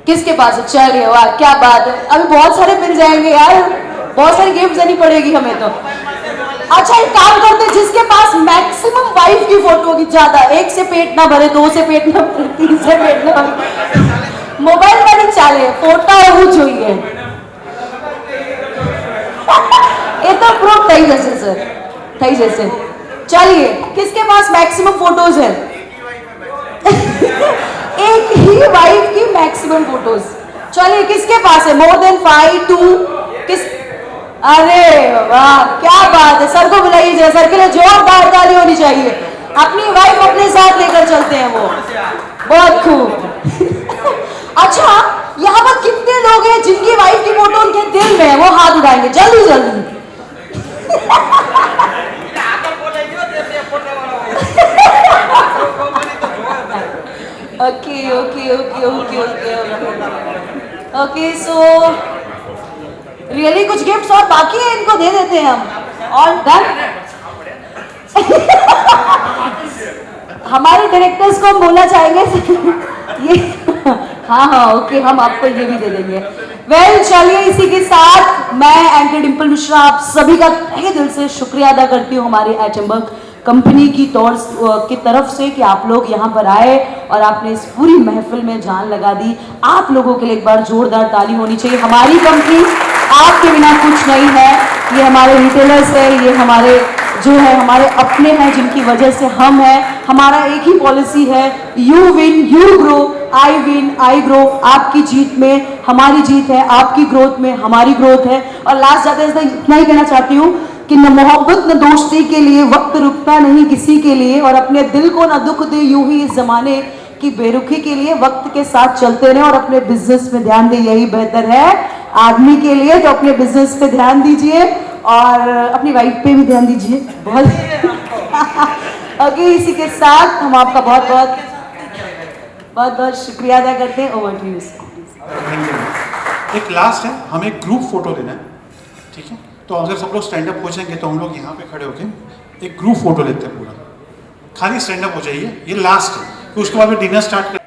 किसके पास है? चलिए, वाह, क्या बात है. अभी बहुत सारे मिल जाएंगे यार, बहुत सारी गिफ्ट देनी पड़ेगी हमें तो. अच्छा, एक काम करते हैं, जिसके पास मैक्सिमम वाइफ की फोटो होगी, ज्यादा, 1 से पेट ना भरे, 2 से पेट ना भरे, 3 से पेट ना भरे, मोबाइल पर ही चाले, फोटो होવું જોઈએ. ये तो प्रूफ થઈ જશે सर, થઈ જશે. चलिए, किसके पास मैक्सिमम फोटोज है? एक ही वाइफ की मैक्सिमम फोटोज. चलिए, किसके पास है? More than 5, 2? किस? अरे वाह, क्या बात है. सर को बुलाइए. सर के लिए जोरदार ताली होनी चाहिए. अपनी वाइफ अपने साथ लेकर चलते हैं वो. बहुत खूब. अच्छा, यहाँ पर कितने लोग हैं जिनकी वाइफ की फोटो उनके दिल में है? वो हाथ उठाएंगे जल्दी जल्दी. ओके, सो रियली कुछ गिफ्ट्स और बाकी है, इनको दे देते हैं हम. All done. हमारे डायरेक्टर्स को हम बोलना चाहेंगे ये. हाँ, ओके, हम आपको ये भी दे देंगे. वेल, चलिए, इसी के साथ मैं एंकर डिम्पल मिश्रा आप सभी का तहे दिल से शुक्रिया अदा करती हूँ हमारे एटमबर्ग कंपनी की तरफ से कि आप लोग यहाँ पर आए और आपने इस पूरी महफिल में जान लगा दी. आप लोगों के लिए एक बार जोरदार ताली होनी चाहिए. हमारी कंपनी आपके बिना कुछ नहीं है. ये हमारे रिटेलर्स है, ये हमारे जो है हमारे अपने हैं, जिनकी वजह से हम हैं. हमारा एक ही पॉलिसी है, you win you grow, I win I grow. आपकी जीत में हमारी जीत है, आपकी ग्रोथ में हमारी ग्रोथ है. और लास्ट जाते इतना ही कहना चाहती हूँ कि न मोहब्बत न दोस्ती के लिए वक्त रुकता नहीं किसी के लिए, और अपने दिल को न दुख दे यूं ही इस जमाने की बेरुखी के लिए। वक्त के साथ चलते रहे और अपने बिजनेस में ध्यान दें, यही बेहतर है आदमी के लिए। तो अपने बिजनेस पे ध्यान दीजिए और अपनी वाइफ पे भी ध्यान दीजिए। बहुत ओके, इसी के साथ हम आपका बहुत बहुत शुक्रिया अदा करते हैं। Over to you. एक लास्ट है, हमें एक ग्रुप फोटो लेना है, ठीक है? तो अगर सब लोग स्टैंड अप हो जाएंगे तो हम लोग यहाँ पे खड़े होके एक ग्रुप फोटो लेते हैं पूरा। खाली स्टैंड अप हो जाइए, ये लास्ट है, फिर उसके बाद में डिनर स्टार्ट कर